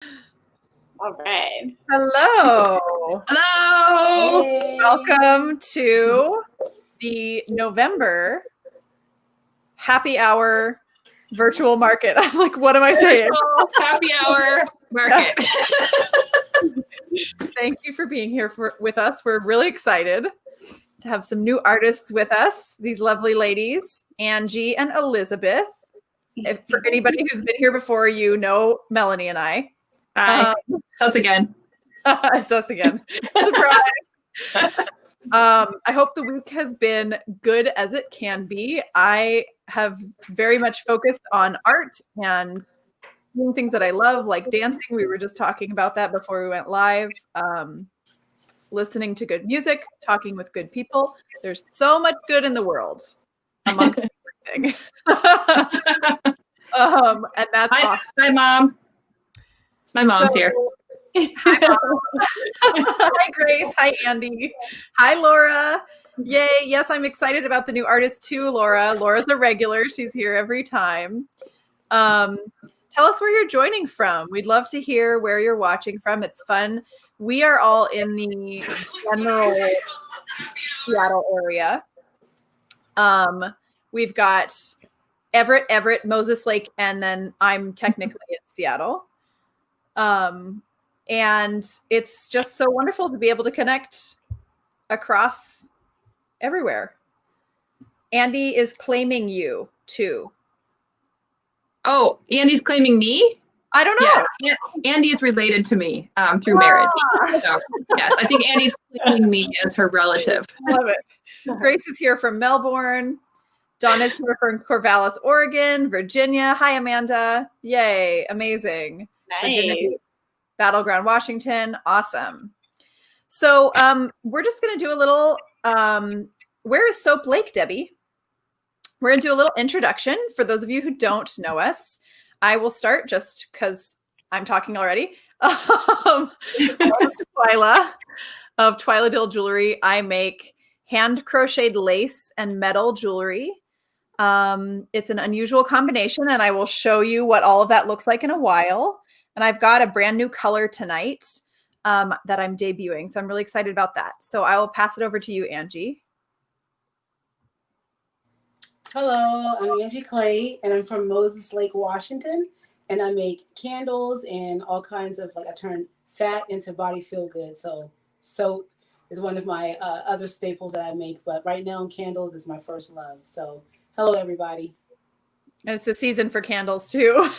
All right. Hello. Hello. Hey. Welcome to the November happy hour virtual market. I'm like, what am I saying? Happy hour market. Thank you for being here with us. We're really excited to have some new artists with us. These lovely ladies, Angie and Elizabeth. For anybody who's been here before, you know Melanie and I. Hi. Us again. It's us again. Surprise. I hope the week has been good as it can be. I have very much focused on art and doing things that I love, like dancing. We were just talking about that before we went live. Listening to good music, talking with good people. There's so much good in the world amongst everything. And that's awesome. Hi, Mom. My mom's here. Hi, Mom. Hi, Grace. Hi, Andy. Hi, Laura. Yay. Yes, I'm excited about the new artist too, Laura. Laura's a regular. She's here every time. Tell us where you're joining from. We'd love to hear where you're watching from. It's fun. We are all in the general Seattle area. We've got Everett, Moses Lake, and then I'm technically in Seattle. And it's just so wonderful to be able to connect across everywhere. Andy is claiming you too. Oh, Andy's claiming me? I don't know. Yes, Andy is related to me through marriage. So, yes, I think Andy's claiming me as her relative. Love it. Grace is here from Melbourne. Donna's here from Corvallis, Oregon. Virginia. Hi, Amanda. Yay. Amazing. Nice. Virginia, Battleground, Washington. Awesome. So we're just going to do a little, where is Soap Lake, Debbie? We're going to do a little introduction for those of you who don't know us. I will start just because I'm talking already. Twyla of Twyla Dill Jewelry. I make hand crocheted lace and metal jewelry. It's an unusual combination, and I will show you what all of that looks like in a while. And I've got a brand new color tonight that I'm debuting. So I'm really excited about that. So I will pass it over to you, Angie. Hello, I'm Angie Clay, and I'm from Moses Lake, Washington. And I make candles and all kinds of, I turn fat into body feel good. So soap is one of my other staples that I make. But right now, candles is my first love. So hello, everybody. And it's the season for candles too.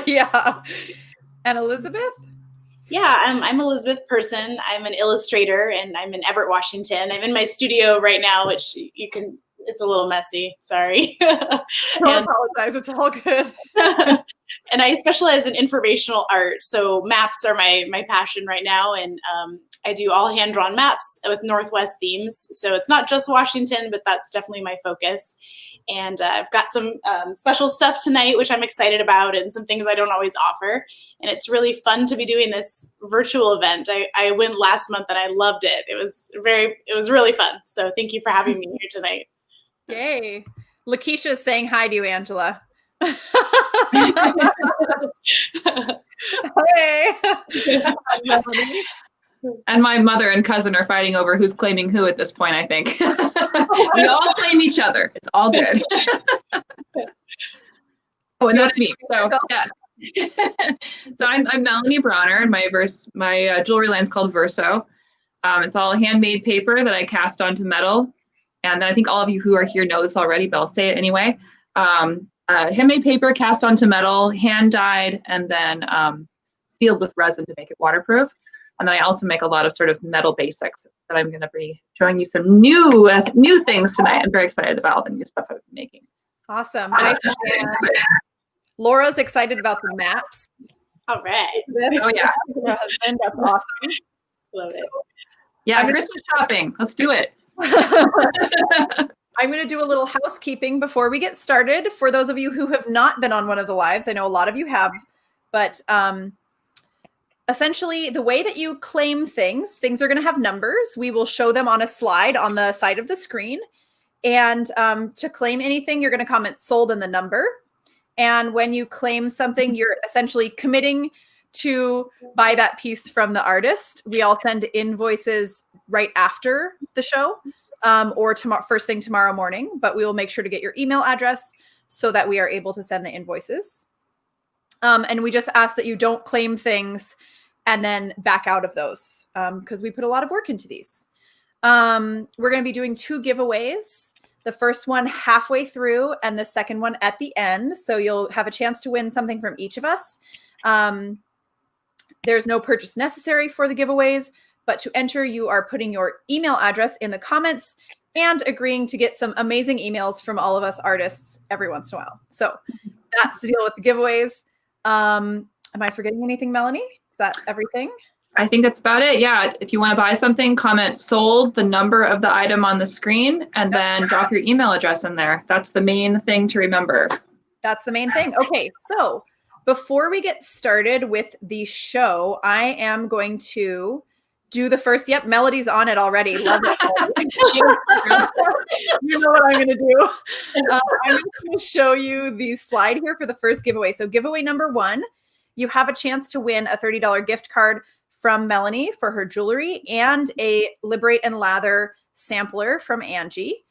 Yeah. And Elizabeth? Yeah, I'm Elizabeth Person. I'm an illustrator, and I'm in Everett, Washington. I'm in my studio right now, which you can, it's a little messy. Sorry. Don't apologize. It's all good. And I specialize in informational art. So maps are my passion right now. And I do all hand-drawn maps with Northwest themes. So it's not just Washington, but that's definitely my focus. And I've got some special stuff tonight, which I'm excited about, and some things I don't always offer. And it's really fun to be doing this virtual event. I went last month and I loved it. It was really fun. So thank you for having me here tonight. Yay. Lakeisha is saying hi to you, Angela. Hey. And my mother and cousin are fighting over who's claiming who at this point, I think. We all claim each other. It's all good. Oh, and that's me. So, yes. So I'm Melanie Bronner, and my jewelry line's called Verso. It's all handmade paper that I cast onto metal. And then I think all of you who are here know this already, but I'll say it anyway. Handmade paper cast onto metal, hand dyed, and then sealed with resin to make it waterproof. And then I also make a lot of sort of metal basics that I'm going to be showing you some new things tonight. I'm very excited about all the new stuff I've been making. Awesome. Laura's excited about the maps. All right. Oh, yeah. Her husband, that's awesome. Love it. Yeah, Christmas shopping. Let's do it. I'm going to do a little housekeeping before we get started. For those of you who have not been on one of the lives, I know a lot of you have, but essentially the way that you claim things are going to have numbers. We will show them on a slide on the side of the screen. And to claim anything, you're going to comment sold in the number. And when you claim something, you're essentially committing to buy that piece from the artist. We all send invoices right after the show, or tomorrow, first thing tomorrow morning, but we will make sure to get your email address so that we are able to send the invoices. And we just ask that you don't claim things and then back out of those, because we put a lot of work into these. We're going to be doing 2 giveaways. The first one halfway through and the second one at the end. So you'll have a chance to win something from each of us. There's no purchase necessary for the giveaways, but to enter, you are putting your email address in the comments and agreeing to get some amazing emails from all of us artists every once in a while. So that's the deal with the giveaways. Am I forgetting anything, Melanie? Is that everything? I think that's about it. Yeah. If you want to buy something, comment sold, the number of the item on the screen, and then drop your email address in there. That's the main thing to remember. That's the main thing. Okay. So before we get started with the show, I am going to do the first. Yep. Melody's on it already. Love it. You know what I'm going to do. I'm going to show you the slide here for the first giveaway. So giveaway number 1, you have a chance to win a $30 gift card from Melanie for her jewelry and a Liberate and Lather sampler from Angie.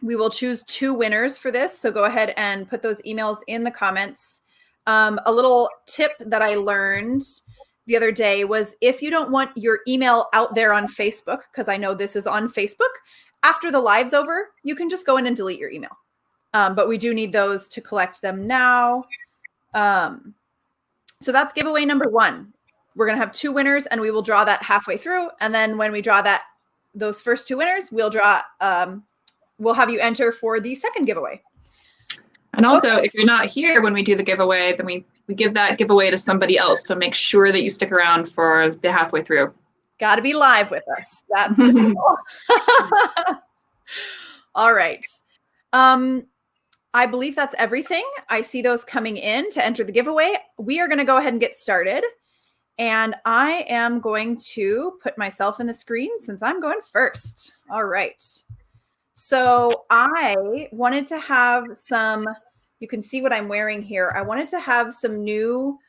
We will choose 2 winners for this. So go ahead and put those emails in the comments. A little tip that I learned the other day was, if you don't want your email out there on Facebook, because I know this is on Facebook, after the live's over, you can just go in and delete your email. But we do need those to collect them now. So that's giveaway number 1. We're going to have 2 winners, and we will draw that halfway through. And then when we draw those first 2 winners, we'll have you enter for the second giveaway. And also, if you're not here when we do the giveaway, then we give that giveaway to somebody else. So make sure that you stick around for the halfway through. Got to be live with us. That's the deal. All right. I believe that's everything. I see those coming in to enter the giveaway. We are going to go ahead and get started. And I am going to put myself in the screen since I'm going first. All right. So I wanted to have some, you can see what I'm wearing here. I wanted to have some new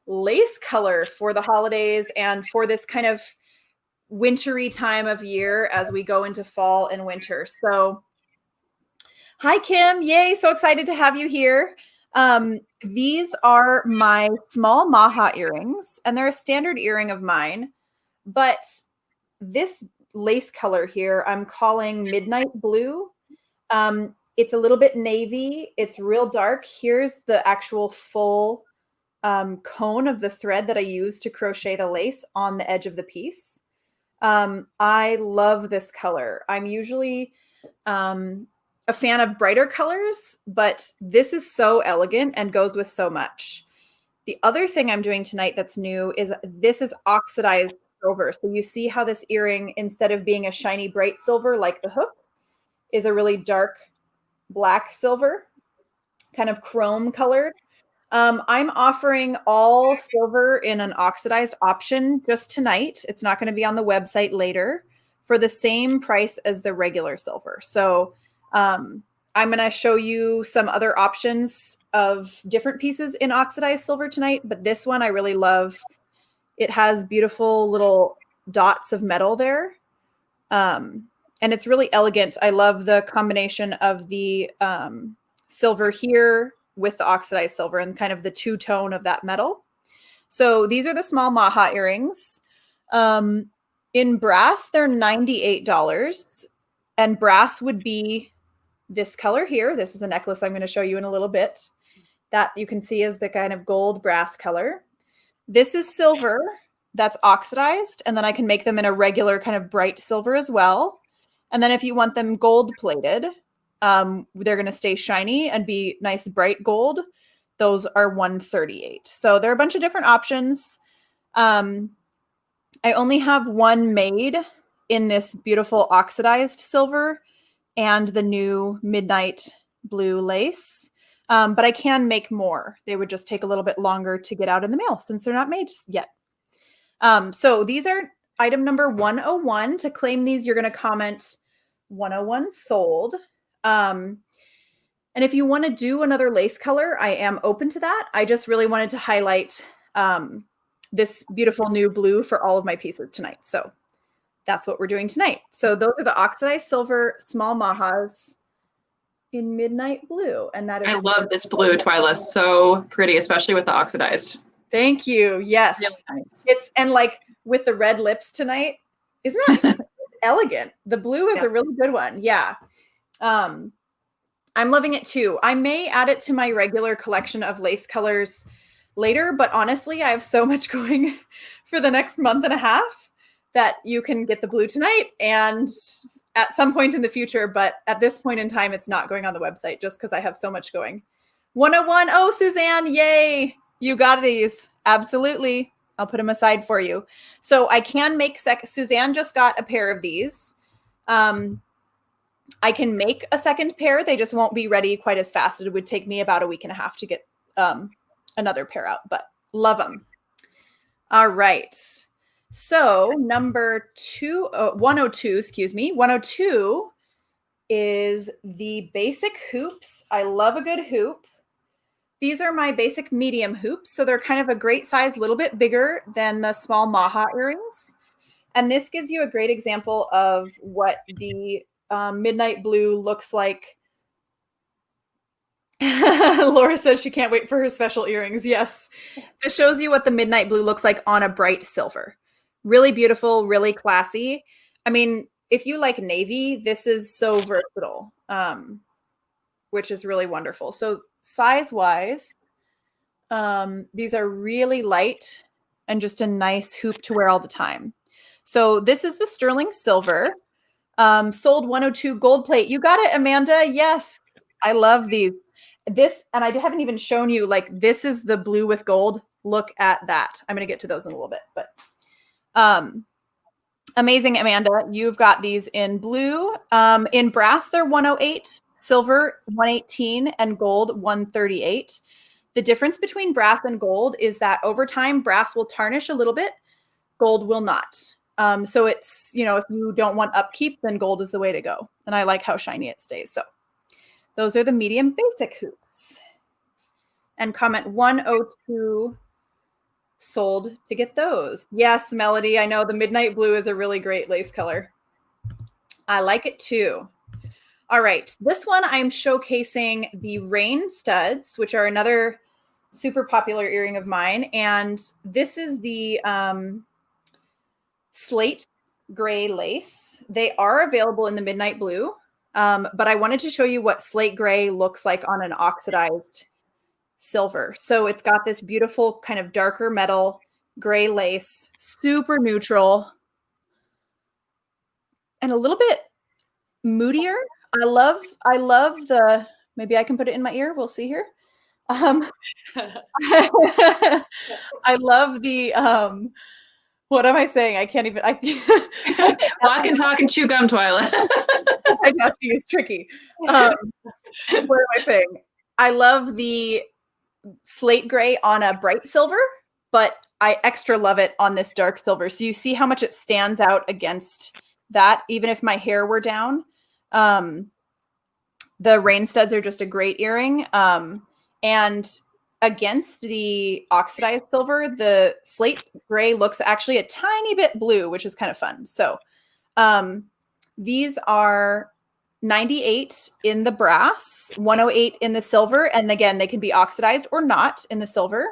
lace color for the holidays and for this kind of wintry time of year as we go into fall and winter. So hi, Kim. Yay. So excited to have you here. These are my small maha earrings, and they're a standard earring of mine, but this lace color here, I'm calling midnight blue. It's a little bit navy. It's real dark. Here's the actual full cone of the thread that I use to crochet the lace on the edge of the piece. I love this color. I'm usually a fan of brighter colors, but this is so elegant and goes with so much. The other thing I'm doing tonight that's new is this is oxidized silver. So you see how this earring, instead of being a shiny bright silver like the hook, is a really dark black silver, kind of chrome colored. I'm offering all silver in an oxidized option just tonight. It's not going to be on the website later, for the same price as the regular silver. So I'm going to show you some other options of different pieces in oxidized silver tonight, but this one I really love. It has beautiful little dots of metal there. And it's really elegant. I love the combination of the silver here with the oxidized silver and kind of the two-tone of that metal. So these are the small maha earrings. In brass, they're $98. And brass would be this color here. This is a necklace I'm going to show you in a little bit. That you can see is the kind of gold brass color. This is silver that's oxidized, and then I can make them in a regular kind of bright silver as well. And then if you want them gold plated, they're going to stay shiny and be nice bright gold. Those are $138. So there are a bunch of different options. I only have one made in this beautiful oxidized silver and the new midnight blue lace. But I can make more. They would just take a little bit longer to get out in the mail since they're not made yet. So these are item number 101. To claim these, you're going to comment 101 sold. And if you want to do another lace color, I am open to that. I just really wanted to highlight this beautiful new blue for all of my pieces tonight. So that's what we're doing tonight. So those are the oxidized silver small mahas in midnight blue. And that is, I love this blue, Twyla. So pretty, especially with the oxidized. thank you. Yes. Really nice. It's, and like with the red lips tonight, isn't that elegant? The blue is a really good one. Yeah. I'm loving it too. I may add it to my regular collection of lace colors later, but honestly, I have so much going for the next month and a half that you can get the blue tonight and at some point in the future. But at this point in time, it's not going on the website just because I have so much going. 101. Oh, Suzanne, yay. You got these. Absolutely. I'll put them aside for you. So I can make Suzanne just got a pair of these. I can make a second pair. They just won't be ready quite as fast. It would take me about a week and a half to get another pair out, but love them. All right. So number 102, excuse me. 102 is the basic hoops. I love a good hoop. These are my basic medium hoops. So they're kind of a great size, a little bit bigger than the small maha earrings. And this gives you a great example of what the midnight blue looks like. Laura says she can't wait for her special earrings. Yes. This shows you what the midnight blue looks like on a bright silver. Really beautiful, really classy. I mean, if you like navy, this is so versatile, which is really wonderful. So size-wise, these are really light and just a nice hoop to wear all the time. So this is the sterling silver. Sold 102 gold plate. You got it, Amanda. Yes. I love these. This, and I haven't even shown you, like, this is the blue with gold. Look at that. I'm going to get to those in a little bit, but amazing, Amanda. You've got these in blue. In brass, they're 108, silver 118, and gold 138. The difference between brass and gold is that over time, brass will tarnish a little bit. Gold will not. So it's, you know, if you don't want upkeep, then gold is the way to go. And I like how shiny it stays. So those are the medium basic hoops. And comment 102 sold to get those. Yes, Melody, I know the midnight blue is a really great lace color. I like it too. All right, this one I'm showcasing the rain studs, which are another super popular earring of mine. And this is the slate gray lace. They are available in the midnight blue, but I wanted to show you what slate gray looks like on an oxidized silver. So it's got this beautiful kind of darker metal gray lace, super neutral, and a little bit moodier. I love the, maybe I can put it in my ear. We'll see here. I love the, what am I saying? I can't even. Walk and talk and chew gum, Twyla. I know it's tricky. What am I saying? I love the slate gray on a bright silver, but I extra love it on this dark silver. So you see how much it stands out against that, even if my hair were down. The rain studs are just a great earring. And against the oxidized silver, the slate gray looks actually a tiny bit blue, which is kind of fun. So these are 98 in the brass, 108 in the silver. And again, they can be oxidized or not in the silver.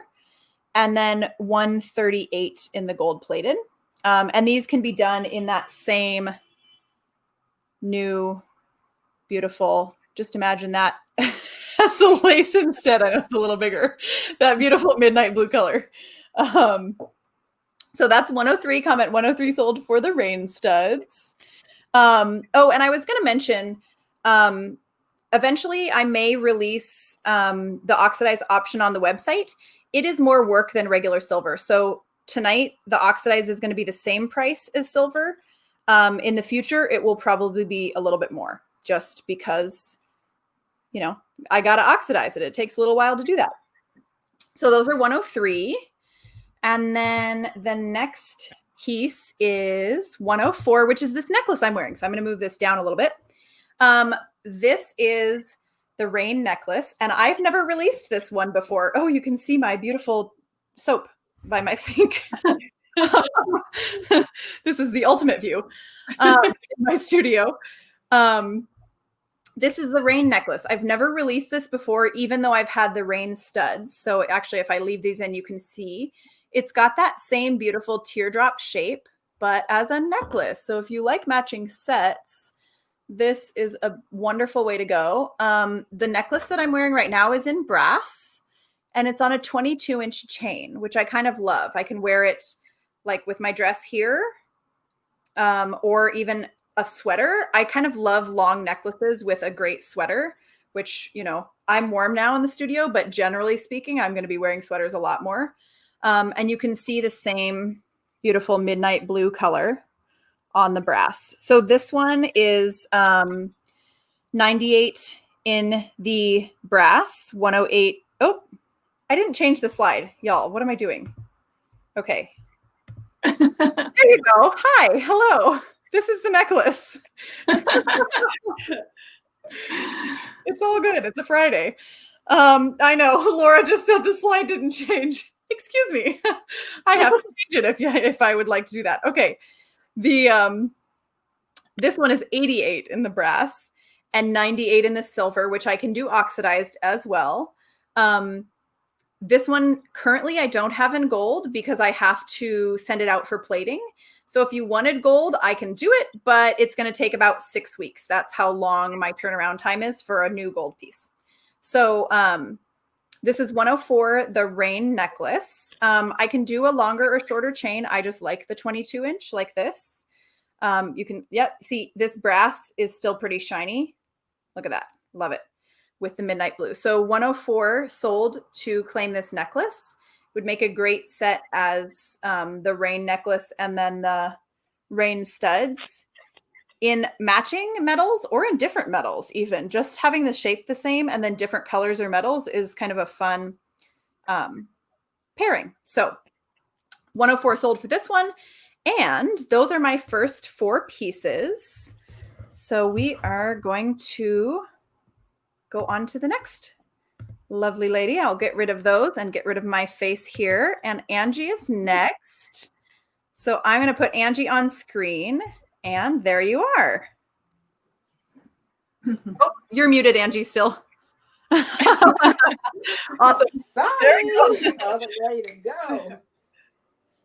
And then 138 in the gold plated. And these can be done in that same new, beautiful, just imagine that as the lace instead. I know it's a little bigger, that beautiful midnight blue color. So that's 103, comment 103 sold for the rain studs. Oh, and I was going to mention, eventually I may release the oxidized option on the website. It is more work than regular silver. So tonight, the oxidized is going to be the same price as silver. In the future, it will probably be a little bit more just because, you know, I got to oxidize it. It takes a little while to do that. So those are 103. And then the next piece is 104, which is this necklace I'm wearing. So I'm going to move this down a little bit. This is the rain necklace, and I've never released this one before. Oh, you can see my beautiful soap by my sink. This is the ultimate view in my studio. This is the rain necklace. I've never released this before, even though I've had the rain studs. So actually, if I leave these in, you can see it's got that same beautiful teardrop shape, but as a necklace. So if you like matching sets, this is a wonderful way to go. The necklace that I'm wearing right now is in brass, and it's on a 22-inch chain, which I kind of love. I can wear it like with my dress here, or even a sweater. I kind of love long necklaces with a great sweater, which, you know, I'm warm now in the studio, but generally speaking, I'm going to be wearing sweaters a lot more. And you can see the same beautiful midnight blue color on the brass. So this one is 98 in the brass, 108. Oh, I didn't change the slide, y'all. What am I doing? Okay. There you go. Hi. Hello. This is the necklace. It's all good. It's a Friday. I know. Laura just said the slide didn't change. Excuse me. I have to change it if I would like to do that. Okay. The this one is 88 in the brass and 98 in the silver, which I can do oxidized as well. This one currently I don't have in gold because I have to send it out for plating. So if you wanted gold, I can do it, but it's going to take about 6 weeks. That's how long my turnaround time is for a new gold piece. So this is 104, the rain necklace. I can do a longer or shorter chain. I just like the 22-inch like this. You can, see this brass is still pretty shiny. Look at that. Love it. With the midnight blue. So 104 sold to claim this necklace. Would make a great set as the rain necklace and then the rain studs in matching metals or in different metals even. Just having the shape the same and then different colors or metals is kind of a fun pairing. So 104 sold for this one. And those are my first 4 pieces. So we are going to go on to the next lovely lady. I'll get rid of those and get rid of my face here. And Angie is next. So I'm going to put Angie on screen. And there you are. Oh, you're muted, Angie, still. Awesome. Sorry. There you go. I was ready to go.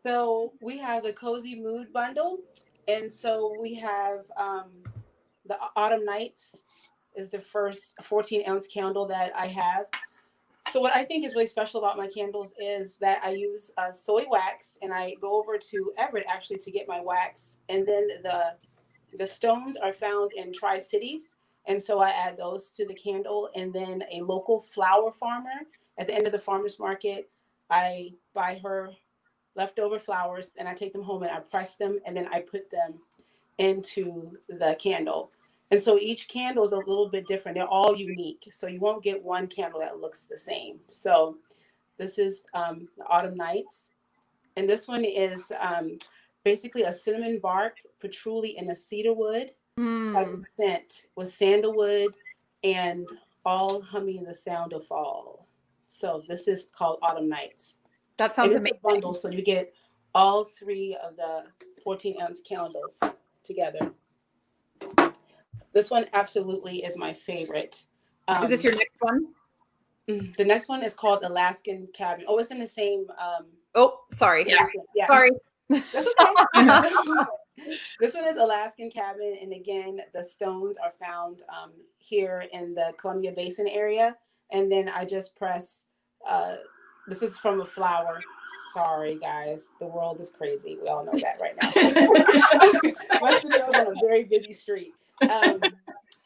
So we have the Cozy Mood bundle. And so we have the Autumn Nights is the first 14-ounce candle that I have. So what I think is really special about my candles is that I use soy wax, and I go over to Everett actually to get my wax. And then the stones are found in Tri-Cities. And so I add those to the candle. And then a local flower farmer at the end of the farmer's market, I buy her leftover flowers and I take them home and I press them and then I put them into the candle. And so each candle is a little bit different. They're all unique. So you won't get one candle that looks the same. So this is the Autumn Nights. And this one is basically a cinnamon bark, patchouli, and a cedarwood type of scent with sandalwood and all humming the sound of fall. So this is called Autumn Nights. That sounds amazing. It's a bundle, so you get all 3 of the 14-ounce candles together. This one absolutely is my favorite. Is this your next one? The next one is called Alaskan Cabin. Oh, it's in the same. Oh, sorry. Yeah. Sorry. That's okay. This one is Alaskan Cabin. And again, the stones are found here in the Columbia Basin area. And then I just press, this is from a flower. Sorry, guys. The world is crazy. We all know that right now. My studio is on a very busy street. So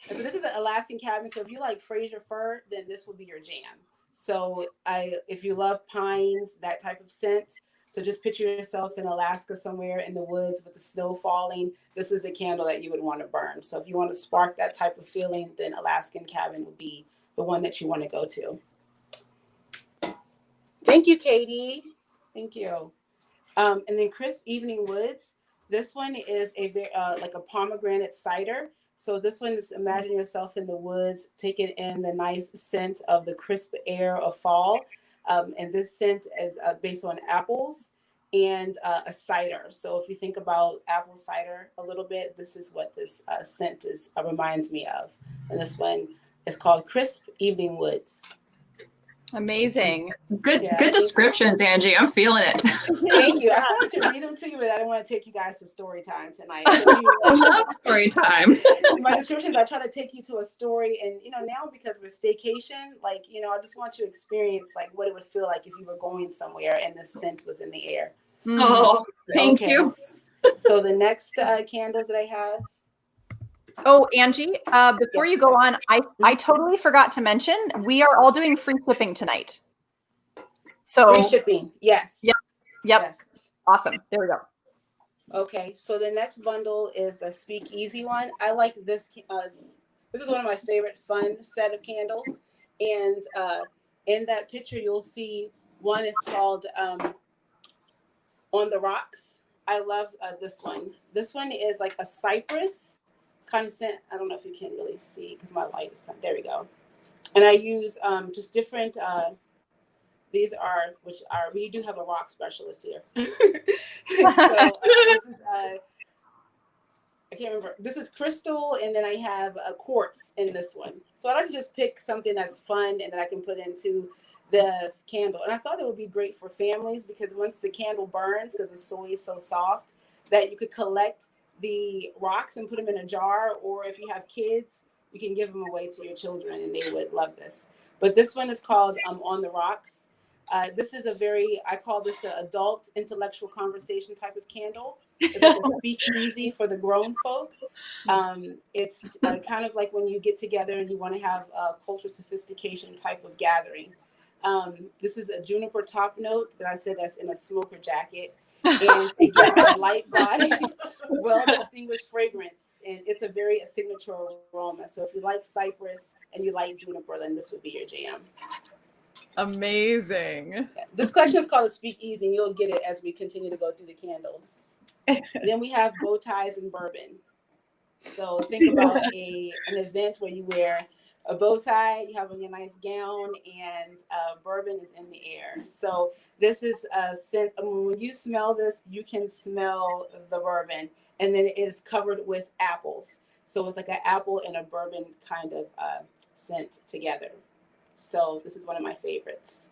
this is an Alaskan Cabin. So if you like Fraser fir, then this will be your jam. So if you love pines, that type of scent, so just picture yourself in Alaska somewhere in the woods with the snow falling. This is a candle that you would want to burn. So if you want to spark that type of feeling, then Alaskan Cabin would be the one that you want to go to. Thank you, Katie. Thank you. And then Crisp Evening Woods. This one is a like a pomegranate cider. So this one is imagine yourself in the woods, taking in the nice scent of the crisp air of fall. And this scent is based on apples and a cider. So if you think about apple cider a little bit, this is what this scent is reminds me of. And this one is called Crisp Evening Woods. Amazing. Good descriptions, Angie. I'm feeling it. Thank you. I started to read them to you, but I didn't want to take you guys to story time tonight. So I love story time. my descriptions, I try to take you to a story, and now because we're staycation, I just want you to experience what it would feel like if you were going somewhere and the scent was in the air. Oh, thank you. So the next candles that I have. Oh, Angie, before you go on, I totally forgot to mention, we are all doing free shipping tonight. So Free shipping, yes. Yep. Yes. Awesome. There we go. Okay, so the next bundle is the Speak Easy one. I like this. This is one of my favorite fun set of candles. And in that picture, you'll see one is called On the Rocks. I love this one. This one is like a cypress kind of scent. I don't know if you can really see because my light is there we go. And I use just different we do have a rock specialist here. So this is I can't remember. This is crystal, and then I have a quartz in this one. So I like to just pick something that's fun and that I can put into this candle. And I thought it would be great for families because once the candle burns, because the soy is so soft, that you could collect the rocks and put them in a jar, or if you have kids, you can give them away to your children and they would love this. But this one is called On the Rocks. This is I call this an adult intellectual conversation type of candle. It's like a speakeasy for the grown folk. It's kind of like when you get together and you want to have a cultural sophistication type of gathering. This is a juniper top note that I said that's in a smoker jacket. And it gives a light body, well-distinguished fragrance. And it's a very signature aroma. So if you like cypress and you like juniper, then this would be your jam. Amazing. This collection is called a Speakeasy, and you'll get it as we continue to go through the candles. Then we have bow ties and bourbon. So think about an event where you wear a bow tie, you have on your nice gown, and bourbon is in the air. So this is a scent. When you smell this, you can smell the bourbon, and then it is covered with apples. So it's like an apple and a bourbon kind of scent together. So this is one of my favorites.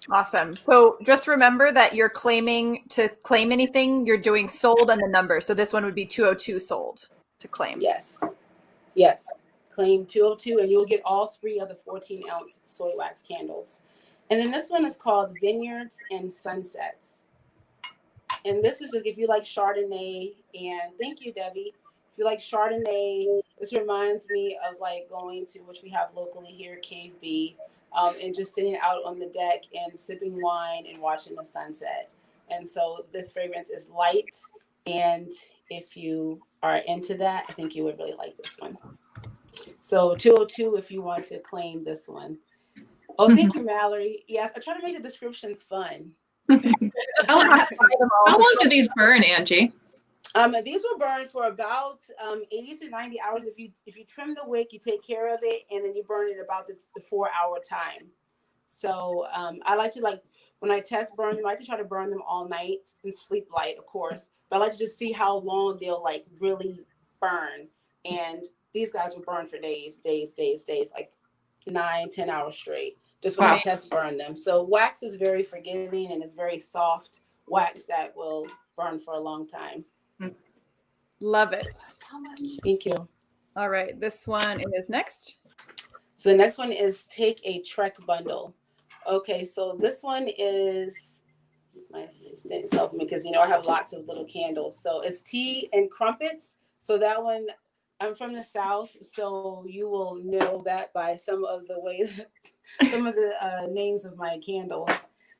Awesome. So just remember that you're to claim anything, you're doing sold and the number. So this one would be 202 sold to claim. Yes. Claim 202, and you'll get all 3 of the 14-ounce soy wax candles. And then this one is called Vineyards and Sunsets. And this is if you like Chardonnay, and thank you, Debbie. If you like Chardonnay, this reminds me of going to, which we have locally here, Cave B, and just sitting out on the deck and sipping wine and watching the sunset. And so this fragrance is light. And if you are into that, I think you would really like this one. So 202 if you want to claim this one. Oh, thank you, Mallory. Yeah, I try to make the descriptions fun. How long do these burn, Angie? These will burn for about 80 to 90 hours. If you trim the wick, you take care of it, and then you burn it about the 4-hour time. So I like to when I test burn them, I like to try to burn them all night and sleep light, of course. But I like to just see how long they'll really burn. And these guys will burn for days, like 9-10 hours straight, just when I test burn them. So wax is very forgiving and it's very soft wax that will burn for a long time. Love it. Thank you. All right. This one is next. So the next one is Take a Trek bundle. Okay. So this one is my assistant help me because, I have lots of little candles. So it's tea and crumpets. So that one, I'm from the South, so you will know that by some of the ways, some of the names of my candles.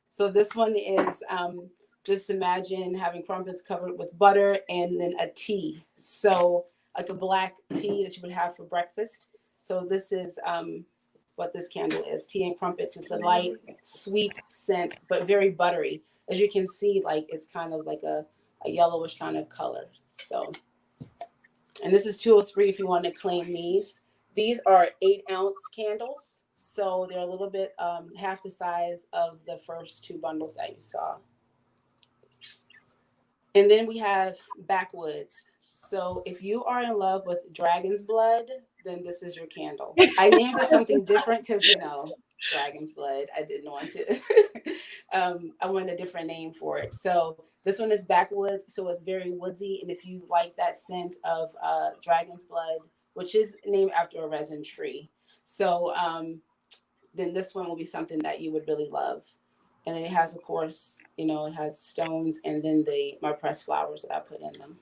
So this one is just imagine having crumpets covered with butter and then a tea. So like a black tea that you would have for breakfast. So this is what this candle is. Tea and crumpets. It's a light, sweet scent, but very buttery. As you can see, it's kind of like a yellowish kind of color. So. And this is 203 if you want to claim these. These are 8-ounce candles. So they're a little bit half the size of the first 2 bundles that you saw. And then we have backwoods. So if you are in love with dragon's blood, then this is your candle. I named it something different because, you know, dragon's blood. I didn't want to. I wanted a different name for it. So this one is backwoods. So it's very woodsy. And if you like that scent of dragon's blood, which is named after a resin tree. So then this one will be something that you would really love. And then it has, of course, you know, it has stones and then my pressed flowers that I put in them.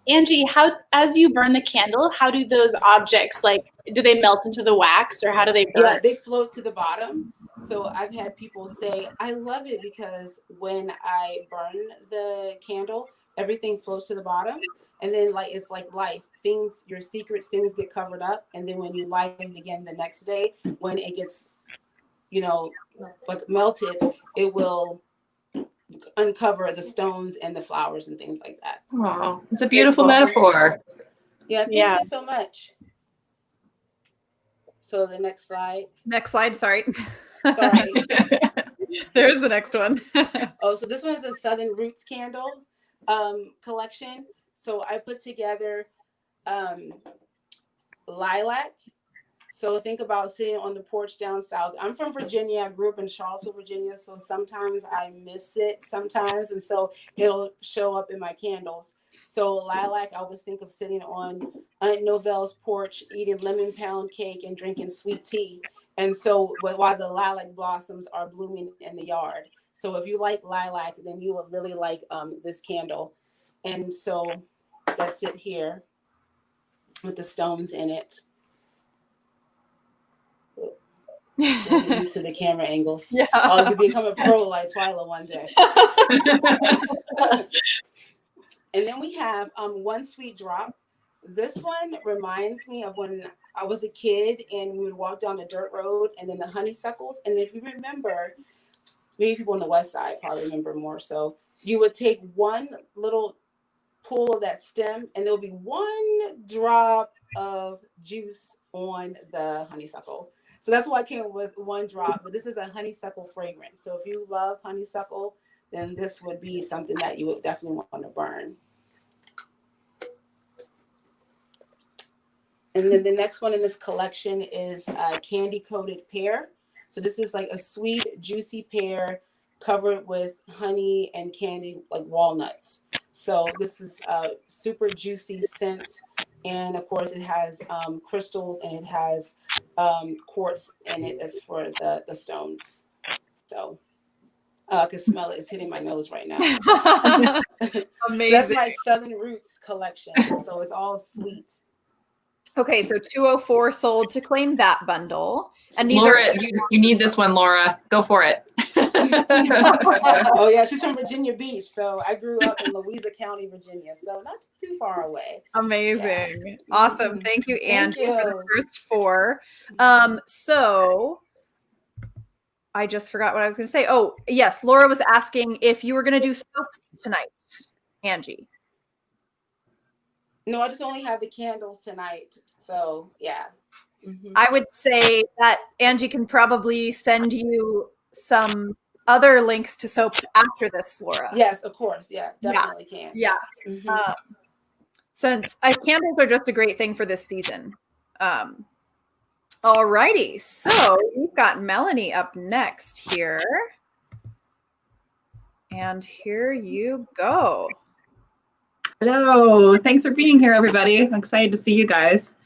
Angie, as you burn the candle, how do those objects, like, do they melt into the wax or how do they burn? Yeah, they float to the bottom. So I've had people say, I love it because when I burn the candle, everything floats to the bottom. And then like, it's like life. Things, your secrets, things get covered up. And then when you light it again the next day, when it gets, you know, like melted, it will uncover the stones and the flowers and things like that. Oh, it's a beautiful metaphor. Yeah, thank you so much. So the next slide. Next slide, sorry. Sorry. There's the next one. Oh, so this one's a Southern Roots candle collection. So I put together lilac. So think about sitting on the porch down south. I'm from Virginia. I grew up in Charlottesville, Virginia. So sometimes I miss it sometimes. And so it'll show up in my candles. So lilac, I always think of sitting on Aunt Novelle's porch, eating lemon pound cake and drinking sweet tea. And so while the lilac blossoms are blooming in the yard. So if you like lilac, then you will really like this candle. And so that's it here with the stones in it. Get used to the camera angles. Yeah. I'll become a pro like Twyla one day. And then we have One Sweet Drop. This one reminds me of when I was a kid and we would walk down the dirt road and then the honeysuckles. And if you remember, maybe people on the west side probably remember more. So you would take one little pull of that stem and there'll be one drop of juice on the honeysuckle. So that's why I came with one drop, but this is a honeysuckle fragrance. So if you love honeysuckle, then this would be something that you would definitely want to burn. And then the next one in this collection is candy coated pear. So this is like a sweet, juicy pear covered with honey and candy, like walnuts. So this is a super juicy scent. And of course it has crystals and it has quartz in it as for the stones. So I can smell it. It's hitting my nose right now. Amazing. So that's my Southern Roots collection. So it's all sweet. Okay, so 204 sold to claim that bundle. And these Laura, you need this one, Laura. Go for it. Oh yeah, she's from Virginia Beach. So I grew up in Louisa County, Virginia. So not too far away. Amazing. Yeah. Awesome. Thank you, Thank Angie, for the you. first 4. So I just forgot what I was going to say. Oh, yes. Laura was asking if you were going to do soaps tonight, Angie. No, I just only have the candles tonight. So yeah. Mm-hmm. I would say that Angie can probably send you some other links to soaps after this, Laura. Yes, of course. Yeah, definitely can. Yeah. Mm-hmm. Since candles are just a great thing for this season. All righty. So we've got Melanie up next here. And here you go. Hello. Thanks for being here, everybody. I'm excited to see you guys.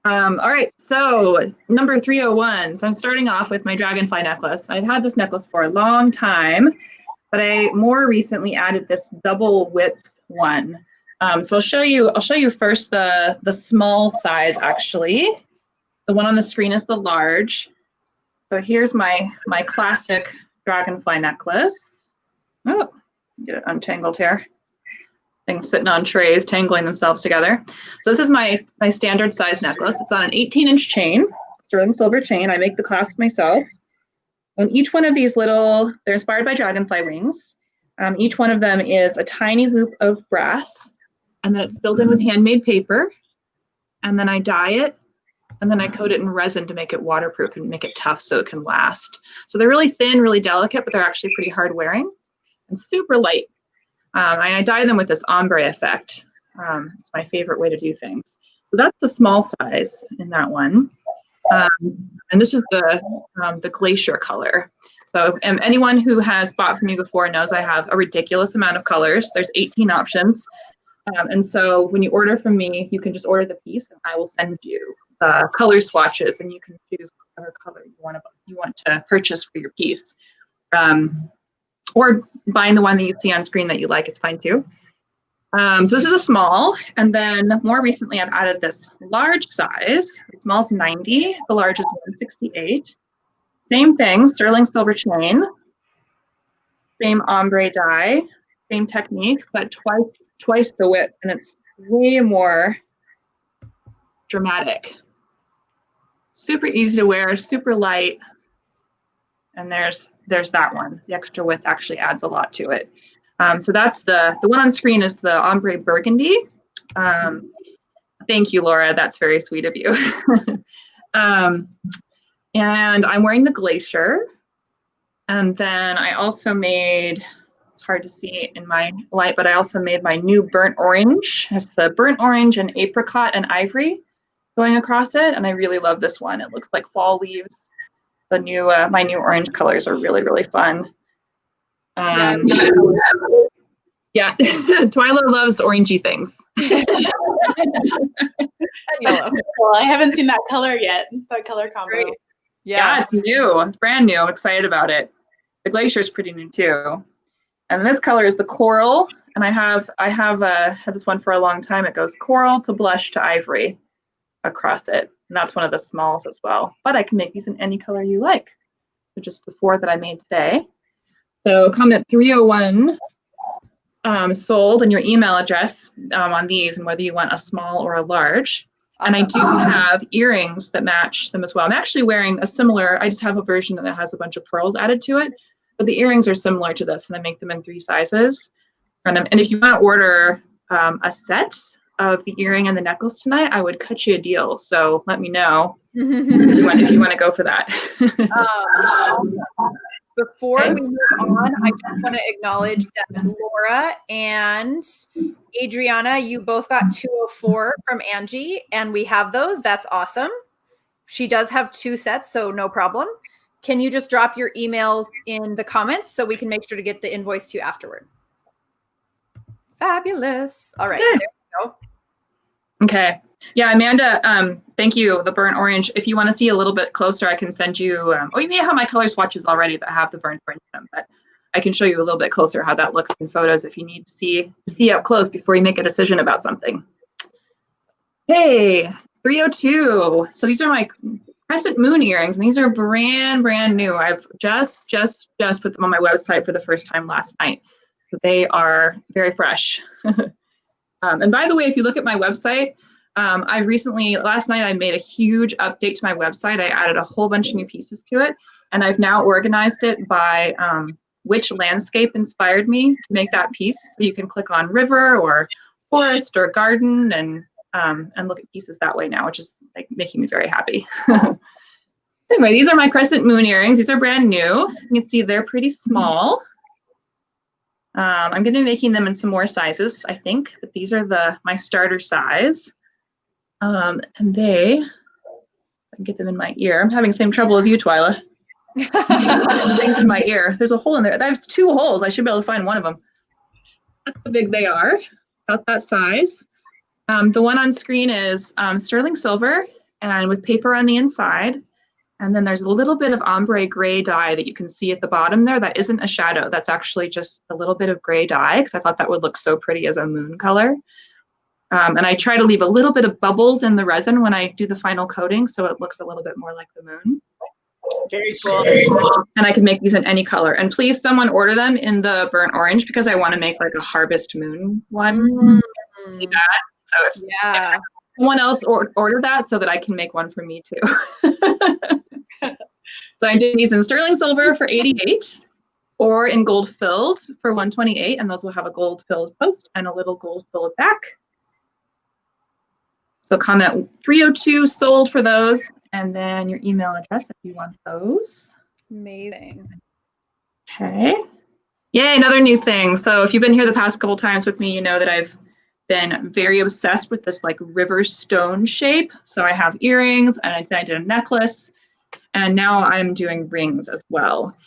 All right. So number 301. So I'm starting off with my dragonfly necklace. I've had this necklace for a long time, but I more recently added this double width one. So I'll show you first the small size, actually. The one on the screen is the large. So here's my classic dragonfly necklace. Oh, get it untangled here. Things sitting on trays, tangling themselves together. So this is my standard size necklace. It's on an 18-inch chain, sterling silver chain. I make the clasp myself. And each one of these they're inspired by dragonfly wings. Each one of them is a tiny loop of brass, and then it's filled in with handmade paper. And then I dye it And then I coat it in resin to make it waterproof and make it tough so it can last. So they're really thin, really delicate, but they're actually pretty hard wearing and super light. And I dye them with this ombre effect. It's my favorite way to do things. So that's the small size in that one. And this is the glacier color. So anyone who has bought from me before knows I have a ridiculous amount of colors. There's 18 options. And so when you order from me, you can just order the piece and I will send you the color swatches and you can choose whatever color you want to purchase for your piece. Or buying the one that you see on screen that you like is fine too. So this is a small, and then more recently I've added this large size. The small is 90, the large is 168. Same thing, sterling silver chain, same ombre dye, same technique, but twice the width, and it's way more dramatic. Super easy to wear, super light, and there's that one. The extra width actually adds a lot to it. So that's the one on screen is the ombre burgundy. Thank you, Laura. That's very sweet of you. And I'm wearing the glacier. And then I also made, it's hard to see in my light, but I also made my new burnt orange. It's the burnt orange and apricot and ivory going across it. And I really love this one. It looks like fall leaves. The new, my new orange colors are really, really fun. Yeah, Twyla loves orangey things. Yellow. Well, I haven't seen that color yet. That color combo. Great. Yeah, it's new. It's brand new. I'm excited about it. The glacier is pretty new too. And this color is the coral. And I have had this one for a long time. It goes coral to blush to ivory across it. And that's one of the smalls as well. But I can make these in any color you like. So just the 4 that I made today. So comment 301 sold and your email address on these and whether you want a small or a large. Awesome. And I do have earrings that match them as well. I'm actually wearing a similar, I just have a version that has a bunch of pearls added to it, but the earrings are similar to this and I make them in 3 sizes. And if you want to order a set of the earring and the necklace tonight, I would cut you a deal. So let me know if you want to go for that. Before we move on, I just want to acknowledge that Laura and Adriana, you both got 204 from Angie, and we have those. That's awesome. She does have 2 sets, so no problem. Can you just drop your emails in the comments so we can make sure to get the invoice to you afterward? Fabulous. All right, there we go. Okay. Yeah, Amanda, thank you. The burnt orange. If you want to see a little bit closer, I can send you, you may have my color swatches already that have the burnt orange in them, but I can show you a little bit closer how that looks in photos if you need to see up close before you make a decision about something. Hey, 302. So these are my crescent moon earrings, and these are brand new. I've just put them on my website for the first time last night. So they are very fresh. And by the way, if you look at my website, last night I made a huge update to my website. I added a whole bunch of new pieces to it, and I've now organized it by which landscape inspired me to make that piece. So you can click on river or forest or garden and look at pieces that way now, which is like making me very happy. Anyway, these are my crescent moon earrings. These are brand new. You can see they're pretty small. I'm going to be making them in some more sizes, I think, but these are my starter size. And I can get them in my ear. I'm having the same trouble as you, Twyla. Things in my ear. There's a hole in there. There's 2 holes. I should be able to find one of them. That's how big they are. About that size. The one on screen is sterling silver and with paper on the inside. And then there's a little bit of ombre gray dye that you can see at the bottom there. That isn't a shadow. That's actually just a little bit of gray dye because I thought that would look so pretty as a moon color. And I try to leave a little bit of bubbles in the resin when I do the final coating so it looks a little bit more like the moon. Very cool. And I can make these in any color. And please, someone order them in the burnt orange because I want to make like a harvest moon one. So if someone else order that so that I can make one for me too. So I'm doing these in sterling silver for 88 or in gold filled for 128. And those will have a gold filled post and a little gold filled back. So comment 302 sold for those, and then your email address if you want those. Amazing. Okay. Yay, another new thing. So if you've been here the past couple times with me, you know that I've been very obsessed with this like river stone shape. So I have earrings, and I did a necklace, and now I'm doing rings as well.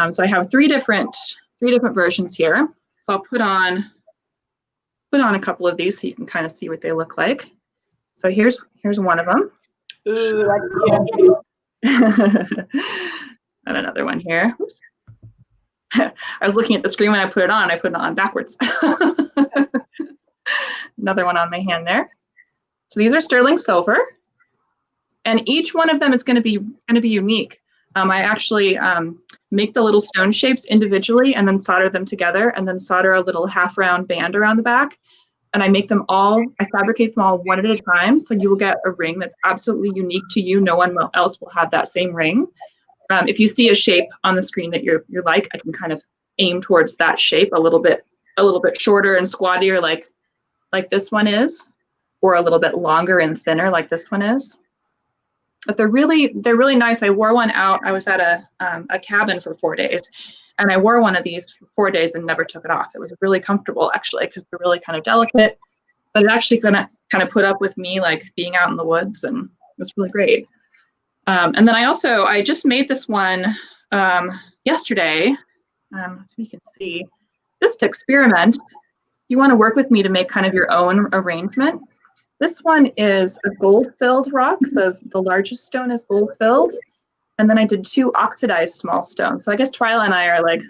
So I have three different versions here. So I'll put on a couple of these so you can kind of see what they look like. So here's one of them. Ooh, that's cute. And another one here. Oops. I was looking at the screen when I put it on backwards. Another one on my hand there. So these are sterling silver, and each one of them is going to be unique. I actually make the little stone shapes individually and then solder them together, and then solder a little half round band around the back. And I fabricate them all one at a time. So you will get a ring that's absolutely unique to you. No one else will have that same ring. If you see a shape on the screen that you're like, I can kind of aim towards that shape a little bit shorter and squattier like this one is, or a little bit longer and thinner like this one is. But they're really nice. I wore one out. I was at a cabin for 4 days, and I wore one of these for 4 days and never took it off. It was really comfortable actually, because they're really kind of delicate, but it actually gonna kind of put up with me like being out in the woods, and it was really great. And then I just made this one yesterday, so you can see, just to experiment. You want to work with me to make kind of your own arrangement. This one is a gold-filled rock. The largest stone is gold-filled. And then I did 2 oxidized small stones. So I guess Twyla and I are like,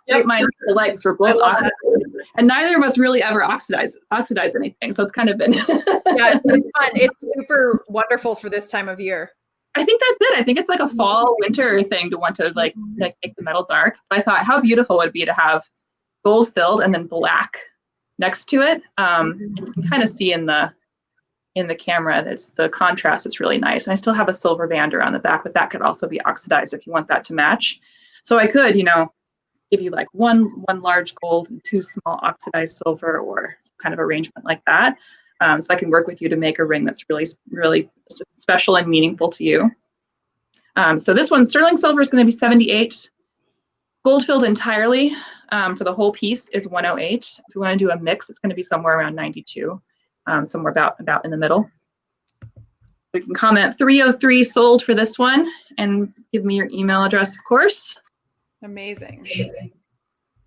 right minds for legs. We're both oxidized. And neither of us really ever oxidize anything. So it's kind of been. Yeah, it's fun. It's super wonderful for this time of year. I think that's it. I think it's like a fall, winter thing to want to like make the metal dark. But I thought how beautiful it would be to have gold filled and then black next to it. And you can kind of see in the camera that's the contrast is really nice. And I still have a silver band around the back, but that could also be oxidized if you want that to match. So I could, give you like one large gold and 2 small oxidized silver, or some kind of arrangement like that. So I can work with you to make a ring that's really, really special and meaningful to you. So this one, sterling silver, is going to be 78. Gold filled entirely for the whole piece is 108. If you want to do a mix, it's going to be somewhere around 92, somewhere about in the middle. You can comment 303 sold for this one, and give me your email address, of course. Amazing.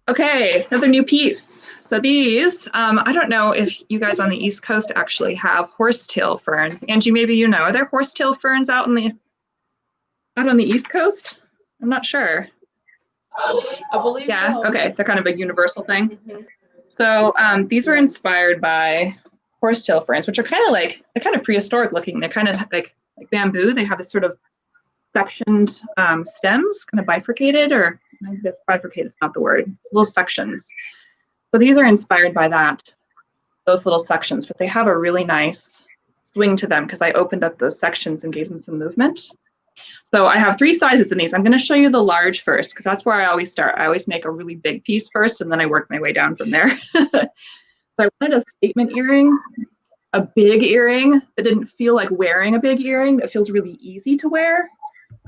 Okay, another new piece. So these, I don't know if you guys on the East Coast actually have horsetail ferns. Angie, maybe you know. Are there horsetail ferns out on the East Coast? I'm not sure. I believe so. Okay, they're kind of a universal thing. Mm-hmm. So these were inspired by horsetail ferns, which are they're kind of prehistoric looking. They're kind of like bamboo. They have this sort of sectioned stems, kind of bifurcated, or bifurcated is not the word, little sections. So these are inspired by those little sections, but they have a really nice swing to them because I opened up those sections and gave them some movement. So I have 3 sizes in these. I'm going to show you the large first because that's where I always start. I always make a really big piece first, and then I work my way down from there. So I wanted a statement earring, a big earring that didn't feel like wearing a big earring, that feels really easy to wear.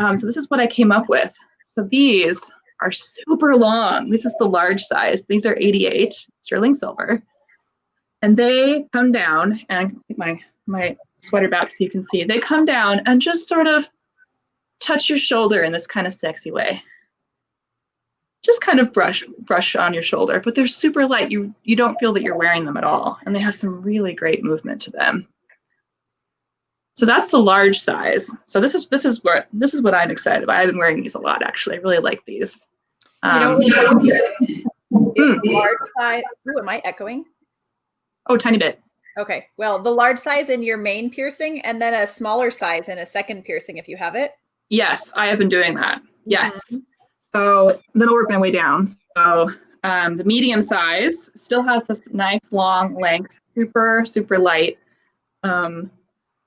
So this is what I came up with. So these are super long. This is the large size. These are 88 sterling silver. And they come down, and I can take my sweater back so you can see. They come down and just sort of touch your shoulder in this kind of sexy way. Just kind of brush on your shoulder, but they're super light. You don't feel that you're wearing them at all. And they have some really great movement to them. So that's the large size. So this is what I'm excited about. I've been wearing these a lot, actually. I really like these. Large size. Ooh, am I echoing? Oh, tiny bit. Okay. Well, the large size in your main piercing, and then a smaller size in a second piercing if you have it. Yes, I have been doing that. Yes. Mm-hmm. So then I'll work my way down. So the medium size still has this nice long length, super, super light.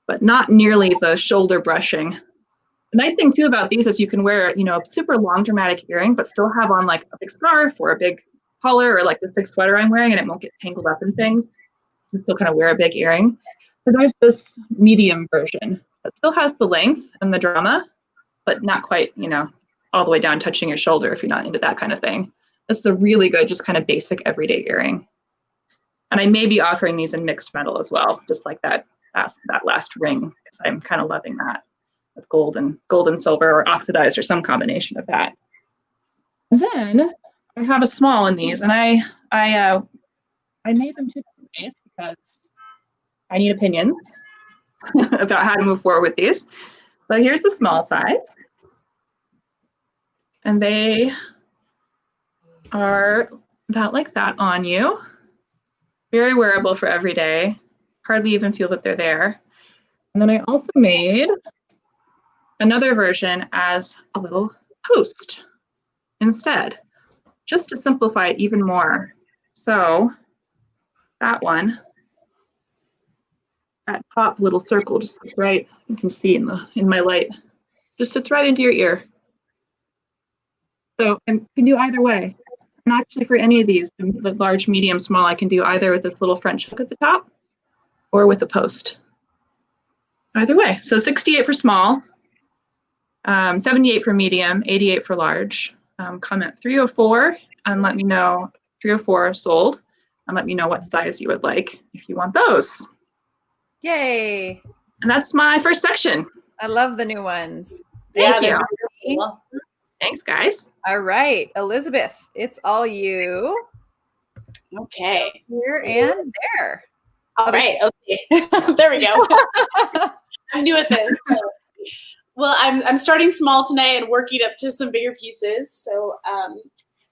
But not nearly the shoulder brushing. The nice thing too about these is you can wear, a super long dramatic earring, but still have on like a big scarf or a big collar or like this big sweater I'm wearing, and it won't get tangled up in things. You still kind of wear a big earring. So there's this medium version that still has the length and the drama, but not quite, all the way down touching your shoulder if you're not into that kind of thing. This is a really good, just kind of basic everyday earring. And I may be offering these in mixed metal as well, just like that last ring, because I'm kind of loving that with gold and silver or oxidized or some combination of that. And then I have a small in these, and I made them 2 different ways because I need opinions about how to move forward with these. So here's the small size. And they are about like that on you. Very wearable for every day. Hardly even feel that they're there. And then I also made another version as a little post instead, just to simplify it even more. So that one, that top little circle just sits right, you can see in my light, just sits right into your ear. So I can do either way. And actually for any of these, the large, medium, small, I can do either with this little French hook at the top or with a post. Either way. So 68 for small, 78 for medium, 88 for large. Comment 304 and let me know, 304 sold, and let me know what size you would like if you want those. Yay. And that's my first section. I love the new ones. Thank you. they're beautiful. Thanks, guys. All right, Elizabeth, it's all you. Okay. Here and there. All right. Okay. There we go. I'm new at this. So. Well, I'm starting small tonight and working up to some bigger pieces. So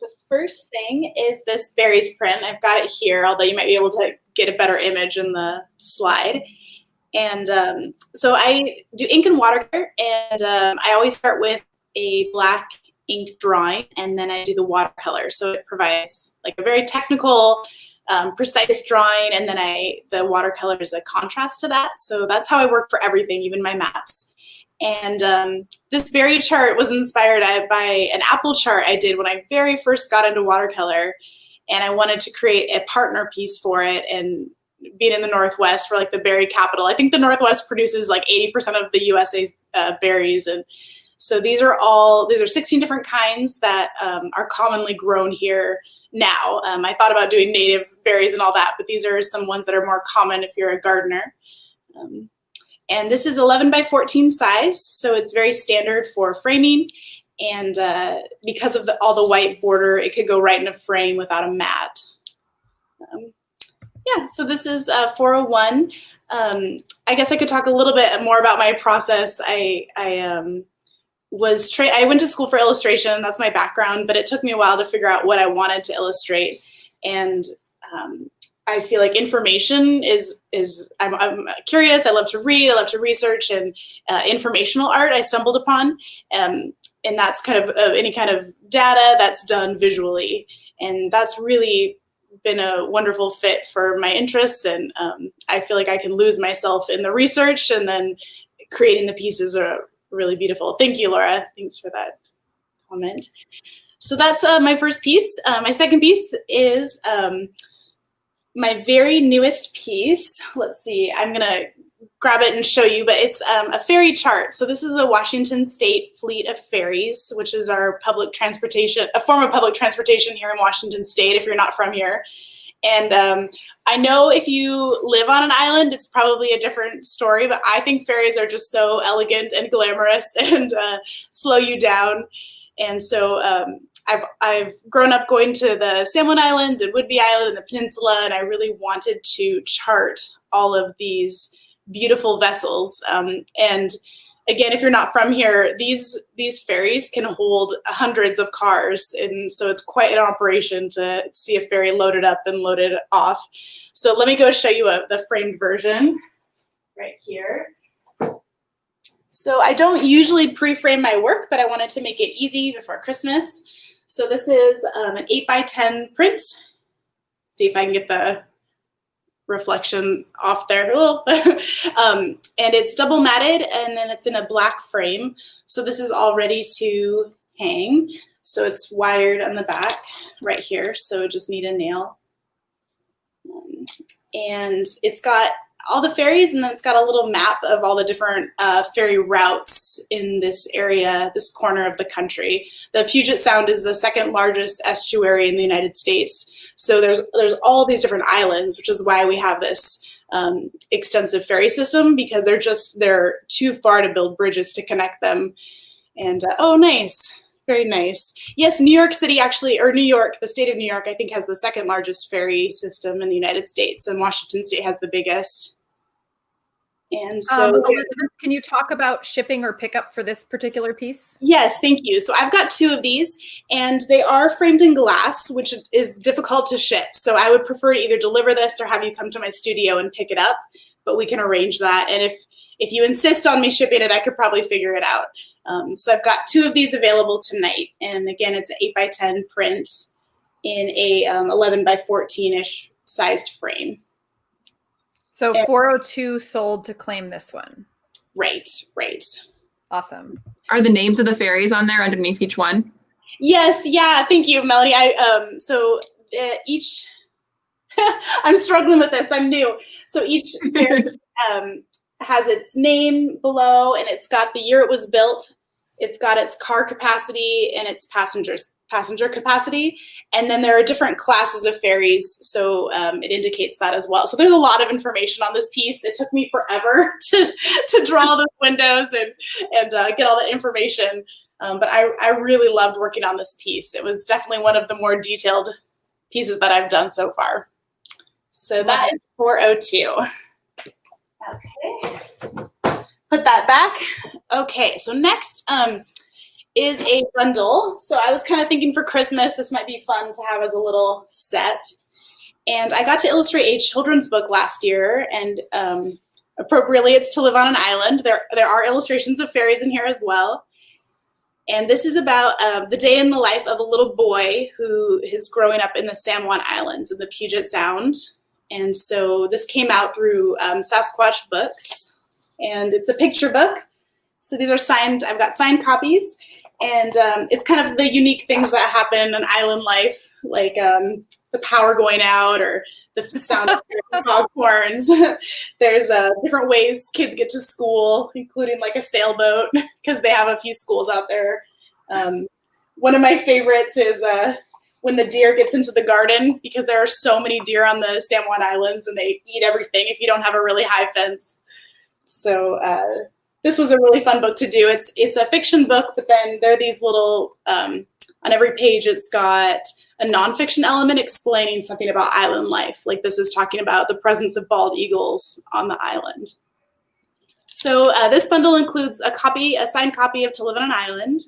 the first thing is this berries print. I've got it here, although you might be able to get a better image in the slide. And so I do ink and watercolor, and I always start with a black ink drawing, and then I do the watercolor. So it provides like a very technical, precise drawing, and then the watercolor is a contrast to that. So that's how I work for everything, even my maps. And this berry chart was inspired by an apple chart I did when I very first got into watercolor, and I wanted to create a partner piece for it. And being in the Northwest, for like the berry capital, I think the Northwest produces like 80% of the USA's berries, and so these are 16 different kinds that are commonly grown here now. I thought about doing native berries and all that, but these are some ones that are more common if you're a gardener. And this is 11 by 14 size, so it's very standard for framing. And because of all the white border, it could go right in a frame without a mat. Yeah, so this is 401. I guess I could talk a little bit more about my process. I went to school for illustration. That's my background, but it took me a while to figure out what I wanted to illustrate. And I feel like information I'm curious. I love to read. I love to research, and informational art I stumbled upon. And that's kind of any kind of data that's done visually. And that's really been a wonderful fit for my interests. And I feel like I can lose myself in the research, and then creating the pieces are really beautiful. Thank you, Laura. Thanks for that comment. So that's my first piece. My second piece is my very newest piece. Let's see, I'm gonna grab it and show you, but it's a ferry chart. So this is the Washington State Fleet of Ferries, which is our public transportation, a form of public transportation here in Washington State, if you're not from here. And I know if you live on an island, it's probably a different story, but I think ferries are just so elegant and glamorous and slow you down. And so I've grown up going to the San Juan Islands and Whidbey Island and the peninsula, and I really wanted to chart all of these beautiful vessels. And again, if you're not from here, these ferries can hold hundreds of cars, and so it's quite an operation to see a ferry loaded up and loaded off. So let me go show you the framed version right here. So I don't usually pre-frame my work, but I wanted to make it easy before Christmas. So this is an 8x10 print. See if I can get the reflection off there a little. And it's double matted, and then it's in a black frame. So this is all ready to hang. So it's wired on the back right here. So just need a nail. And it's got all the ferries, and then it's got a little map of all the different ferry routes in this area, this corner of the country. The Puget Sound is the second largest estuary in the United States. So there's all these different islands, which is why we have this extensive ferry system, because they're too far to build bridges to connect them. And oh, nice. Very nice. Yes, New York City actually, or New York, the state of New York, I think has the second largest ferry system in the United States, and Washington State has the biggest. And so, Elizabeth, can you talk about shipping or pickup for this particular piece? yes, thank you. So I've got 2 of these, and they are framed in glass, which is difficult to ship. So I would prefer to either deliver this or have you come to my studio and pick it up, but we can arrange that. And if you insist on me shipping it, I could probably figure it out. So I've got 2 of these available tonight. And again, it's an 8x10 print in a 11 by 14-ish sized frame. So 402 sold to claim this one. Right. Awesome. Are the names of the ferries on there underneath each one? Yes, yeah, thank you, Melody. Each, I'm struggling with this, I'm new. So each ferry has its name below, and it's got the year it was built. It's got its car capacity and its passenger capacity. And then there are different classes of ferries, so it indicates that as well. So there's a lot of information on this piece. It took me forever to draw those windows and get all that information. But I really loved working on this piece. It was definitely one of the more detailed pieces that I've done so far. So that is 402. Okay. Put that back. Okay, so next is a bundle. So I was kind of thinking for Christmas, this might be fun to have as a little set. And I got to illustrate a children's book last year, and appropriately, it's To Live on an Island. There are illustrations of fairies in here as well. And this is about the day in the life of a little boy who is growing up in the San Juan Islands in the Puget Sound. And so this came out through Sasquatch Books. And it's a picture book. So these are signed, I've got signed copies. And it's kind of the unique things that happen in island life, like the power going out or the sound of foghorns. There's different ways kids get to school, including like a sailboat, because they have a few schools out there. One of my favorites is when the deer gets into the garden, because there are so many deer on the San Juan Islands and they eat everything if you don't have a really high fence. So this was a really fun book to do. It's a fiction book, but then there are these little, on every page it's got a nonfiction element explaining something about island life. Like this is talking about the presence of bald eagles on the island. So this bundle includes a signed copy of To Live on an Island.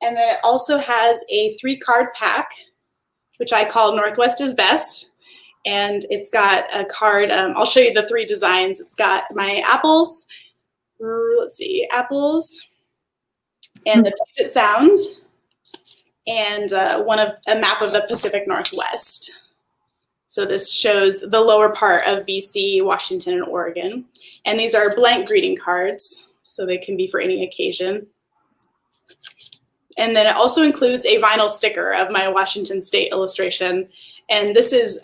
And then it also has a 3-card pack, which I call Northwest is Best. And it's got a card, I'll show you the 3 designs. It's got my apples, apples, and the Puget Sound, and a map of the Pacific Northwest. So this shows the lower part of BC, Washington, and Oregon. And these are blank greeting cards, so they can be for any occasion. And then it also includes a vinyl sticker of my Washington State illustration. And this is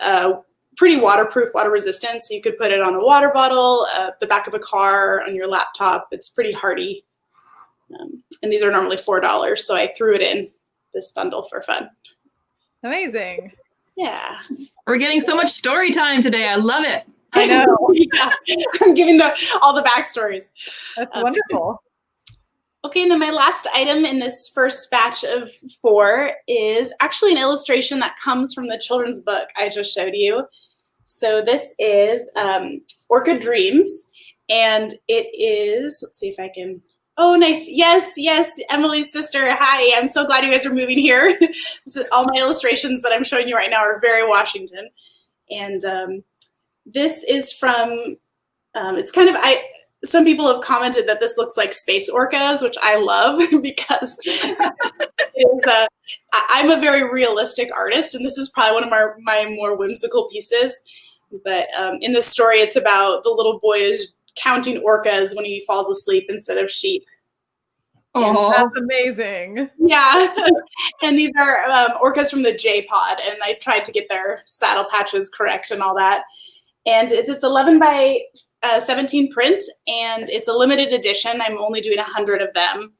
pretty waterproof, water resistant. So you could put it on a water bottle, the back of a car, on your laptop. It's pretty hardy. And these are normally $4. So I threw it in this bundle for fun. Amazing. Yeah. We're getting so much story time today. I love it. I know. Yeah. I'm giving all the backstories. That's wonderful. Okay, and then my last item in this first batch of 4 is actually an illustration that comes from the children's book I just showed you. So this is Orchid Dreams, and it is, let's see if I can, oh, nice. Yes, Emily's sister. Hi, I'm so glad you guys are moving here. All my illustrations that I'm showing you right now are very Washington. And this is from, it's kind of, some people have commented that this looks like space orcas, which I love because I'm a very realistic artist, and this is probably one of my more whimsical pieces. But in this story, it's about the little boy is counting orcas when he falls asleep instead of sheep. Oh, that's amazing. Yeah. And these are orcas from the J-Pod, and I tried to get their saddle patches correct and all that. And it's 11 by 17 print, and it's a limited edition. I'm only doing 100 of them.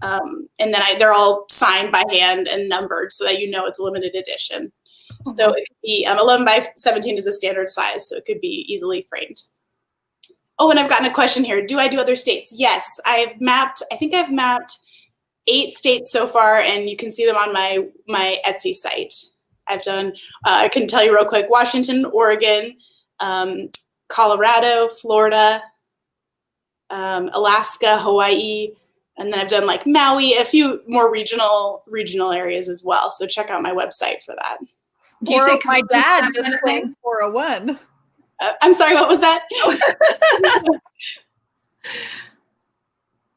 And then they're all signed by hand and numbered so that you know it's a limited edition. So it could be 11 by 17 is a standard size, so it could be easily framed. Oh, and I've gotten a question here. Do I do other states? Yes, I think I've mapped 8 states so far, and you can see them on my Etsy site. I've done, I can tell you real quick, Washington, Oregon, Colorado, Florida, Alaska, Hawaii, and then I've done like Maui, a few more regional areas as well. So check out my website for that. Do you take my dad that just kind of claimed thing? 401. I'm sorry, what was that?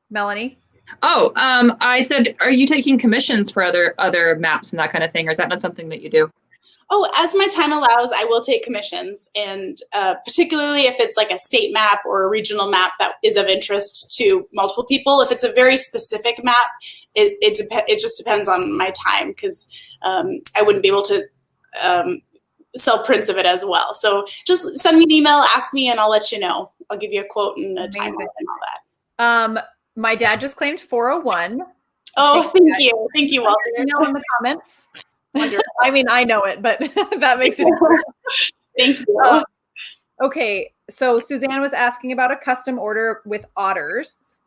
Melanie? Oh, I said, are you taking commissions for other maps and that kind of thing, or is that not something that you do? Oh, as my time allows, I will take commissions, and particularly if it's like a state map or a regional map that is of interest to multiple people. If it's a very specific map, it just depends on my time, because I wouldn't be able to sell prints of it as well. So just send me an email, ask me, and I'll let you know. I'll give you a quote and a timeline and all that. My dad just claimed 401. Oh, thank you. Thank you, Walter. Email in the comments. I mean, I know it, but that makes it easier. Thank you. Okay, so Suzanne was asking about a custom order with otters.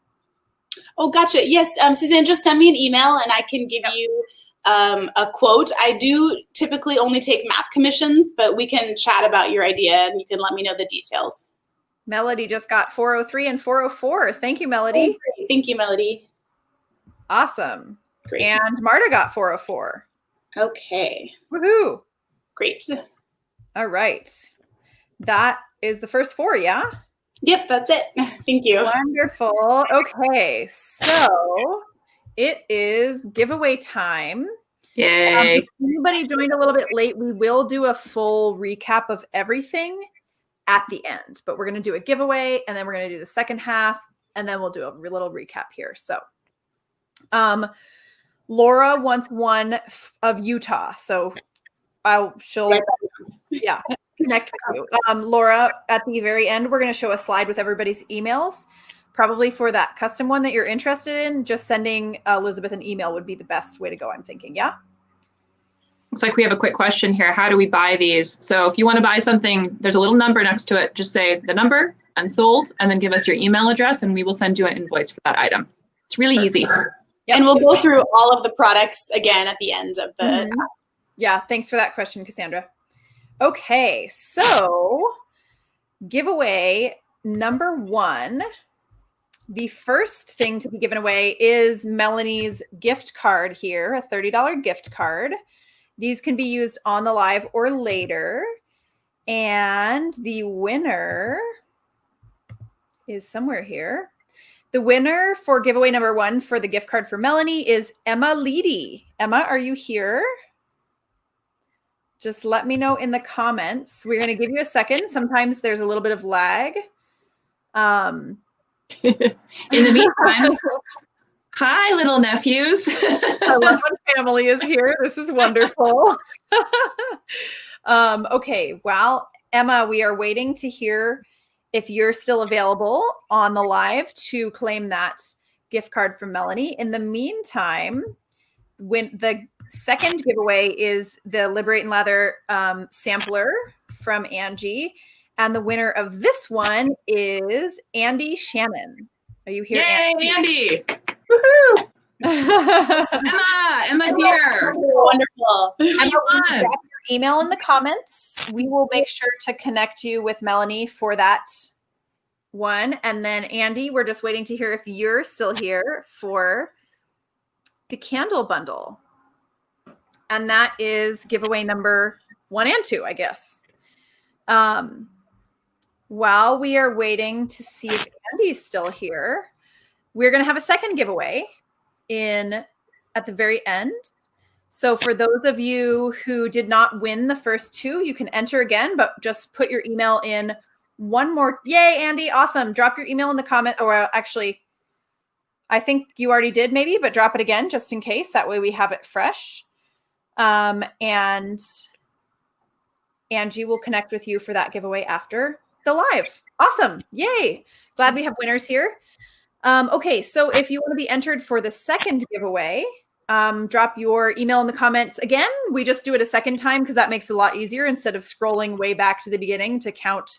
Oh, gotcha. Yes, Suzanne, just send me an email and I can give you a quote. I do typically only take map commissions, but we can chat about your idea and you can let me know the details. Melody just got 403 and 404. Thank you, Melody. Oh, great. Thank you, Melody. Awesome. Great. And Marta got 404. Okay. Woohoo. Great. All right. That is the first 4, yeah? Yep, that's it. Thank you. Wonderful. Okay, so it is giveaway time. Yay. If anybody joined a little bit late, we will do a full recap of everything at the end, but we're going to do a giveaway and then we're going to do the second half and then we'll do a little recap here. So Laura wants one of Utah, so she'll connect with you. Laura, at the very end, we're going to show a slide with everybody's emails. Probably for that custom one that you're interested in, just sending Elizabeth an email would be the best way to go, I'm thinking. Yeah. Looks like we have a quick question here. How do we buy these? So if you want to buy something, there's a little number next to it. Just say the number and sold, and then give us your email address, and we will send you an invoice for that item. It's really easy. Yep. And we'll go through all of the products again at the end of the. Yeah, thanks for that question, Cassandra. Okay, so giveaway number 1. The first thing to be given away is Melanie's gift card here, a $30 gift card. These can be used on the live or later. And the winner is somewhere here. The winner for giveaway number 1 for the gift card for Melanie is Emma Leedy. Emma, are you here? Just let me know in the comments. We're going to give you a second. Sometimes there's a little bit of lag. In the meantime, hi, little nephews. I love when family is here. This is wonderful. Okay, well, Emma, we are waiting to hear if you're still available on the live to claim that gift card from Melanie. In the meantime, when the second giveaway is the Liberate Lather sampler from Angie. And the winner of this one is Andy Shannon. Are you here, Yay, Andy? Woohoo! Emma's here. Wonderful. And you drop your email in the comments. We will make sure to connect you with Melanie for that one. And then Andy, we're just waiting to hear if you're still here for the candle bundle. And that is giveaway number 1 and 2, I guess. While we are waiting to see if Andy's still here, we're going to have a second giveaway at the very end. So for those of you who did not win the first 2, you can enter again, but just put your email in one more. Yay, Andy. Awesome. Drop your email in the comment, or actually, I think you already did maybe, but drop it again just in case. That way we have it fresh. And Angie will connect with you for that giveaway after the live. Awesome. Yay. Glad we have winners here. Okay, so if you want to be entered for the second giveaway, drop your email in the comments. Again, we just do it a second time because that makes it a lot easier instead of scrolling way back to the beginning to count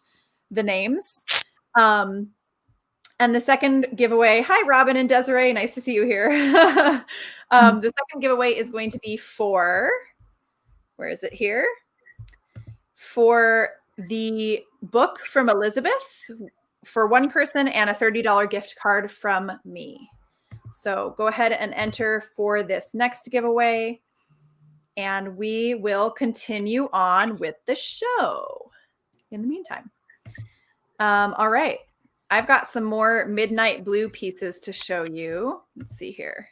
the names. And the second giveaway, hi, Robin and Desiree. Nice to see you here. The second giveaway is going to be for, where is it here? For the book from Elizabeth for one person and a $30 gift card from me. So go ahead and enter for this next giveaway, and we will continue on with the show in the meantime. All right. I've got some more midnight blue pieces to show you. Let's see here.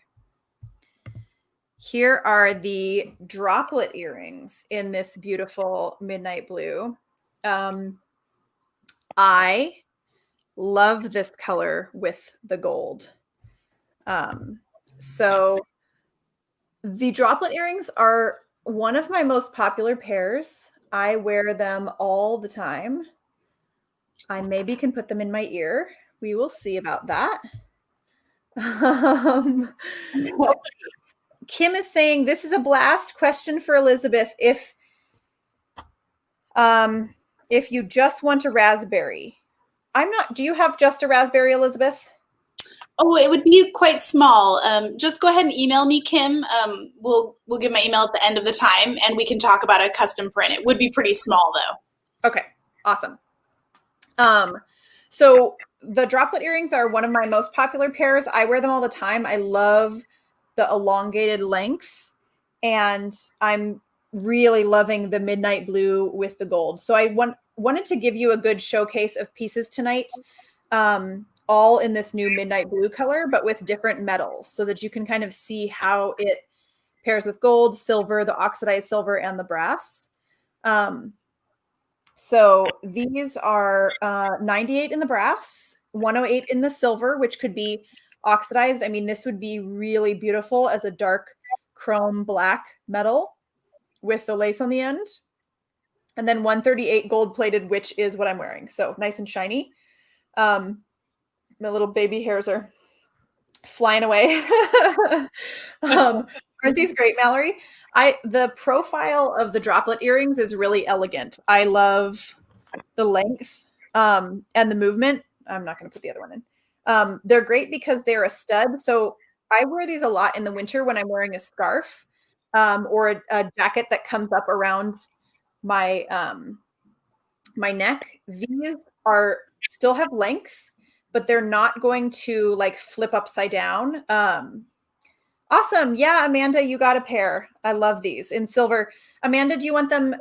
Here are the droplet earrings in this beautiful midnight blue. I love this color with the gold. So the droplet earrings are one of my most popular pairs. I wear them all the time. I maybe can put them in my ear. We will see about that. Kim is saying, this is a blast question for Elizabeth. If you just want a raspberry, do you have just a raspberry, Elizabeth? Oh, it would be quite small. Just go ahead and email me, Kim. We'll give my email at the end of the time, and we can talk about a custom print. It would be pretty small, though. Okay, awesome. So the droplet earrings are one of my most popular pairs. I wear them all the time. I love the elongated length, and I'm really loving the midnight blue with the gold. So I wanted to give you a good showcase of pieces tonight, all in this new midnight blue color, but with different metals so that you can kind of see how it pairs with gold, silver, the oxidized silver, and the brass. So these are 98 in the brass, 108 in the silver, which could be oxidized. I mean, this would be really beautiful as a dark chrome black metal with the lace on the end. And then 138 gold plated, which is what I'm wearing. So nice and shiny. My little baby hairs are flying away. Aren't these great, Mallory? The profile of the droplet earrings is really elegant. I love the length and the movement. I'm not going to put the other one in. They're great because they're a stud. So I wear these a lot in the winter when I'm wearing a scarf or a jacket that comes up around my my neck. These still have length, but they're not going to like flip upside down. Awesome. Yeah, Amanda, you got a pair. I love these in silver. Amanda, do you want them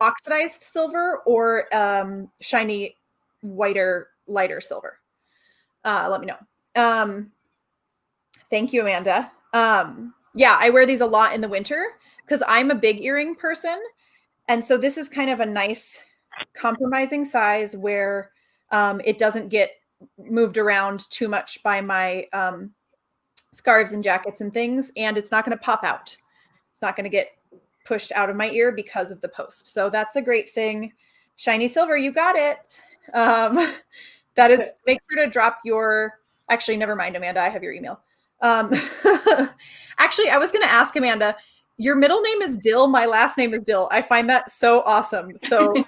oxidized silver or shiny, whiter, lighter silver? Let me know. Thank you, Amanda. Yeah, I wear these a lot in the winter because I'm a big earring person. And so this is kind of a nice compromising size where it doesn't get moved around too much by my scarves and jackets and things, and it's not going to pop out. It's not going to get pushed out of my ear because of the post. So that's the great thing. Shiny silver, you got it. That is, make sure to drop your, actually, never mind, Amanda, I have your email. Actually, I was going to ask Amanda, your middle name is Dill. My last name is Dill. I find that so awesome. So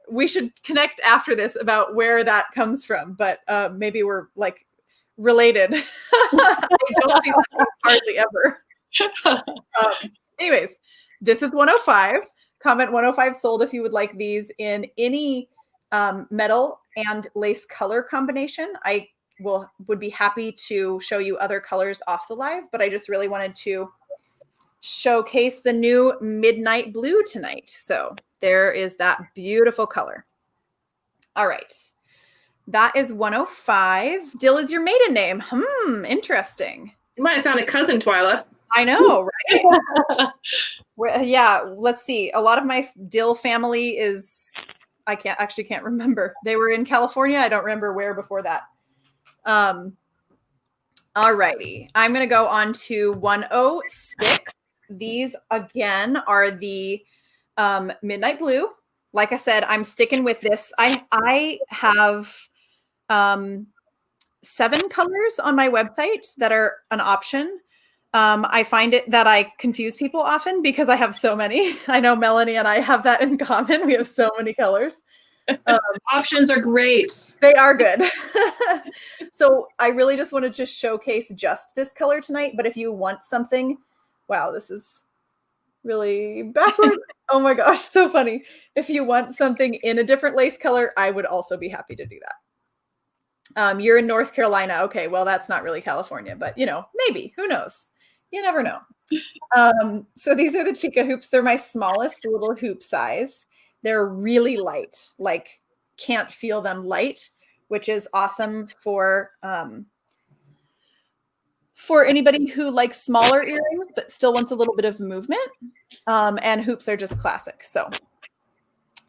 we should connect after this about where that comes from, but maybe we're like related. I don't see that hardly ever. Anyways, this is 105. Comment 105 sold if you would like these in any metal and lace color combination. I would be happy to show you other colors off the live, but I just really wanted to showcase the new midnight blue tonight. So there is that beautiful color. All right. That is 105. Dill is your maiden name. Interesting. You might have found a cousin, Twyla. I know, right? Yeah, let's see. A lot of my Dill family is, I can't remember. They were in California. I don't remember where before that. All righty. I'm going to go on to 106. These, again, are the midnight blue. like I said, I'm sticking with this. I have 7 colors on my website that are an option. I find it that I confuse people often because I have so many. I know Melanie and I have that in common. We have so many colors. Options are great. They are good. So I really just wanted to showcase just this color tonight. But if you want something, wow, this is really backward. Oh my gosh, so funny. If you want something in a different lace color, I would also be happy to do that. You're in North Carolina. Okay, well, that's not really California, but maybe. Who knows? You never know. So these are the Chica hoops. They're my smallest little hoop size. They're really light, like can't feel them light, which is awesome for anybody who likes smaller earrings but still wants a little bit of movement. And hoops are just classic. So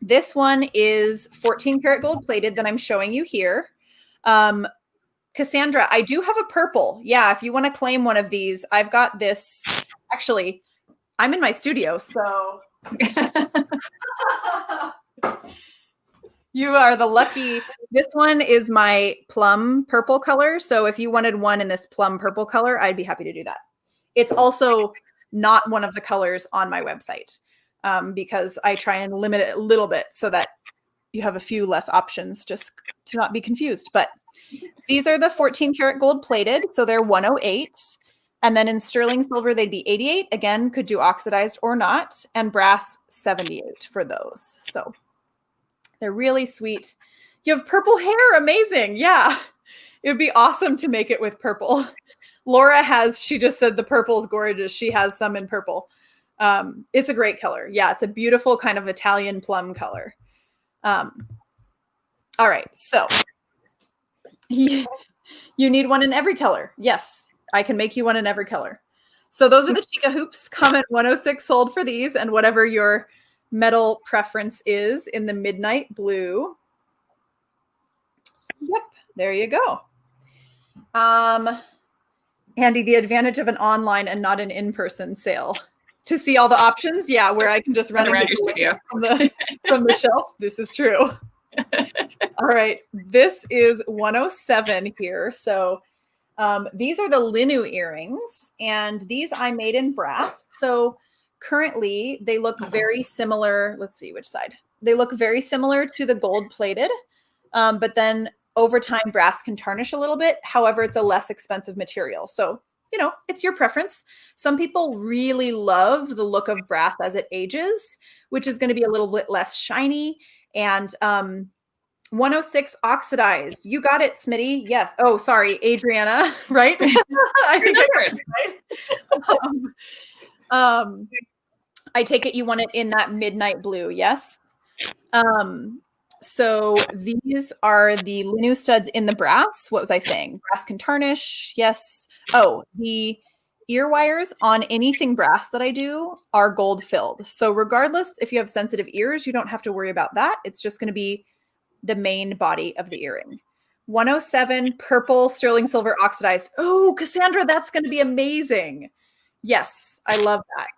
this one is 14 karat gold plated that I'm showing you here. Cassandra, I do have a purple. Yeah, if you want to claim one of these, I've got this. Actually, I'm in my studio, so you are the lucky. This one is my plum purple color. So if you wanted one in this plum purple color, I'd be happy to do that. It's also not one of the colors on my website because I try and limit it a little bit so that you have a few less options just to not be confused. But these are the 14 karat gold plated. So they're 108. And then in sterling silver, they'd be 88. Again, could do oxidized or not. And brass, 78 for those. So they're really sweet. You have purple hair. Amazing. Yeah. It would be awesome to make it with purple. Laura she just said the purple is gorgeous. She has some in purple. It's a great color. Yeah. It's a beautiful kind of Italian plum color. All right. So you need one in every color. Yes, I can make you one in every color. So those are the Chica hoops. Comment 106 sold for these, and whatever your metal preference is in the midnight blue. Yep, there you go. Andy, the advantage of an online and not an in-person sale. To see all the options, yeah, where I can just run around your studio from the shelf. This is true. All right, this is 107 here. So these are the Linu earrings, and these I made in brass. So currently they look very similar. Let's see which side. They look very similar to the gold plated, but then over time brass can tarnish a little bit. However, it's a less expensive material. So, it's your preference. Some people really love the look of brass as it ages, which is going to be a little bit less shiny. And 106 oxidized. You got it, Smitty. Yes. Oh, sorry, Adriana, right? I think I take it you want it in that midnight blue, yes? So these are the Linu studs in the brass. What was I saying? Brass can tarnish. Yes. Oh, the ear wires on anything brass that I do are gold filled. So regardless, if you have sensitive ears, you don't have to worry about that. It's just going to be the main body of the earring. 107 purple sterling silver oxidized. Oh, Cassandra, that's going to be amazing. Yes, I love that.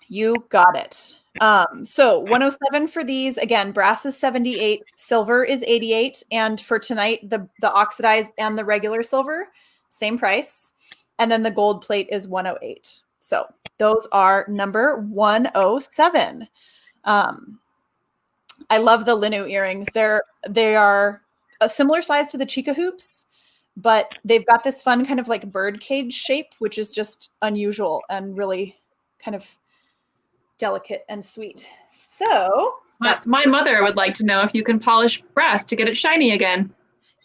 You got it. So 107 for these. Again, brass is 78, silver is 88. And for tonight, the oxidized and the regular silver, same price. And then the gold plate is 108. So those are number 107. I love the Linu earrings. They are a similar size to the Chica hoops, but they've got this fun kind of like bird cage shape, which is just unusual and really kind of delicate and sweet. So my mother would like to know if you can polish brass to get it shiny again.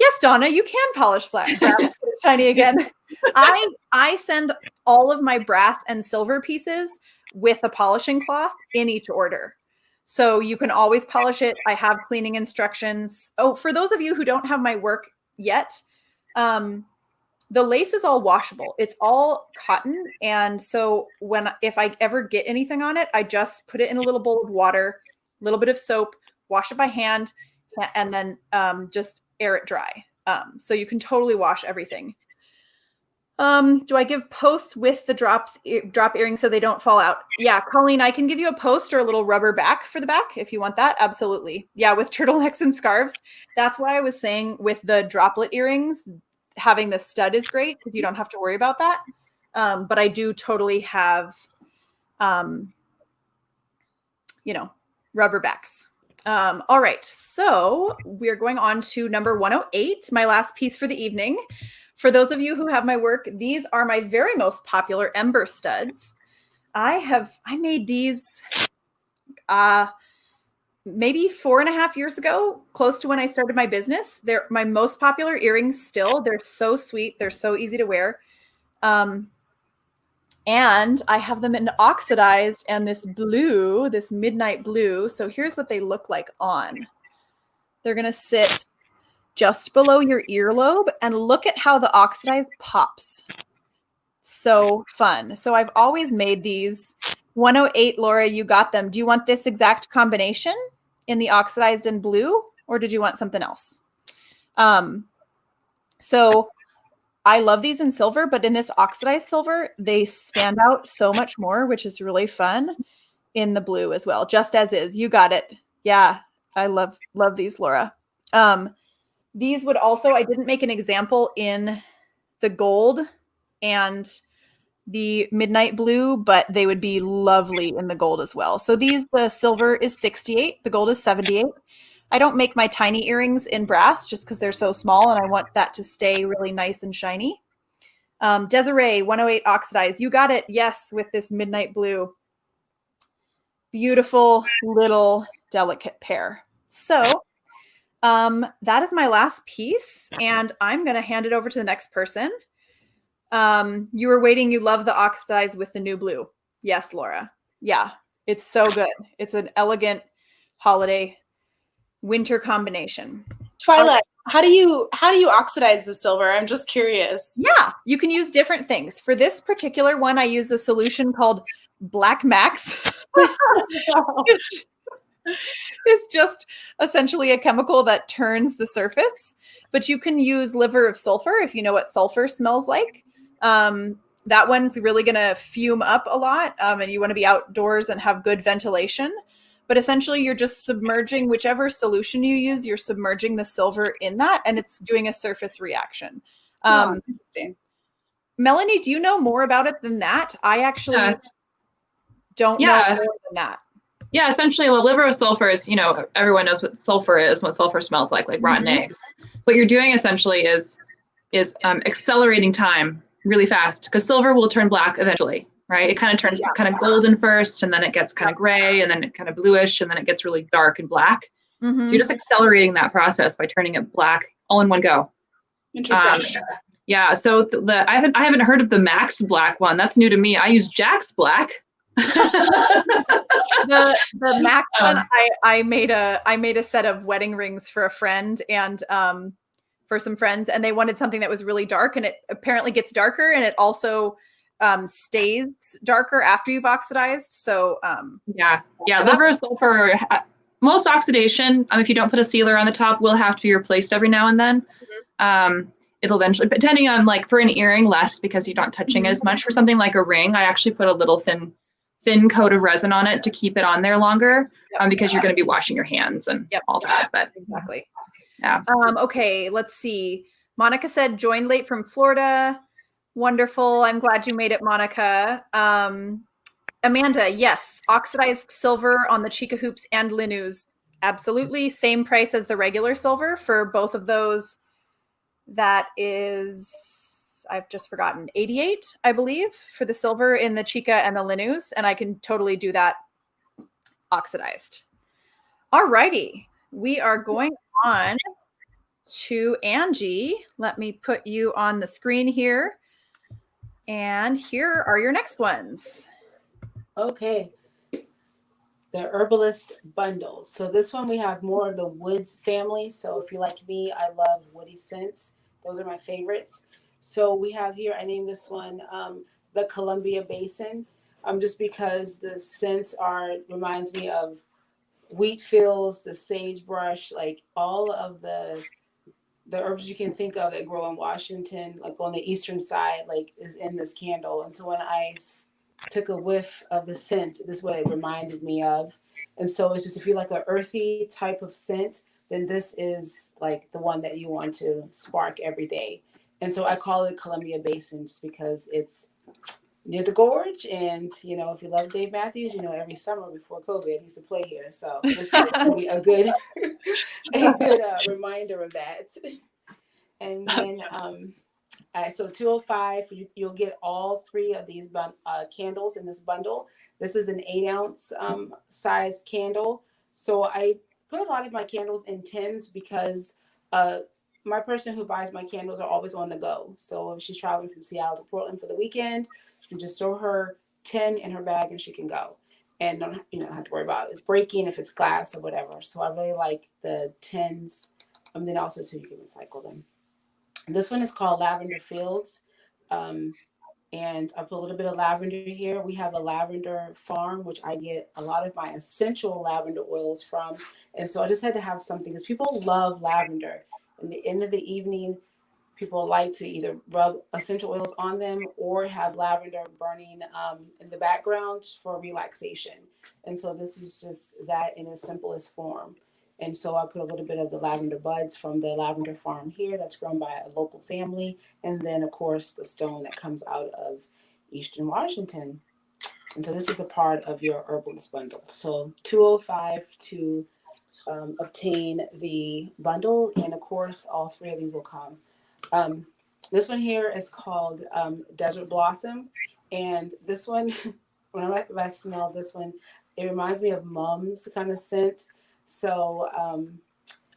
Yes, Donna, you can polish brass to get it shiny again. I send all of my brass and silver pieces with a polishing cloth in each order. So you can always polish it. I have cleaning instructions. Oh, for those of you who don't have my work yet, the lace is all washable. It's all cotton. And so if I ever get anything on it, I just put it in a little bowl of water, a little bit of soap, wash it by hand, and then just air it dry. So you can totally wash everything. Do I give posts with the drop earrings so they don't fall out? Yeah, Colleen, I can give you a post or a little rubber back for the back if you want that. Absolutely. Yeah, with turtlenecks and scarves. That's why I was saying with the droplet earrings, having the stud is great because you don't have to worry about that. But I do totally have, rubber backs. All right, so we're going on to number 108, my last piece for the evening. For those of you who have my work, these are my very most popular ember studs. I made these maybe 4.5 years ago, close to when I started my business. They're my most popular earrings still. They're so sweet. They're so easy to wear. And I have them in oxidized and this blue, this midnight blue. So here's what they look like on. They're going to sit just below your earlobe and look at how the oxidized pops. So fun. So I've always made these. 108, Laura, you got them. Do you want this exact combination in the oxidized and blue, or did you want something else? So I love these in silver, but in this oxidized silver, they stand out so much more, which is really fun in the blue as well. Just as is. You got it. Yeah. I love these, Laura. These would also, I didn't make an example in the gold and the midnight blue, but they would be lovely in the gold as well. So the silver is 68, the gold is 78. I don't make my tiny earrings in brass just because they're so small and I want that to stay really nice and shiny. Desiree, 108 oxidized. You got it. Yes, with this midnight blue. Beautiful little delicate pair. So that is my last piece, and I'm going to hand it over to the next person. You were waiting. You love the oxidized with the new blue. Yes, Laura. Yeah, it's so good. It's an elegant holiday winter combination. Twyla, how do you oxidize the silver? I'm just curious. Yeah, you can use different things. For this particular one, I use a solution called Black Max. It's just essentially a chemical that turns the surface, but you can use liver of sulfur if you know what sulfur smells like. That one's really going to fume up a lot, and you want to be outdoors and have good ventilation. But essentially, you're just submerging whichever solution you use, you're submerging the silver in that, and it's doing a surface reaction. Interesting. Melanie, do you know more about it than that? I actually don't know more than that. Yeah, essentially, well, liver of sulfur is, everyone knows what sulfur is, what sulfur smells like rotten eggs. What you're doing essentially is accelerating time really fast, because silver will turn black eventually, right? It kind of turns kind of golden first, and then it gets kind of gray, and then it kind of bluish, and then it gets really dark and black. So you're just accelerating that process by turning it black all in one go. Interesting. Yeah, so I haven't heard of the Max Black one. That's new to me. I use Jack's Black. the Max one, I made a set of wedding rings for a friend and for some friends, and they wanted something that was really dark, and it apparently gets darker, and it also stays darker after you've oxidized. So liver of sulfur, most oxidation, if you don't put a sealer on the top, will have to be replaced every now and then. It'll eventually, depending on, like, for an earring, less, because you're not touching as much. For something like a ring, I actually put a little thin coat of resin on it to keep it on there longer, because you're going to be washing your hands and all that. But exactly. Yeah. Okay, let's see. Monica said joined late from Florida. Wonderful. I'm glad you made it, Monica. Amanda, yes, oxidized silver on the Chica hoops and Linus. Absolutely. Same price as the regular silver for both of those. That is, I've just forgotten, 88, I believe, for the silver in the Chica and the Linus. And I can totally do that oxidized. All righty. We are going on to Angie. Let me put you on the screen here. And here are your next ones. Okay. The Herbalist bundles. So this one we have more of the woods family. So if you're like me, I love woody scents. Those are my favorites. So we have here, I named this one the Columbia Basin, just because the scents reminds me of wheat fields, the sagebrush, like all of the the herbs you can think of that grow in Washington, like on the eastern side, like is in this candle. And so when I took a whiff of the scent, this is what it reminded me of. And so it's just, if you like an earthy type of scent, then this is like the one that you want to spark every day. And so I call it Columbia Basin just because it's near the gorge. And, you know, if you love Dave Matthews, you know, every summer before COVID, he used to play here. So this would be a good, reminder of that. And then, so 205, you'll get all three of these candles in this bundle. This is an 8-ounce size candle. So I put a lot of my candles in tins because my person who buys my candles are always on the go. So if she's traveling from Seattle to Portland for the weekend, she can just throw her tin in her bag and she can go. And don't have to worry about it breaking if it's glass or whatever. So I really like the tins. And then also too, you can recycle them. And this one is called Lavender Fields. And I put a little bit of lavender here. We have a lavender farm, which I get a lot of my essential lavender oils from. And so I just had to have something because people love lavender. In the end of the evening, people like to either rub essential oils on them or have lavender burning in the background for relaxation. And so this is just that in its simplest form. And so I put a little bit of the lavender buds from the lavender farm here that's grown by a local family. And then, of course, the stone that comes out of Eastern Washington. And so this is a part of your herbalist bundle. So $205 to obtain the bundle. And, of course, all three of these will come. This one here is called Desert Blossom. And this one, when I smell this one, it reminds me of Mum's kind of scent. So,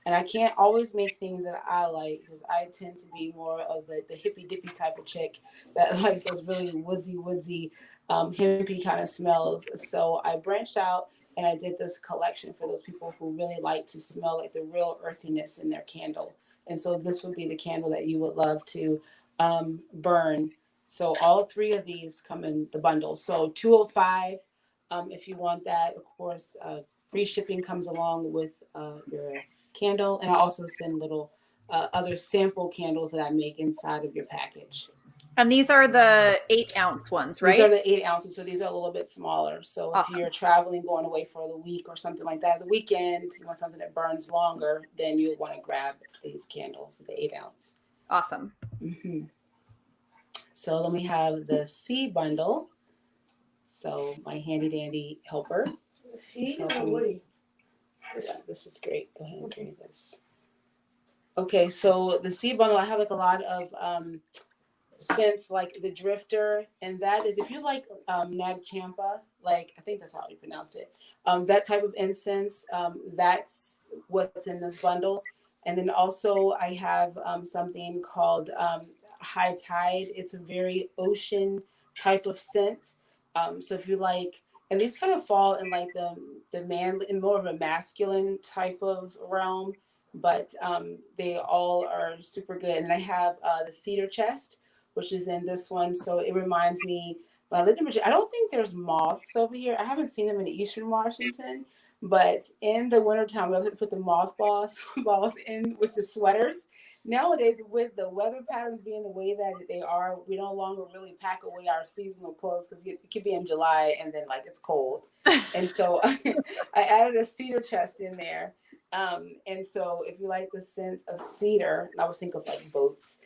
and I can't always make things that I like because I tend to be more of the hippy dippy type of chick that likes those really woodsy, hippie kind of smells. So I branched out and I did this collection for those people who really like to smell like the real earthiness in their candle. And so this would be the candle that you would love to burn. So all three of these come in the bundle. So $205 if you want that, of course. Free shipping comes along with your candle. And I also send little other sample candles that I make inside of your package. And these are the 8-ounce ones, right? These are the 8 ounces. So these are a little bit smaller. So Awesome. If you're traveling, going away for the week or something like that, the weekend, you want something that burns longer, then you want to grab these candles, the 8 ounce. Awesome. Mm-hmm. So then we have the C bundle. So my handy dandy helper. See, This is great. Go ahead and carry this. Okay, so the seed bundle, I have like a lot of scents, like the Drifter, and that is, if you like Nag Champa, like I think that's how you pronounce it, that type of incense, that's what's in this bundle. And then also I have something called High Tide. It's a very ocean type of scent. So if you like, and these kind of fall in like the man, in more of a masculine type of realm, but they all are super good. And I have the Cedar Chest, which is in this one. So it reminds me, when I lived in Virginia, I don't think there's moths over here. I haven't seen them in Eastern Washington, but in the wintertime, we have to put the mothballs in with the sweaters. Nowadays, with the weather patterns being the way that they are, we no longer really pack away our seasonal clothes because it could be in July and then like it's cold. And so I added a cedar chest in there. And so if you like the scent of cedar, and I was thinking of like boats,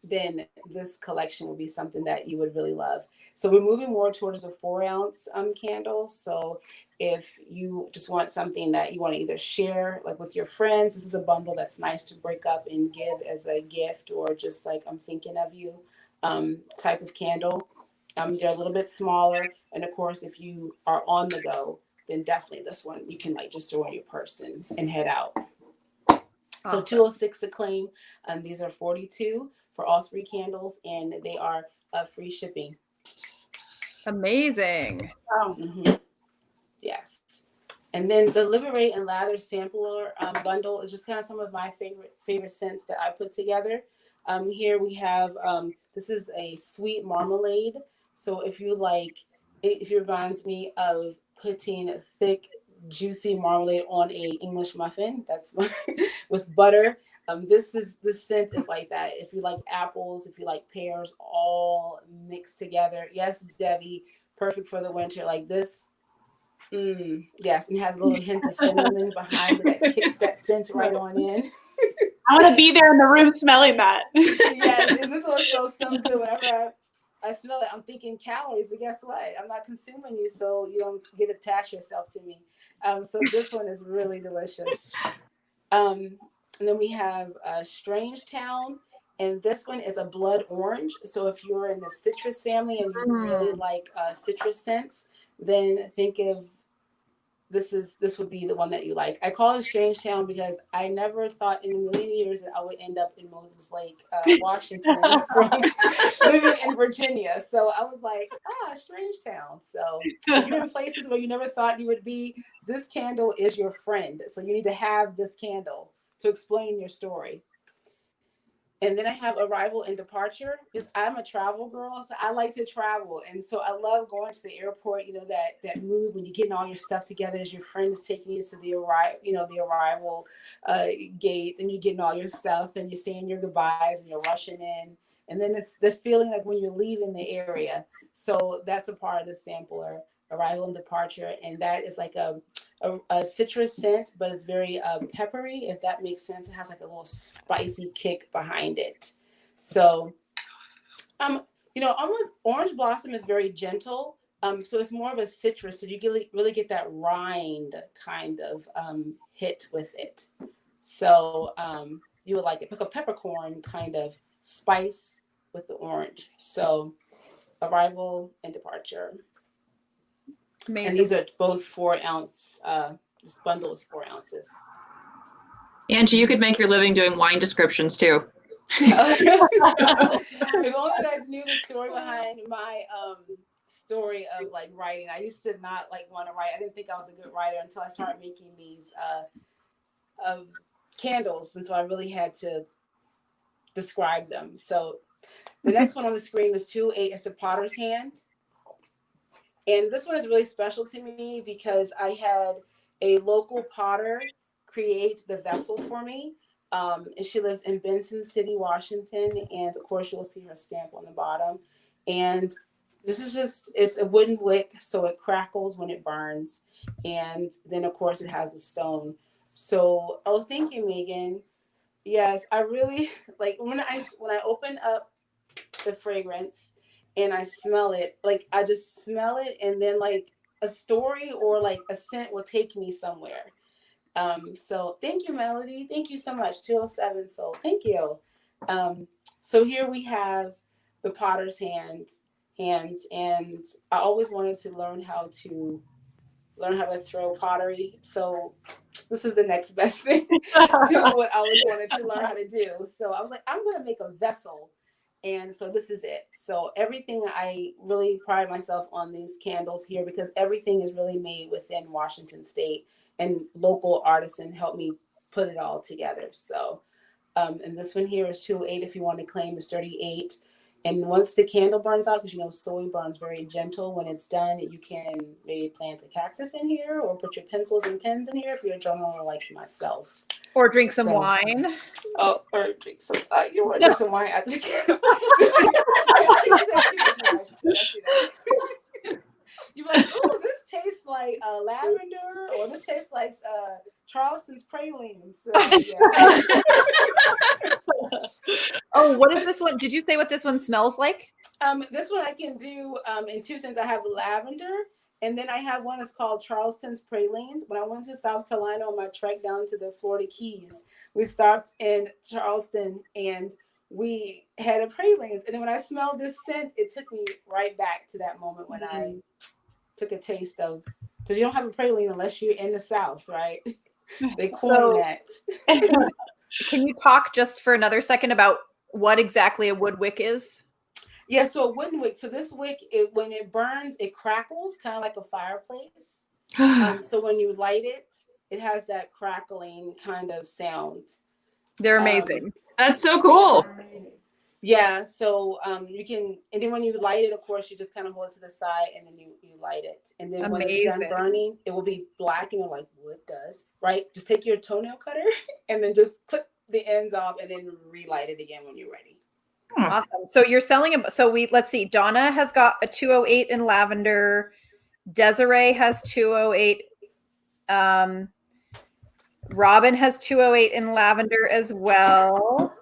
then this collection will be something that you would really love. So we're moving more towards the 4-ounce candles. So if you just want something that you want to either share like with your friends, this is a bundle that's nice to break up and give as a gift, or just like I'm thinking of you type of candle. They're a little bit smaller. And of course, if you are on the go, then definitely this one you can like just throw in your purse and head out. So 206 Acclaim. These are 42 for all three candles, and they are free shipping. Amazing. Mm-hmm. Yes. And then the Liberate and Lather sampler bundle is just kind of some of my favorite scents that I put together. Here we have, this is a sweet marmalade. So if you like, if it reminds me of putting a thick, juicy marmalade on a English muffin, that's with butter. This scent is like that. If you like apples, if you like pears, all mixed together. Yes, Debbie, perfect for the winter. Like this. Yes, and it has a little hint of cinnamon behind it that kicks that scent right on in. I want to be there in the room smelling that. Yes, this one smells so good. Whenever I smell it, I'm thinking calories, but guess what? I'm not consuming you, so you don't get attached yourself to me. So this one is really delicious. And then we have Strange Town, and this one is a blood orange. So if you're in the citrus family and you really like citrus scents, then think of this would be the one that you like. I call it Strange Town because I never thought in a million years that I would end up in Moses Lake, Washington, from living in Virginia. So I was like, Strange Town. So if you're in places where you never thought you would be, this candle is your friend. So you need to have this candle to explain your story. And then I have Arrival and Departure because I'm a travel girl, so I like to travel. And so I love going to the airport, that mood when you're getting all your stuff together as your friend is taking you to the arrival gate, and you're getting all your stuff and you're saying your goodbyes and you're rushing in. And then it's the feeling like when you're leaving the area. So that's a part of the sampler, Arrival and Departure. And that is like a citrus scent, but it's very peppery, if that makes sense. It has like a little spicy kick behind it. So, almost Orange Blossom is very gentle. So it's more of a citrus. So you really get that rind kind of hit with it. So you would like it, like a peppercorn kind of spice with the orange. So Arrival and Departure. Amazing. And these are both 4 ounce. This bundle is 4 ounces. Angie, you could make your living doing wine descriptions too. If only you guys knew the story behind my story of like writing. I used to not like want to write. I didn't think I was a good writer until I started making these candles, and so I really had to describe them. So the next one on the screen is 2-8. It's a potter's hand. And this one is really special to me because I had a local potter create the vessel for me. And she lives in Benson City, Washington. And of course, you'll see her stamp on the bottom. And this is it's a wooden wick, so it crackles when it burns. And then, of course, it has the stone. So, thank you, Megan. Yes, I really like when I open up the fragrance and I smell it, like I just smell it, and then like a story or like a scent will take me somewhere. So thank you, Melody. Thank you so much. 207 Soul. Thank you. So here we have the potter's hands, and I always wanted to learn how to throw pottery. So this is the next best thing to what I always wanted to learn how to do. So I was like, I'm going to make a vessel. And so this is it. So everything, I really pride myself on these candles here because everything is really made within Washington State, and local artisan helped me put it all together. So, and this one here is 208 if you want to claim it's 38. And once the candle burns out, because soy burns very gentle, when it's done, you can maybe plant a cactus in here or put your pencils and pens in here if you're a journaler like myself. Or drink some wine. Oh, or drink some, you want to drink some wine after the candle. You're like, oh, this tastes like lavender, or this tastes like Charleston's pralines. So, yeah. Oh, what is this one? Did you say what this one smells like? This one I can do in 2 cents. I have lavender, and then I have one that's called Charleston's pralines. When I went to South Carolina on my trek down to the Florida Keys, we stopped in Charleston and we had a pralines. And then when I smelled this scent, it took me right back to that moment when I took a taste of, because you don't have a praline unless you're in the South, right? They coin that. Can you talk just for another second about what exactly a wood wick is? Yeah, so a wooden wick. So this wick, when it burns, it crackles, kind of like a fireplace. So when you light it, it has that crackling kind of sound. They're amazing. That's so cool. Yeah, so you can, and then when you light it, of course, you just kind of hold it to the side and then you light it. And then when it's done burning, it will be black, like wood does, right? Just take your toenail cutter and then just click the ends off and then relight it again when you're ready. Awesome. So you're selling them. So let's see. Donna has got a 208 in lavender. Desiree has 208. Robin has 208 in lavender as well.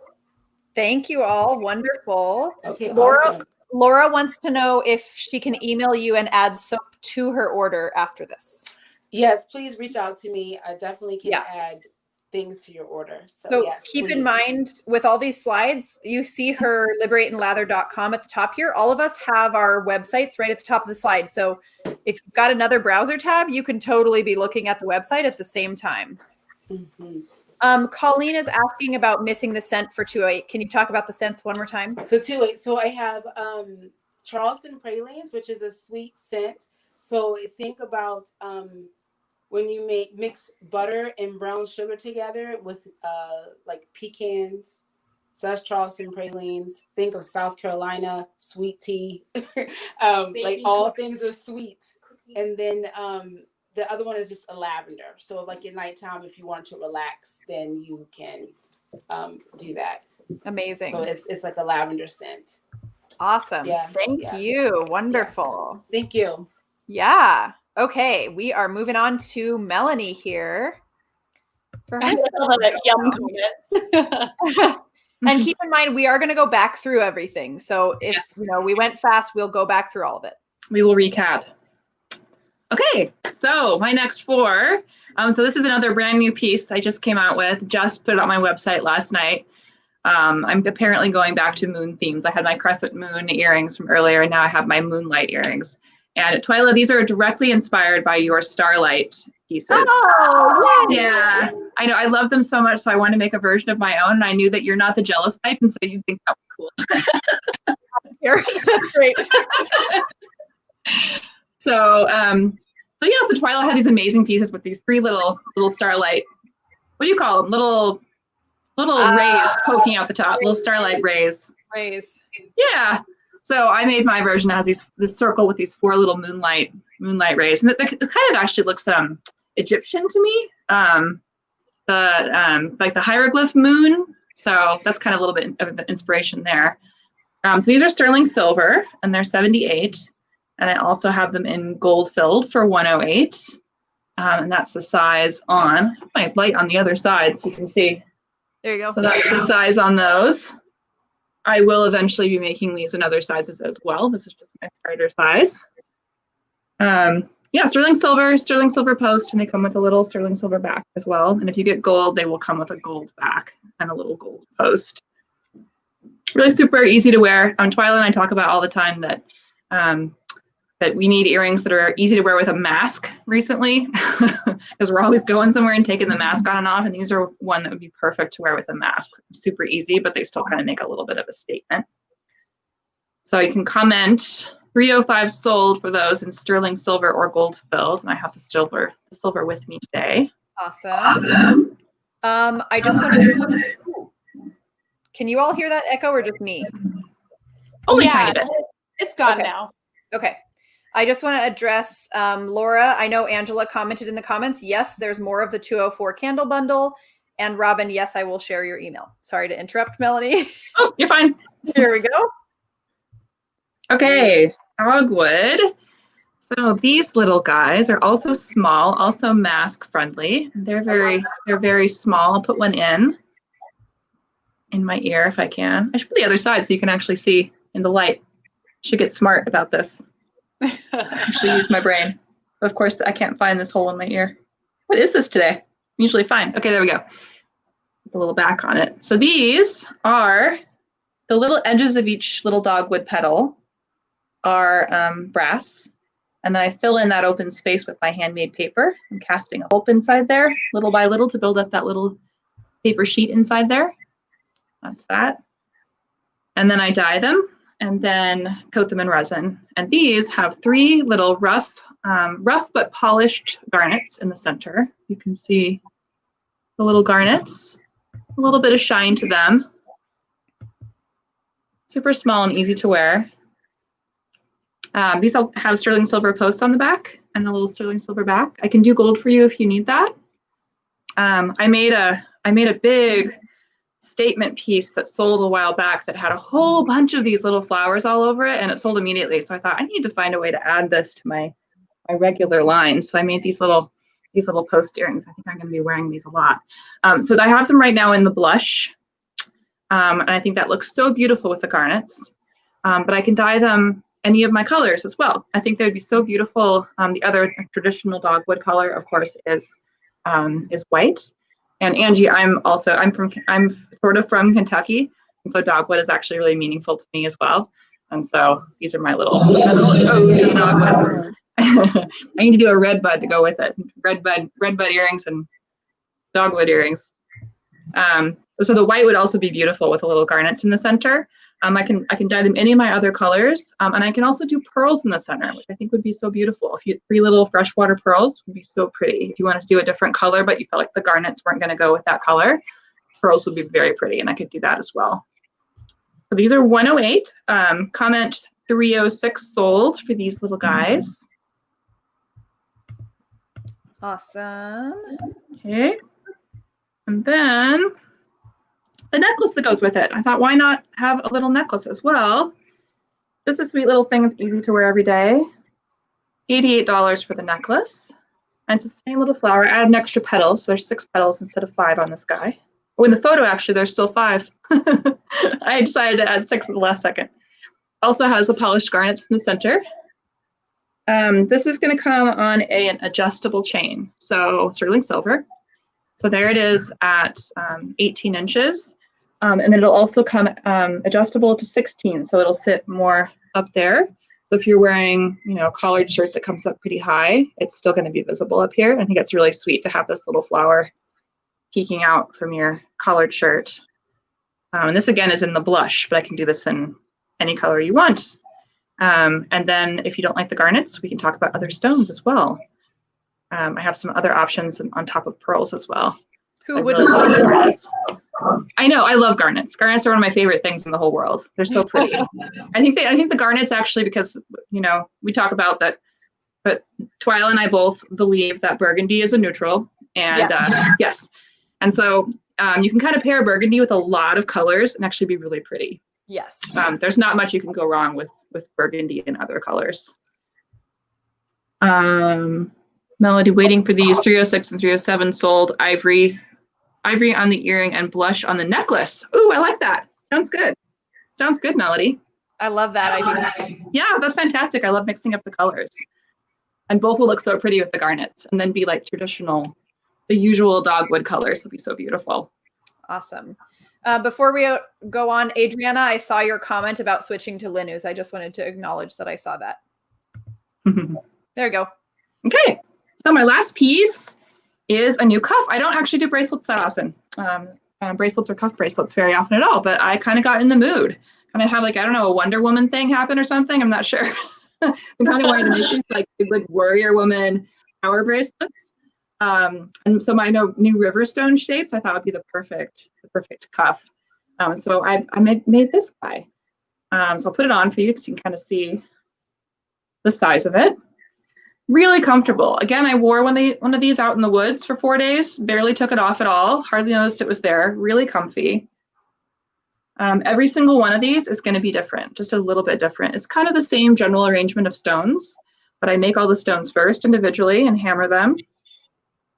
Thank you all. Wonderful. Okay, Laura, awesome. Laura wants to know if she can email you and add soap to her order after this. Yes, please reach out to me. I definitely can Yeah. add things to your order. So yes, keep please. in mind with all these slides, you see her liberateandlather.com at the top here. All of us have our websites right at the top of the slide. So if you've got another browser tab, you can totally be looking at the website at the same time. Mm-hmm. Colleen is asking about missing the scent for 208. Can you talk about the scents one more time? So 208. So I have Charleston pralines, which is a sweet scent. So think about when you mix butter and brown sugar together with like pecans. So that's Charleston pralines. Think of South Carolina sweet tea. Like all things are sweet. And then the other one is just a lavender. So like at nighttime, if you want to relax, then you can do that. Amazing. So it's like a lavender scent. Awesome. Yeah. Thank you. Wonderful. Yes. Thank you. Yeah. Okay. We are moving on to Melanie here. For her yum comments. And keep in mind, we are going to go back through everything. So if we went fast, we'll go back through all of it. We will recap. Okay, so my next 4. So this is another brand new piece I just came out with. Just put it on my website last night. I'm apparently going back to moon themes. I had my crescent moon earrings from earlier, and now I have my moonlight earrings. And Twyla, these are directly inspired by your starlight pieces. Oh, yay! Yeah, I know. I love them so much, so I wanted to make a version of my own. And I knew that you're not the jealous type, and so you think that was cool. That's great. So Twyla had these amazing pieces with these 3 little starlight. What do you call them? Little rays poking out the top. Little starlight rays. Rays. Yeah. So I made my version that has this circle with these 4 little moonlight rays, and it kind of actually looks Egyptian to me. Like the hieroglyph moon. So that's kind of a little bit of an inspiration there. So these are sterling silver, and they're 78. And I also have them in gold filled for 108. And that's the size on my light on the other side, so you can see. There you go. So that's the size on those. I will eventually be making these in other sizes as well. This is just my starter size. Sterling silver post, and they come with a little sterling silver back as well. And if you get gold, they will come with a gold back and a little gold post. Really super easy to wear. Twyla and I talk about all the time that we need earrings that are easy to wear with a mask recently, because we're always going somewhere and taking the mask on and off. And these are one that would be perfect to wear with a mask. Super easy, but they still kind of make a little bit of a statement. So you can comment 305 sold for those in sterling silver or gold filled. And I have the silver with me today. Awesome. I just want to. Can you all hear that echo or just me? Only tiny bit. It's gone now. Okay. I just want to address Laura. I know Angela commented in the comments. Yes, there's more of the 204 candle bundle. And Robin, yes, I will share your email. Sorry to interrupt, Melanie. Oh, you're fine. Here we go. Okay, dogwood. So these little guys are also small, also mask friendly. They're very small. I'll put one in my ear if I can. I should put the other side so you can actually see in the light. Should get smart about this. Actually use my brain. But of course, I can't find this hole in my ear. What is this today? I'm usually fine. Okay, there we go. Put a little back on it. So these are the little edges of each little dogwood petal are brass. And then I fill in that open space with my handmade paper. I'm casting a hole inside there, little by little, to build up that little paper sheet inside there. That's that. And then I dye them and then coat them in resin. And these have 3 little rough but polished garnets in the center. You can see the little garnets, a little bit of shine to them. Super small and easy to wear. These all have sterling silver posts on the back and a little sterling silver back. I can do gold for you if you need that. I made a big statement piece that sold a while back that had a whole bunch of these little flowers all over it, and it sold immediately. So I thought I need to find a way to add this to my regular line. So I made these little post earrings. I think I'm going to be wearing these a lot. So I have them right now in the blush, and I think that looks so beautiful with the garnets. But I can dye them any of my colors as well. I think they would be so beautiful. The other traditional dogwood color, of course, is white. And Angie, I'm sort of from Kentucky, and so dogwood is actually really meaningful to me as well. And so these are my little dogwood. I need to do a red bud to go with it. Red bud earrings and dogwood earrings. So the white would also be beautiful with the little garnets in the center. I can dye them any of my other colors, and I can also do pearls in the center, which I think would be so beautiful. If you 3 little freshwater pearls would be so pretty. If you wanted to do a different color, but you felt like the garnets weren't going to go with that color, pearls would be very pretty, and I could do that as well. So these are 108. Comment 306 sold for these little guys. Awesome. Okay. And then the necklace that goes with it. I thought, why not have a little necklace as well? Just a sweet little thing that's easy to wear every day. $88 for the necklace. And it's the same little flower. I added an extra petal, so there's 6 petals instead of 5 on this guy. Oh, in the photo, actually, there's still 5. I decided to add 6 at the last second. Also has a polished garnets in the center. This is going to come on an adjustable chain, so sterling silver. So there it is at 18 inches. And then it'll also come adjustable to 16, so it'll sit more up there. So if you're wearing, a collared shirt that comes up pretty high, it's still going to be visible up here. I think it's really sweet to have this little flower peeking out from your collared shirt. And this again is in the blush, but I can do this in any color you want. And then if you don't like the garnets, we can talk about other stones as well. I have some other options on top of pearls as well. Who wouldn't love garnets? I know, I love garnets. Garnets are one of my favorite things in the whole world. They're so pretty. I think the garnets actually, because we talk about that, but Twyla and I both believe that burgundy is a neutral, and yes, and so you can kind of pair burgundy with a lot of colors and actually be really pretty. Yes. There's not much you can go wrong with burgundy and other colors. Melody, waiting for these 306 and 307 sold. Ivory on the earring and blush on the necklace. Ooh, I like that. Sounds good. Sounds good, Melody. I love that idea. Yeah, that's fantastic. I love mixing up the colors. And both will look so pretty with the garnets and then be like traditional, the usual dogwood colors. It'll be so beautiful. Awesome. Before we go on, Adriana, I saw your comment about switching to Linus. I just wanted to acknowledge that I saw that. There you go. Okay. So my last piece is a new cuff. I don't actually do bracelets that often. Bracelets or cuff bracelets very often at all, but I kind of got in the mood. Kind of have like, I don't know, a Wonder Woman thing happen or something. I'm not sure. I kind of wanted to make these like warrior woman power bracelets. And so my new Riverstone shapes, I thought would be the perfect cuff. So I made this guy. So I'll put it on for you so you can kind of see the size of it. Really comfortable. Again, I wore one of these out in the woods for 4 days, barely took it off at all, hardly noticed it was there, really comfy. Every single one of these is going to be different, just a little bit different. It's kind of the same general arrangement of stones, but I make all the stones first individually and hammer them,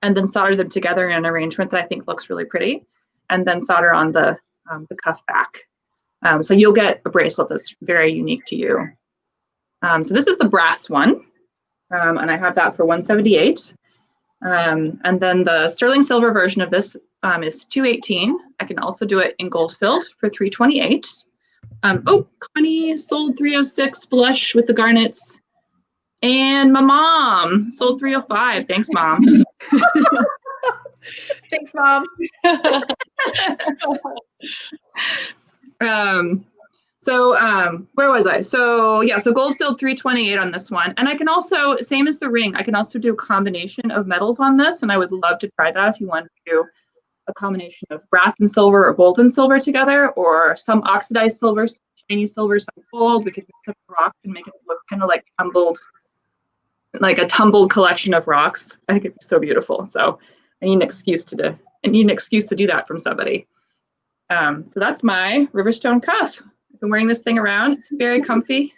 and then solder them together in an arrangement that I think looks really pretty, and then solder on the cuff back. So you'll get a bracelet that's very unique to you. So this is the brass one. And I have that for $178. And then the sterling silver version of this is $218. I can also do it in gold filled for $328. Oh, Connie sold 306 blush with the garnets. And my mom sold 305. Thanks, Mom. Thanks, Mom. So where was I? So yeah, so gold filled 328 on this one. And I can also, same as the ring, I can also do a combination of metals on this. And I would love to try that if you want to do a combination of brass and silver or gold and silver together, or some oxidized silver, some Chinese silver, some gold. We could mix up rocks and make it look kind of like tumbled, like a tumbled collection of rocks. I think it'd be so beautiful. So I need an excuse to do that from somebody. So that's my Riverstone cuff. I've been wearing this thing around. It's very comfy.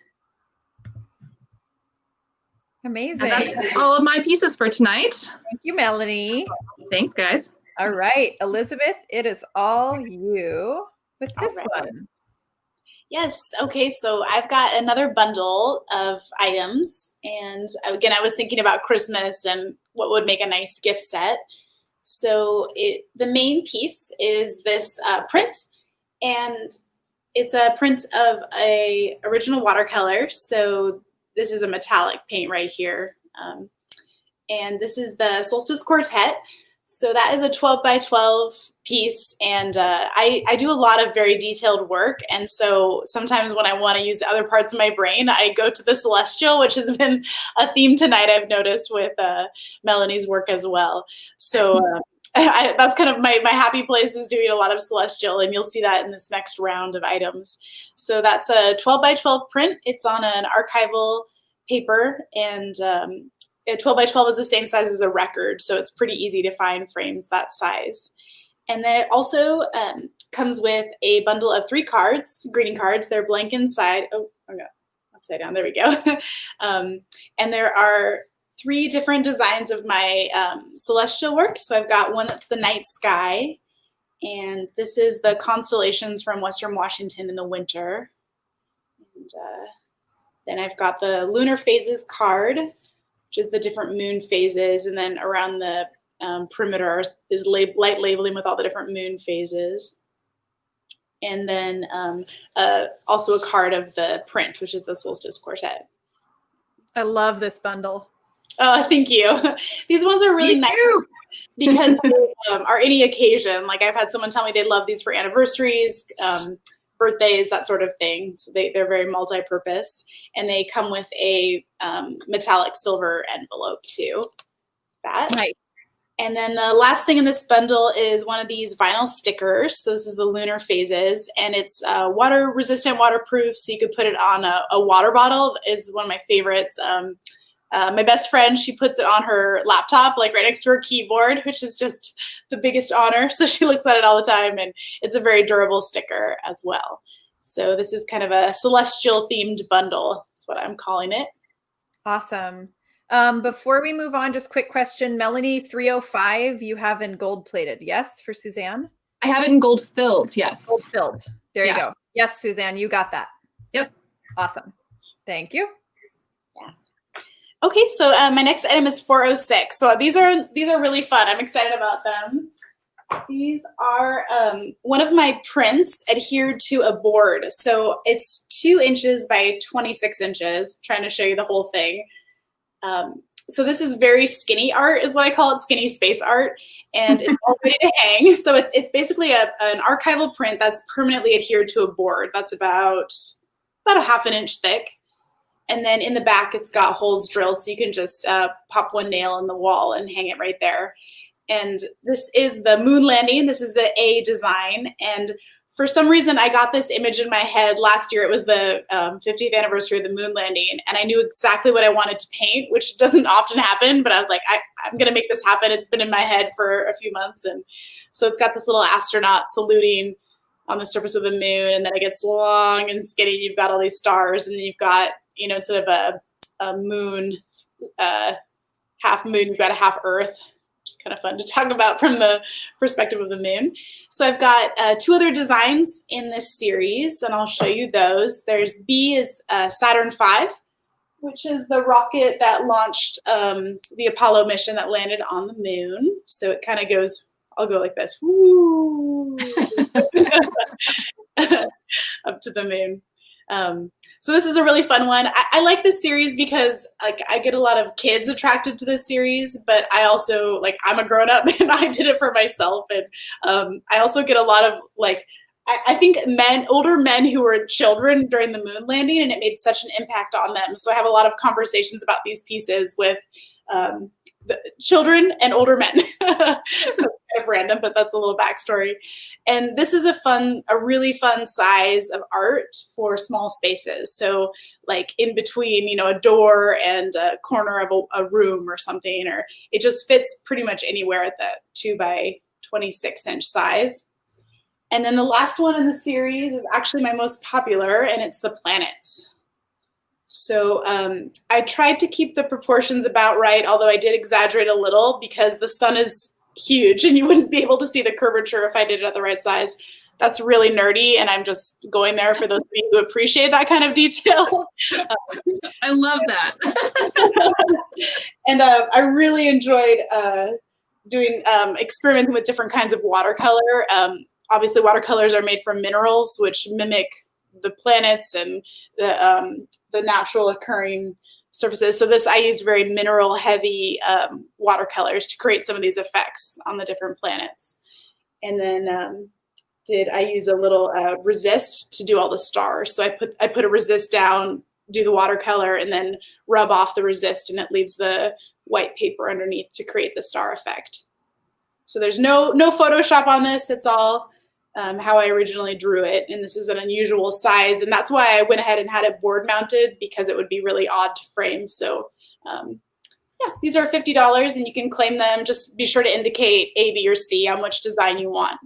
Amazing. And that's all of my pieces for tonight. Thank you, Melanie. Thanks, guys. All right, Elizabeth, it is all you with this one. Yes. Okay. So I've got another bundle of items. And again, I was thinking about Christmas and what would make a nice gift set. So the main piece is this print. And it's a print of a original watercolor. So this is a metallic paint right here. And this is the Solstice Quartet. So that is a 12 by 12 piece. And I do a lot of very detailed work. And so sometimes when I want to use the other parts of my brain, I go to the celestial, which has been a theme tonight I've noticed with Melanie's work as well. So that's kind of my happy place, is doing a lot of celestial, and you'll see that in this next round of items. So that's a 12 by 12 print. It's on an archival paper, and 12 by 12 is the same size as a record, so it's pretty easy to find frames that size. And then it also comes with a bundle of 3 cards, greeting cards. They're blank inside. Oh, no, upside down. There we go. And there are 3 different designs of my celestial work. So I've got one that's the night sky, and this is the constellations from Western Washington in the winter. And then I've got the lunar phases card, which is the different moon phases, and then around the perimeter is light labeling with all the different moon phases. And then also a card of the print, which is the Solstice Quartet. I love this bundle. Oh, thank you. These ones are really nice because they are any occasion. Like, I've had someone tell me they love these for anniversaries, birthdays, that sort of thing. So they're very multi-purpose, and they come with a metallic silver envelope too. Nice. And then the last thing in this bundle is one of these vinyl stickers. So this is the lunar phases, and it's water resistant, waterproof. So you could put it on a water bottle. Is one of my favorites. My best friend, she puts it on her laptop, like right next to her keyboard, which is just the biggest honor. So she looks at it all the time, and it's a very durable sticker as well. So this is kind of a celestial themed bundle. That's what I'm calling it. Awesome. Before we move on, just quick question. Melanie, 305, you have in gold plated, yes, for Suzanne? I have it in gold filled, yes. Gold filled. There you go. Yes, Suzanne, you got that. Yep. Awesome. Thank you. Yeah. Okay, so my next item is 406. So these are really fun. I'm excited about them. These are one of my prints adhered to a board. So it's 2 inches by 26 inches. I'm trying to show you the whole thing. So this is very skinny art, is what I call it, skinny space art, and it's all ready to hang. So it's basically an archival print that's permanently adhered to a board. That's about a ½ inch thick. And then in the back, it's got holes drilled, so you can just pop one nail in the wall and hang it right there. And this is the moon landing. This is the A design. And for some reason, I got this image in my head last year. It was the 50th anniversary of the moon landing, and I knew exactly what I wanted to paint, which doesn't often happen, but I was like, I'm going to make this happen. It's been in my head for a few months. And so it's got this little astronaut saluting on the surface of the moon, and then it gets long and skinny. You've got all these stars, and you've got, instead of a moon, half moon, you've got a half Earth. Just kind of fun to talk about from the perspective of the moon. So I've got 2 other designs in this series, and I'll show you those. There's B is Saturn V, which is the rocket that launched the Apollo mission that landed on the moon. So it kind of goes, I'll go like this, woo, up to the moon. So this is a really fun one. I like this series because I get a lot of kids attracted to this series, but I also, I'm a grown up and I did it for myself. And I also get a lot of I think older men who were children during the moon landing, and it made such an impact on them. So I have a lot of conversations about these pieces with the children and older men. That's kind of random, but that's a little backstory. And this is a really fun size of art for small spaces. So in between, a door and a corner of a room or something, or it just fits pretty much anywhere at the 2 by 26 inch size. And then the last one in the series is actually my most popular, and it's the planets. So I tried to keep the proportions about right, although I did exaggerate a little because the sun is huge and you wouldn't be able to see the curvature if I did it at the right size. That's really nerdy, and I'm just going there for those of you who appreciate that kind of detail. I love that. And I really enjoyed doing experimenting with different kinds of watercolor. Obviously, watercolors are made from minerals, which mimic the planets and the natural occurring surfaces. So I used very mineral heavy watercolors to create some of these effects on the different planets. And then I use a little resist to do all the stars. So I put a resist down, do the watercolor, and then rub off the resist, and it leaves the white paper underneath to create the star effect. So there's no Photoshop on this. It's all how I originally drew it. And this is an unusual size. And that's why I went ahead and had it board mounted, because it would be really odd to frame. So yeah, these are $50 and you can claim them. Just be sure to indicate A, B, or C on which design you want.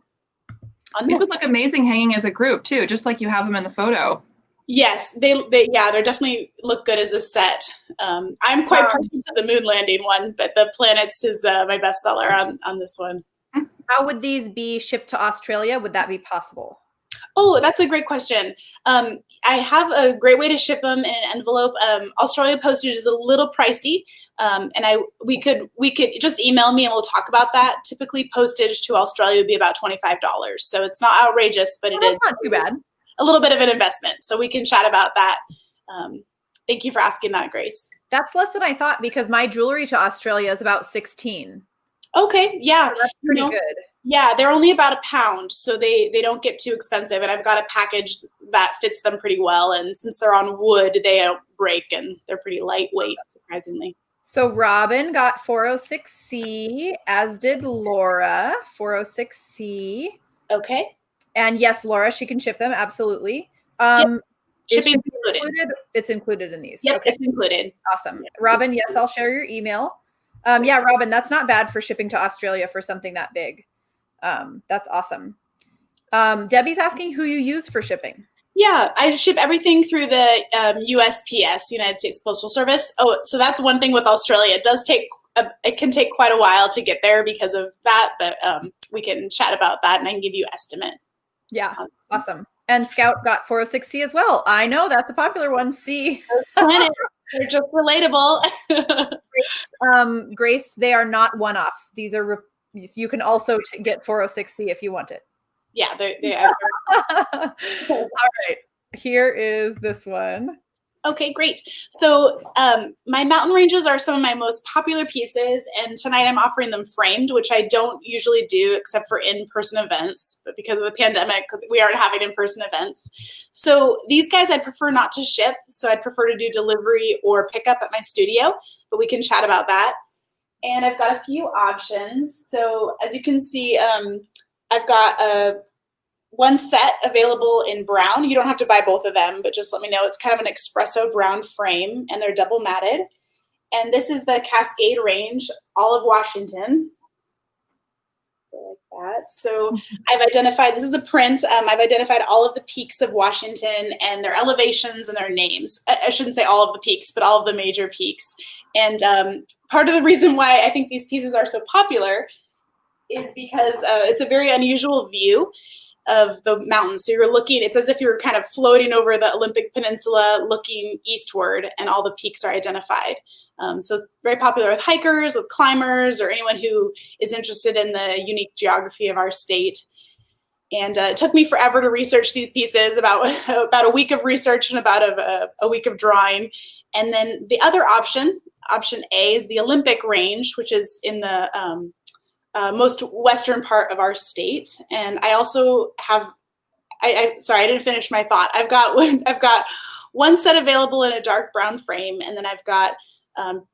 These would look amazing hanging as a group too, just like you have them in the photo. Yes, they definitely look good as a set. I'm quite partial to the moon landing one, but the planets is my bestseller on this one. How would these be shipped to Australia? Would that be possible? Oh, that's a great question. I have a great way to ship them in an envelope. Australia postage is a little pricey, and we could just email me and we'll talk about that. Typically, postage to Australia would be about $25, so it's not outrageous, but that's not too bad. A little bit of an investment, so we can chat about that. Thank you for asking that, Grace. That's less than I thought, because my jewelry to Australia is about 16. Okay, yeah, so that's pretty good. Yeah, they're only about £1, so they don't get too expensive. And I've got a package that fits them pretty well. And since they're on wood, they don't break, and they're pretty lightweight, surprisingly. So Robin got 406C, as did Laura, 406C. Okay. And yes, Laura, she can ship them, absolutely. Yep. Shipping included? It's included in these. Yep, okay. It's included. Awesome. Yep. Robin, yes, I'll share your email. Yeah, Robin, that's not bad for shipping to Australia for something that big. That's awesome. Debbie's asking who you use for shipping. Yeah, I ship everything through the USPS, United States Postal Service. Oh, so that's one thing with Australia. It can take quite a while to get there because of that, but we can chat about that and I can give you an estimate. Yeah, awesome. And Scout got 406C as well. I know, that's a popular one. C. They're just relatable. Grace, they are not one-offs. These are you can also get 406C if you want it. Yeah, they are. All right, here is this one. Okay, great. So my mountain ranges are some of my most popular pieces, and tonight I'm offering them framed, which I don't usually do except for in-person events, but because of the pandemic, we aren't having in-person events. So these guys I'd prefer not to ship, so I'd prefer to do delivery or pickup at my studio, but we can chat about that. And I've got a few options. So as you can see, I've got one set available in brown. You don't have to buy both of them, but just let me know. It's kind of an espresso brown frame, and they're double matted. And this is the Cascade range, Olive Washington. Like that. So I've identified, this is a print. I've identified all of the peaks of Washington and their elevations and their names. I shouldn't say all of the peaks, but all of the major peaks. And part of the reason why I think these pieces are so popular is because it's a very unusual view of the mountains. So you're looking, it's as if you're kind of floating over the Olympic Peninsula looking eastward, and all the peaks are identified. So it's very popular with hikers, with climbers, or anyone who is interested in the unique geography of our state. And it took me forever to research these pieces, about a week of research and about a week of drawing. And then the other option A, is the Olympic range, which is in the most western part of our state. And I also have, sorry, I didn't finish my thought. I've got one set available in a dark brown frame, and then I've got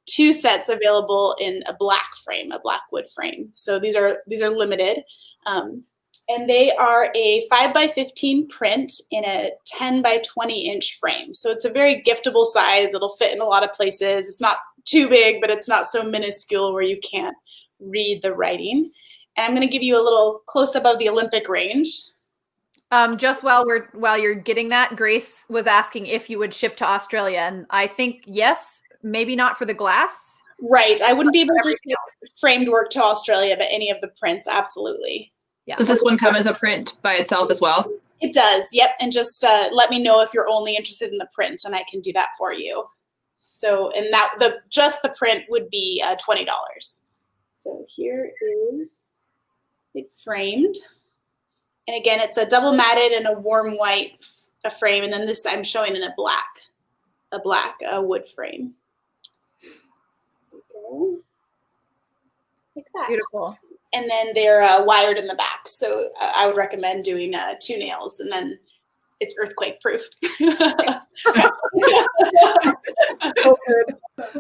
two sets available in a black frame, a black wood frame. So these are limited. And they are a 5x15 print in a 10x20 inch frame. So it's a very giftable size. It'll fit in a lot of places. It's not too big, but it's not so minuscule where you can't read the writing. And I'm going to give you a little close-up of the Olympic range. Just while you're getting that, Grace was asking if you would ship to Australia, and I think yes, maybe not for the glass. Right. I wouldn't be able to Everything ship framed work to Australia, but any of the prints, absolutely. Yeah. Does this one come as a print by itself as well? It does. Yep. And just let me know if you're only interested in the print, and I can do that for you. So, and just the print would be $20. So here is it framed. And again, it's a double matted and a warm white frame. And then this I'm showing in a black wood frame. Like that. Beautiful. And then they're wired in the back. So I would recommend doing 2 nails, and then it's earthquake proof.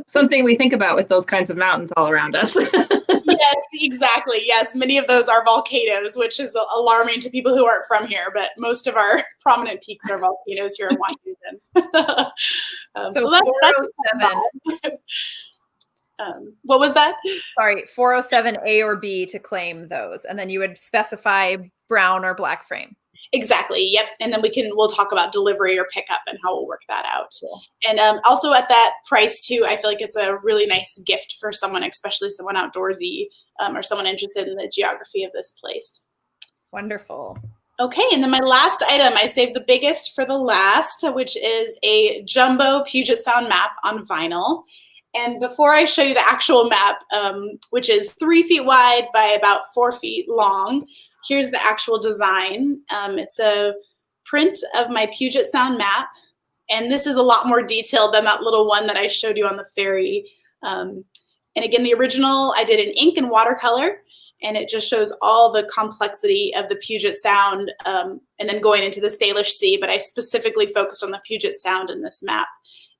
Something we think about with those kinds of mountains all around us. Yes, exactly. Yes, many of those are volcanoes, which is alarming to people who aren't from here, but most of our prominent peaks are volcanoes here in Washington. So that's 407. what was that? Sorry, 407 A or B to claim those, and then you would specify brown or black frame. Exactly. Yep. And then we'll talk about delivery or pickup and how we'll work that out. Cool. And also at that price too, I feel like it's a really nice gift for someone, especially someone outdoorsy or someone interested in the geography of this place. Wonderful. Okay. And then my last item, I saved the biggest for the last, which is a jumbo Puget Sound map on vinyl. And before I show you the actual map, which is 3 feet wide by about 4 feet long, here's the actual design. It's a print of my Puget Sound map. And this is a lot more detailed than that little one that I showed you on the ferry. And again, the original, I did in ink and watercolor. And it just shows all the complexity of the Puget Sound and then going into the Salish Sea. But I specifically focused on the Puget Sound in this map.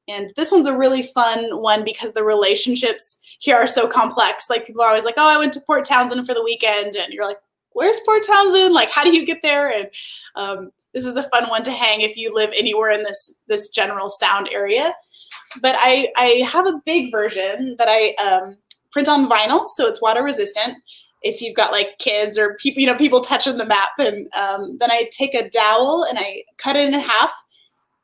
And this one's a really fun one because the relationships here are so complex. Like people are always like, oh, I went to Port Townsend for the weekend. And you're like, where's Port Townsend? Like, how do you get there? And this is a fun one to hang if you live anywhere in this general sound area. But I have a big version that I print on vinyl, so it's water resistant. If you've got like kids or people touching the map, and then I take a dowel and I cut it in half.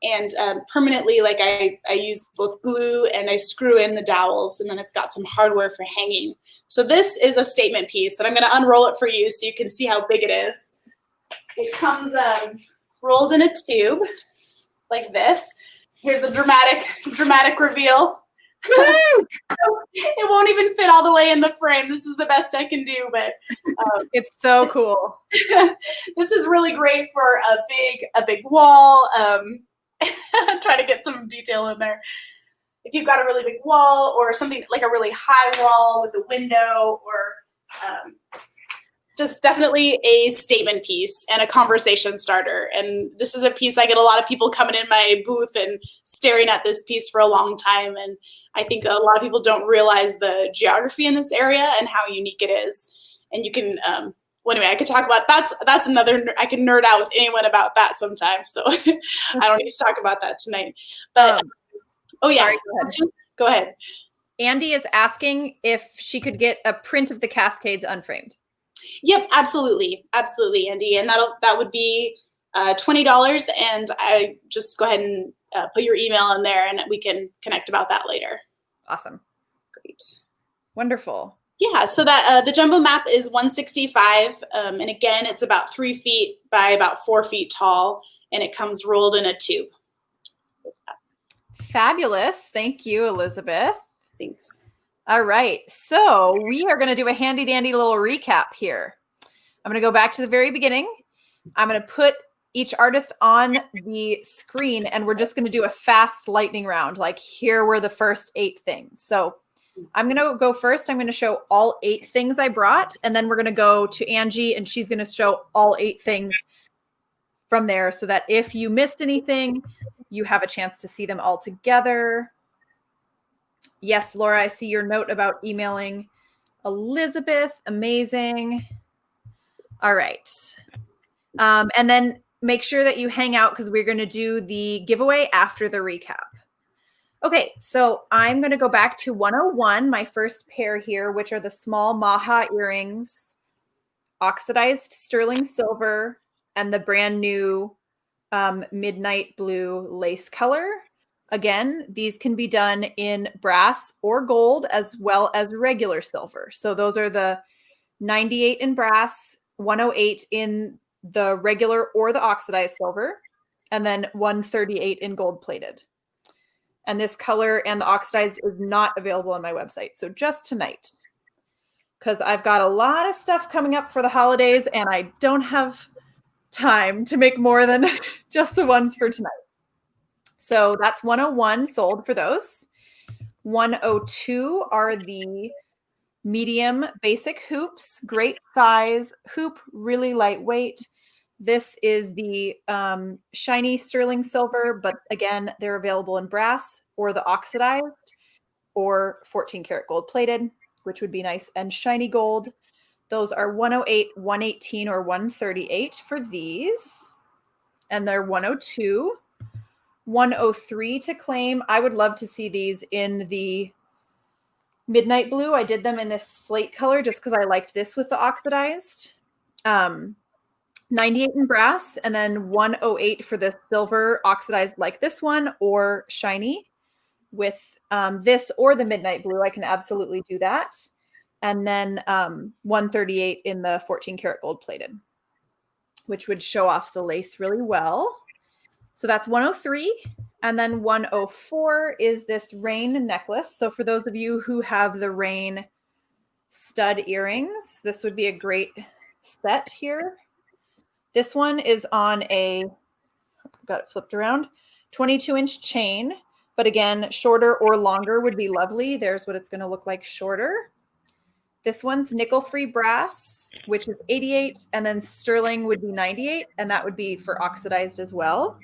And permanently, like I use both glue and I screw in the dowels, and then it's got some hardware for hanging. So this is a statement piece, and I'm going to unroll it for you so you can see how big it is. It comes rolled in a tube like this. Here's the dramatic reveal. It won't even fit all the way in the frame. This is the best I can do, but it's so cool. This is really great for a big wall. Try to get some detail in there. If you've got a really big wall or something like a really high wall with a window, or just definitely a statement piece and a conversation starter. And this is a piece I get a lot of people coming in my booth and staring at this piece for a long time. And I think a lot of people don't realize the geography in this area and how unique it is. And you can well, anyway, I could talk about that's another. I can nerd out with anyone about that sometime. So I don't need to talk about that tonight. But oh yeah, sorry, go ahead. Andy is asking if she could get a print of the Cascades unframed. Yep, absolutely, Andy, and that would be $20. And I just go ahead and put your email in there, and we can connect about that later. Awesome, great, wonderful. Yeah, so that the jumbo map is $165, and again, it's about 3 feet by about 4 feet tall, and it comes rolled in a tube. Fabulous. Thank you, Elizabeth. Thanks. All right, so we are going to do a handy dandy little recap here. I'm going to go back to the very beginning. I'm going to put each artist on the screen, and we're just going to do a fast lightning round. Like, here were the first 8 things. So I'm going to go first. I'm going to show all 8 things I brought, and then we're going to go to Angie, and she's going to show all 8 things from there, so that if you missed anything, you have a chance to see them all together. Yes, Laura, I see your note about emailing Elizabeth. Amazing. All right. And then make sure that you hang out because we're going to do the giveaway after the recap. Okay, so I'm going to go back to 101, my first pair here, which are the small Maha earrings, oxidized sterling silver, and the brand new midnight blue lace color. Again, these can be done in brass or gold as well as regular silver. So those are the 98 in brass, 108 in the regular or the oxidized silver, and then 138 in gold plated. And this color and the oxidized is not available on my website. So just tonight, because I've got a lot of stuff coming up for the holidays and I don't have time to make more than just the ones for tonight. So that's 101 sold for those. 102 are the medium basic hoops, great size hoop, really lightweight. This is the shiny sterling silver, but again, they're available in brass or the oxidized or 14 karat gold plated, which would be nice and shiny gold. Those are 108, 118, or 138 for these. And they're 102. 103 to claim. I would love to see these in the midnight blue. I did them in this slate color just because I liked this with the oxidized. 98 in brass, and then 108 for the silver oxidized like this one or shiny. With this or the midnight blue, I can absolutely do that. And then 138 in the 14 karat gold plated, which would show off the lace really well. So that's 103. And then 104 is this rain necklace. So for those of you who have the rain stud earrings, this would be a great set here. This one is on a, got it flipped around, 22-inch chain. But again, shorter or longer would be lovely. There's what it's going to look like shorter. This one's nickel-free brass, which is 88, and then sterling would be 98, and that would be for oxidized as well.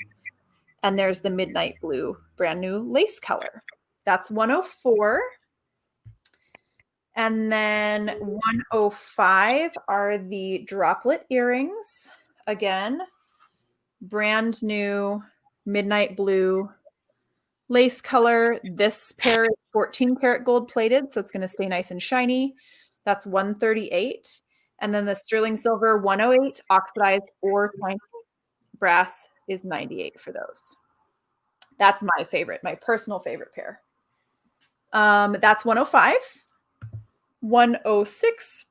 And there's the midnight blue, brand new lace color. That's 104. And then 105 are the droplet earrings. Again, brand new midnight blue lace color. This pair is 14 karat gold plated, so it's going to stay nice and shiny. That's 138. And then the sterling silver 108, oxidized or shiny. Brass is 98 for those. That's my favorite, my personal favorite pair. That's 105. 106,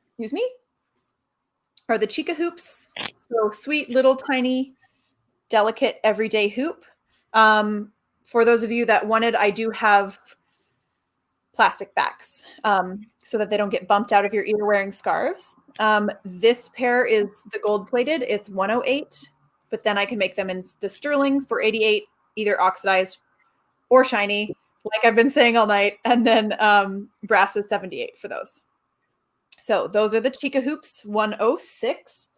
excuse me, are the Chica hoops. So sweet, little, tiny, delicate, everyday hoop. For those of you that wanted, I do have plastic backs so that they don't get bumped out of your ear wearing scarves. This pair is the gold plated. It's 108, but then I can make them in the sterling for 88, either oxidized or shiny, like I've been saying all night. And then brass is 78 for those. So those are the Chica hoops, 106.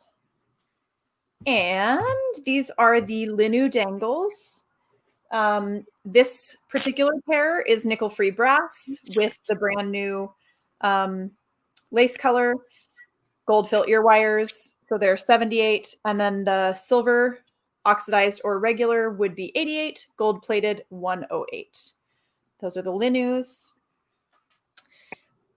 And these are the Linu dangles. This particular pair is nickel-free brass with the brand new lace color, gold fill ear wires. So they're 78. And then the silver oxidized or regular would be 88, gold plated 108. Those are the Linus.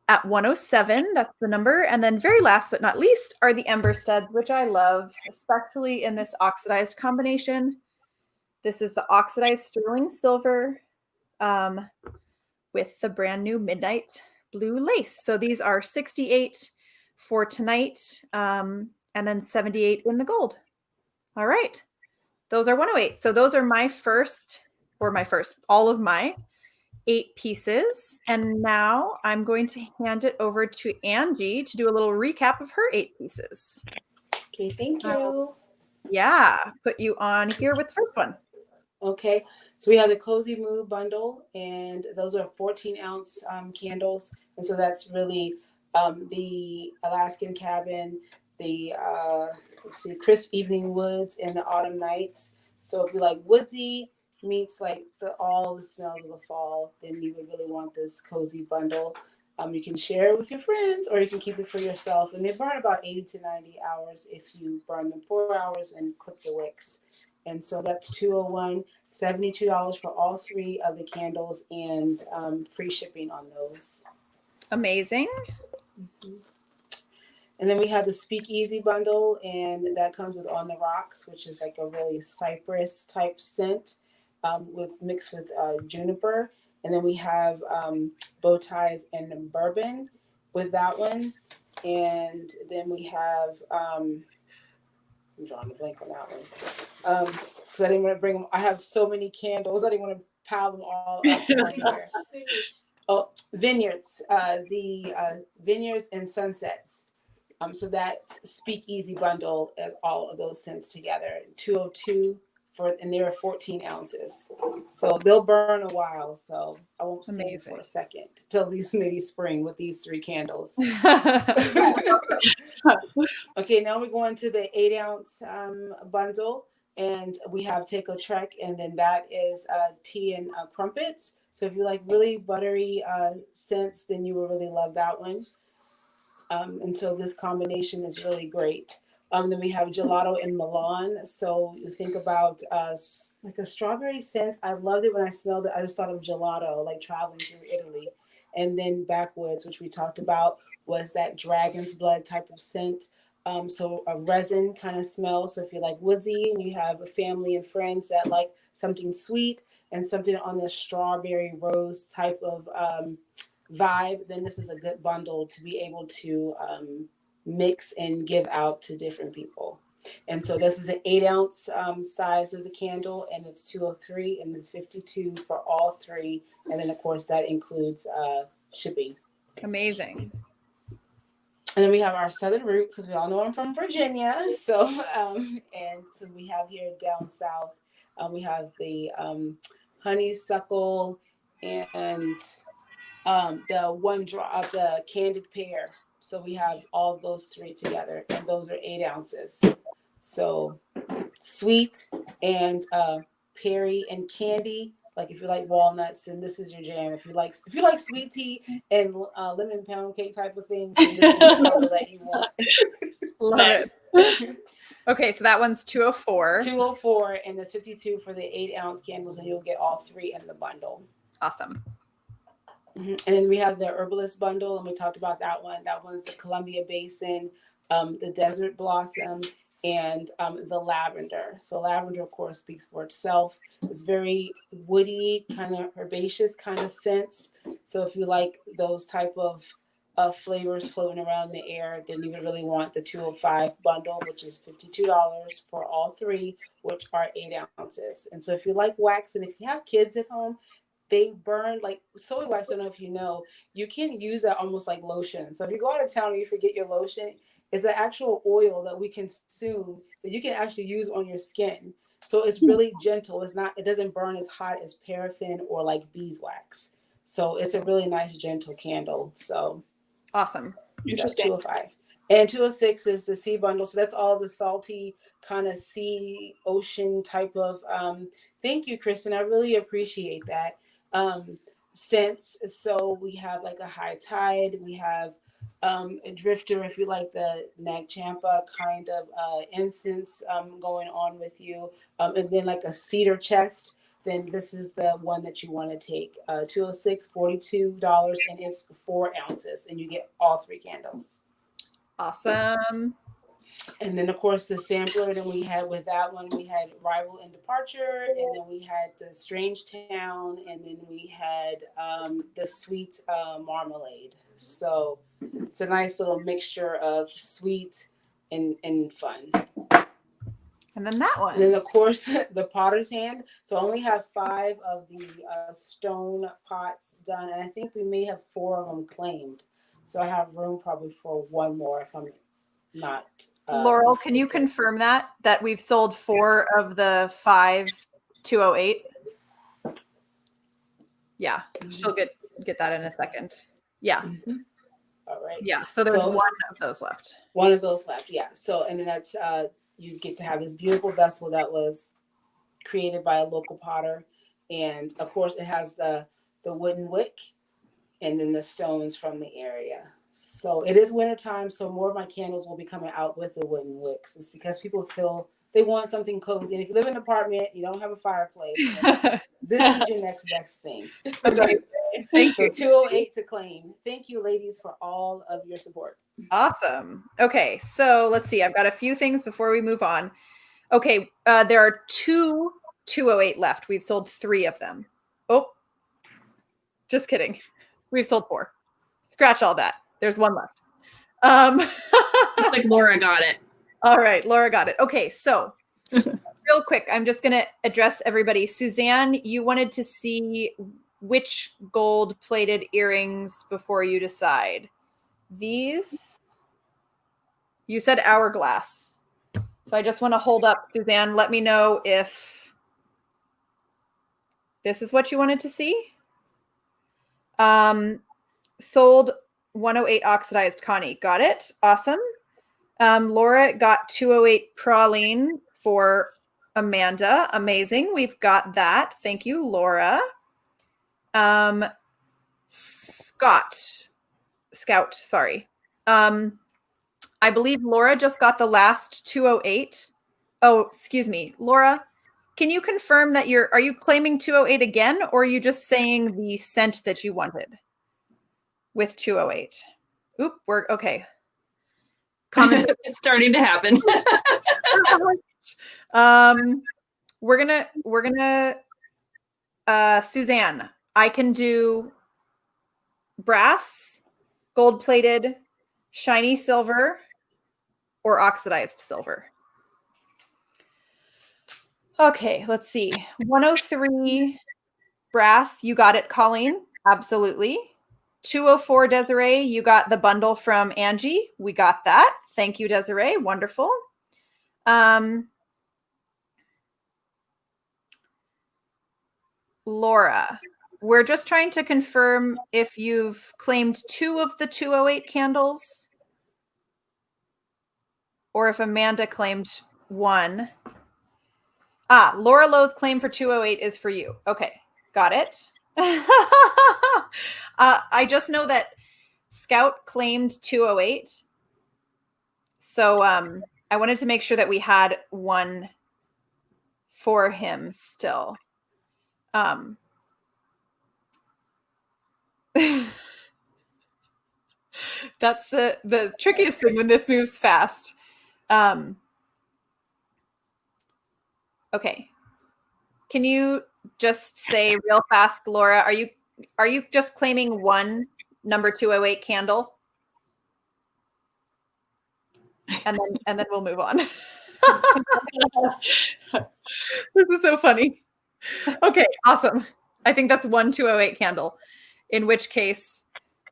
At 107, that's the number. And then very last but not least are the Ember studs, which I love, especially in this oxidized combination. This is the oxidized sterling silver with the brand new midnight blue lace. So these are 68 for tonight and then 78 in the gold. All right. Those are 108. So those are all of my 8 pieces. And now I'm going to hand it over to Angie to do a little recap of her 8 pieces. Okay, thank you. Yeah, put you on here with the first one. Okay, so we have the Cozy Mood bundle, and those are 14-ounce candles. And so that's really the Alaskan Cabin, the Crisp Evening Woods, and the Autumn Nights. So if you like woodsy meets like all the smells of the fall, then you would really want this cozy bundle. You can share it with your friends, or you can keep it for yourself. And they burn about 80 to 90 hours if you burn them 4 hours and clip the wicks. And so that's $201, $72 for all 3 of the candles, and free shipping on those. Amazing. And then we have the Speakeasy bundle, and that comes with On the Rocks, which is like a really cypress type scent with mixed with juniper. And then we have bow ties and bourbon with that one. And then we have, I'm drawing a blank on that one. Because I didn't want to bring them. I have so many candles. I didn't want to pile them all up on here. Oh, vineyards. The vineyards and sunsets. So that Speakeasy bundle is all of those scents together. 202 and there are 14 ounces. So they'll burn a while. So I won't sing for a second till at least maybe spring with these 3 candles. Okay, now we're going to the 8-ounce bundle, and we have Take a Trek, and then that is tea and crumpets. So if you like really buttery scents, then you will really love that one. And so this combination is really great. Then we have gelato and Milan. So you think about like a strawberry scent. I loved it when I smelled it. I just thought of gelato, like traveling through Italy. And then backwoods, which we talked about, was that dragon's blood type of scent. So a resin kind of smell. So if you're like woodsy and you have a family and friends that like something sweet and something on the strawberry rose type of vibe, then this is a good bundle to be able to mix and give out to different people. And so this is an 8-ounce size of the candle, and it's 203, and it's 52 for all 3. And then of course that includes shipping. Amazing. And then we have our Southern roots, because we all know I'm from Virginia. So and so we have here down south, we have the honeysuckle and the one drop of the candied pear. So we have all those 3 together, and those are 8 ounces. So sweet and peary and candy. Like if you like walnuts, then this is your jam. If you like sweet tea and lemon pound cake type of things, then this is the bundle that you want. Love it. Okay, so that one's 204. 204, and there's 52 for the 8-ounce candles, and you'll get all 3 in the bundle. Awesome. And then we have the herbalist bundle, and we talked about that one. That one's the Columbia Basin, the Desert Blossom, and the lavender. So lavender, of course, speaks for itself. It's very woody, kind of herbaceous kind of scents. So if you like those type of flavors floating around in the air, then you would really want the 205 bundle, which is $52 for all 3, which are 8 ounces. And so if you like wax, and if you have kids at home, they burn like soy wax. I don't know if you know, you can use that almost like lotion. So if you go out of town and you forget your lotion, it's an actual oil that we consume that you can actually use on your skin. So it's really gentle. It doesn't burn as hot as paraffin or like beeswax. So it's a really nice, gentle candle. So awesome. That's 205. And 206 is the sea bundle. So that's all the salty kind of sea, ocean type of, thank you, Kristen. I really appreciate that. Scents. So we have like a high tide. We have a drifter, if you like the Nag Champa kind of incense going on with you. And then like a cedar chest, then this is the one that you want to take. 206, $42, and it's 4 ounces, and you get all 3 candles. Awesome. And then, of course, the sampler. Then we had with that one, we had Rival and Departure, and then we had the Strange Town, and then we had the Sweet Marmalade. So it's a nice little mixture of sweet and fun. And then that one. And then, of course, the Potter's Hand. So I only have 5 of the stone pots done, and I think we may have 4 of them claimed. So I have room probably for 1 more if I'm not. Laurel, can you confirm that we've sold 4 of the 5 208? Yeah, she'll get that in a second. Yeah. Mm-hmm. All right. Yeah. So there's 1 of those left. 1 of those left. Yeah. So, and then that's you get to have this beautiful vessel that was created by a local potter, and of course it has the wooden wick, and then the stones from the area. So it is wintertime, so more of my candles will be coming out with the wooden wicks. It's because people feel they want something cozy. And if you live in an apartment, you don't have a fireplace, this is your next best thing. Okay. Thank you. So 208 to claim. Thank you, ladies, for all of your support. Awesome. Okay, so let's see. I've got a few things before we move on. Okay, there are 208 left. We've sold 3 of them. Oh, just kidding. We've sold 4. Scratch all that. There's 1 left. Looks like Laura got it. All right, Laura got it. Okay, so real quick, I'm just going to address everybody. Suzanne, you wanted to see which gold-plated earrings before you decide. These? You said hourglass. So I just want to hold up, Suzanne. Let me know if this is what you wanted to see. Sold 108 oxidized Connie. Got it. Awesome. Laura got 208 praline for Amanda. Amazing. We've got that. Thank you, Laura. Scout, sorry. I believe Laura just got the last 208. Oh, excuse me. Laura, can you confirm that are you claiming 208 again, or are you just saying the scent that you wanted with 208? Oop, we're okay. Comments. It's starting to happen. We're gonna Suzanne, I can do brass, gold-plated, shiny silver, or oxidized silver. Okay, let's see. 103 brass, you got it, Colleen. Absolutely. 204 Desiree, you got the bundle from Angie. We got that. Thank you, Desiree. Wonderful. Laura, we're just trying to confirm if you've claimed 2 of the 208 candles or if Amanda claimed 1. Laura Lowe's claim for 208 is for you. Okay, got it. I just know that Scout claimed 208. So I wanted to make sure that we had 1 for him still. That's the trickiest thing when this moves fast. Okay. Can you just say real fast, Laura, are you just claiming 1 number 208 candle? And then we'll move on. This is so funny. Okay, awesome. I think that's 1 208 candle, in which case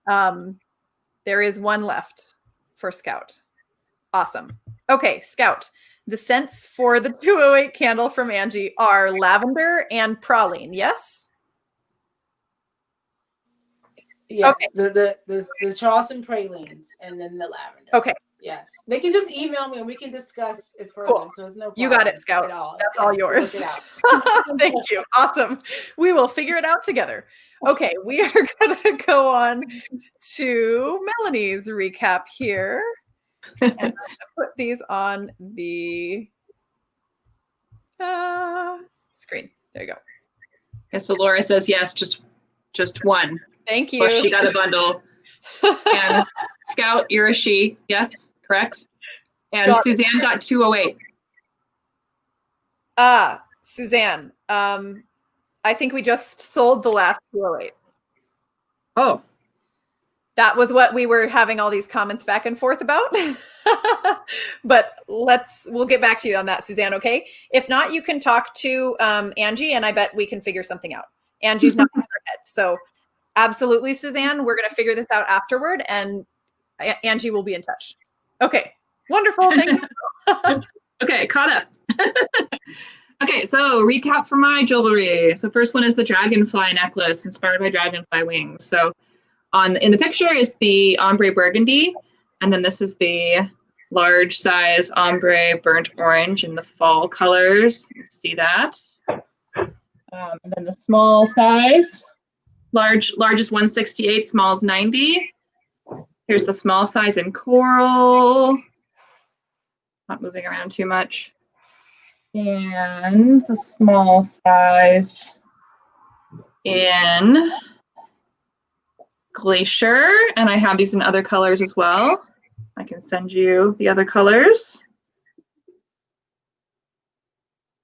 there is 1 left for Scout. Awesome. Okay, Scout. The scents for the 208 candle from Angie are lavender and praline. Yes? Yeah, Okay. the Charleston pralines and then the lavender. Okay. Yes. They can just email me and we can discuss it further. Cool. So it's no problem. You got it, Scout. At all. That's all yours. Thank you. Awesome. We will figure it out together. Okay, we are going to go on to Melanie's recap here. And I'm going to put these on the screen. There you go. Okay, so Laura says yes, just 1. Thank you. Plus she got a bundle. And Scout, you're a she. Yes, correct. And Suzanne got 208. Suzanne, I think we just sold the last 208. Oh. That was what we were having all these comments back and forth about. But we'll get back to you on that, Suzanne, okay? If not, you can talk to Angie and I bet we can figure something out. Angie's not in her head. So absolutely, Suzanne, we're going to figure this out afterward and Angie will be in touch. Okay, wonderful. Thank you. Okay, caught up. Okay, so recap for my jewelry. So first one is the dragonfly necklace inspired by dragonfly wings. So in the picture is the ombre burgundy, and then this is the large size ombre burnt orange in the fall colors. You can see that. And then the small size, large is 168, small is 90. Here's the small size in coral. Not moving around too much. And the small size in glacier, and I have these in other colors as well. can send you the other colors.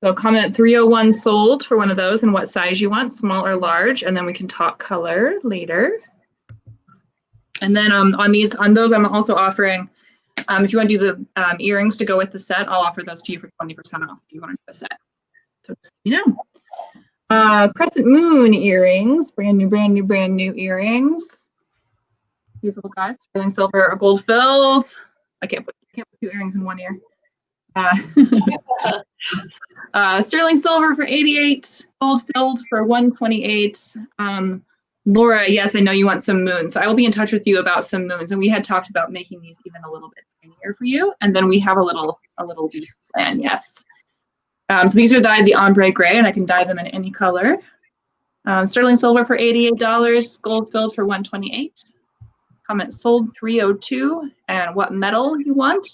So comment 301 sold for one of those and what size you want, small or large, and then we can talk color later. And then on those, I'm also offering, if you want to do the earrings to go with the set, I'll offer those to you for 20% off if you want to do a set. So just, you know. Crescent moon earrings, brand new earrings. These little guys, sterling silver or gold filled. I can't put 2 earrings in one ear. Sterling silver for 88, gold filled for 128. Laura, yes, I know you want some moons, so I will be in touch with you about some moons. And we had talked about making these even a little bit tinier for you. And then we have a little leaf plan, yes. So these are dyed the ombre gray, and I can dye them in any color. Sterling silver for $88, gold filled for 128. Comment sold 302 and what metal you want,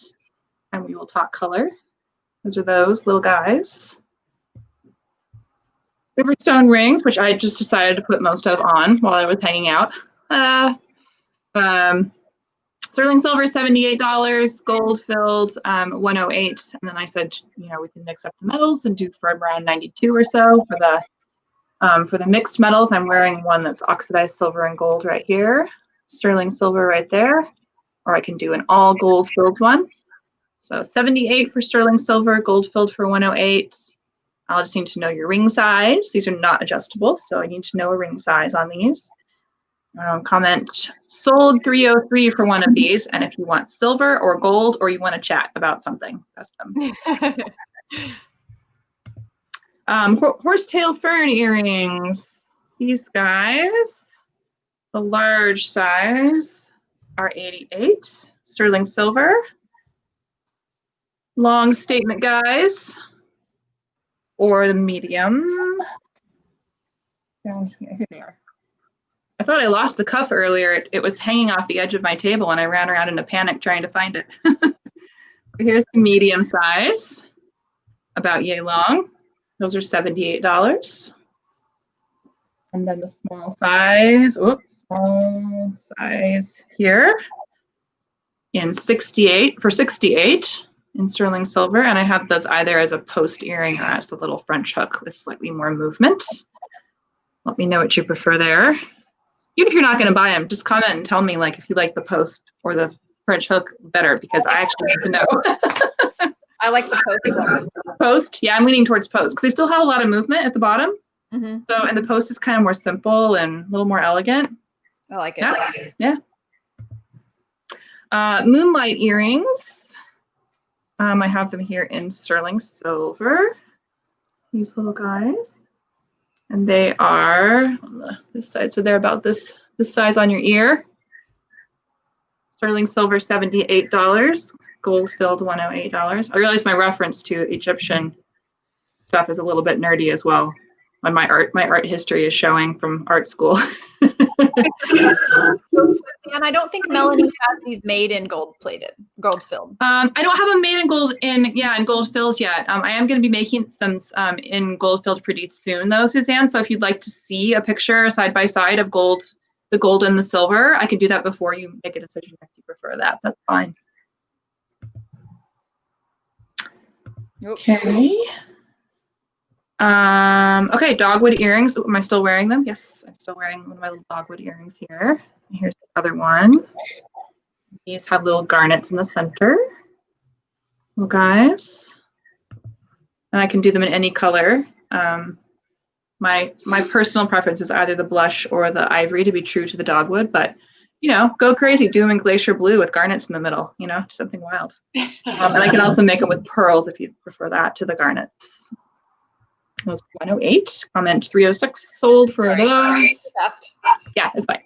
and we will talk color. Those are those little guys. Riverstone rings, which I just decided to put most of on while I was hanging out. Sterling silver $78, gold filled 108, and then I said, you know, we can mix up the metals and do for around 92 or so for the mixed metals. I'm wearing one that's oxidized silver and gold right here, sterling silver right there, or I can do an all gold filled one. So 78 for sterling silver, gold filled for 108. I'll just need to know your ring size. These are not adjustable, so I need to know a ring size on these. Comment sold 303 for one of these, and if you want silver or gold or you want to chat about something custom. Horsetail fern earrings. These guys, the large size, are 88, sterling silver. Long statement guys, or the medium. Down here they are. I thought I lost the cuff earlier. It was hanging off the edge of my table and I ran around in a panic trying to find it. Here's the medium size, about yay long. Those are $78. And then the small size, small size here in 68 for 68 in sterling silver. And I have those either as a post earring or as the little French hook with slightly more movement. Let me know what you prefer there. Even if you're not going to buy them, just comment and tell me like if you like the post or the French hook better, because I actually need to know. I like the post. Post, yeah, I'm leaning towards post because they still have a lot of movement at the bottom. Mm-hmm. So, and the post is kind of more simple and a little more elegant. I like it. Yeah. Moonlight earrings. I have them here in sterling silver. These little guys. And they are on this side, so they're about this size on your ear. Sterling silver $78, gold filled $108. I realize my reference to Egyptian stuff is a little bit nerdy as well. And my art history is showing from art school. And I don't think Melanie has these made in gold filled. I don't have them made in gold in gold filled yet. I am going to be making them in gold filled pretty soon though, Suzanne. So if you'd like to see a picture side by side of the gold and the silver, I can do that before you make a decision if you prefer that. That's fine. Okay. Okay, dogwood earrings. Am I still wearing them? Yes, I'm still wearing one of my little dogwood earrings here. Here's the other one. These have little garnets in the center. Little guys. And I can do them in any color. My personal preference is either the blush or the ivory to be true to the dogwood, but you know, go crazy, do them in glacier blue with garnets in the middle, you know, something wild. And I can also make them with pearls if you prefer that to the garnets. Those 108. Comment 306 sold for those. Best. Yeah, it's fine.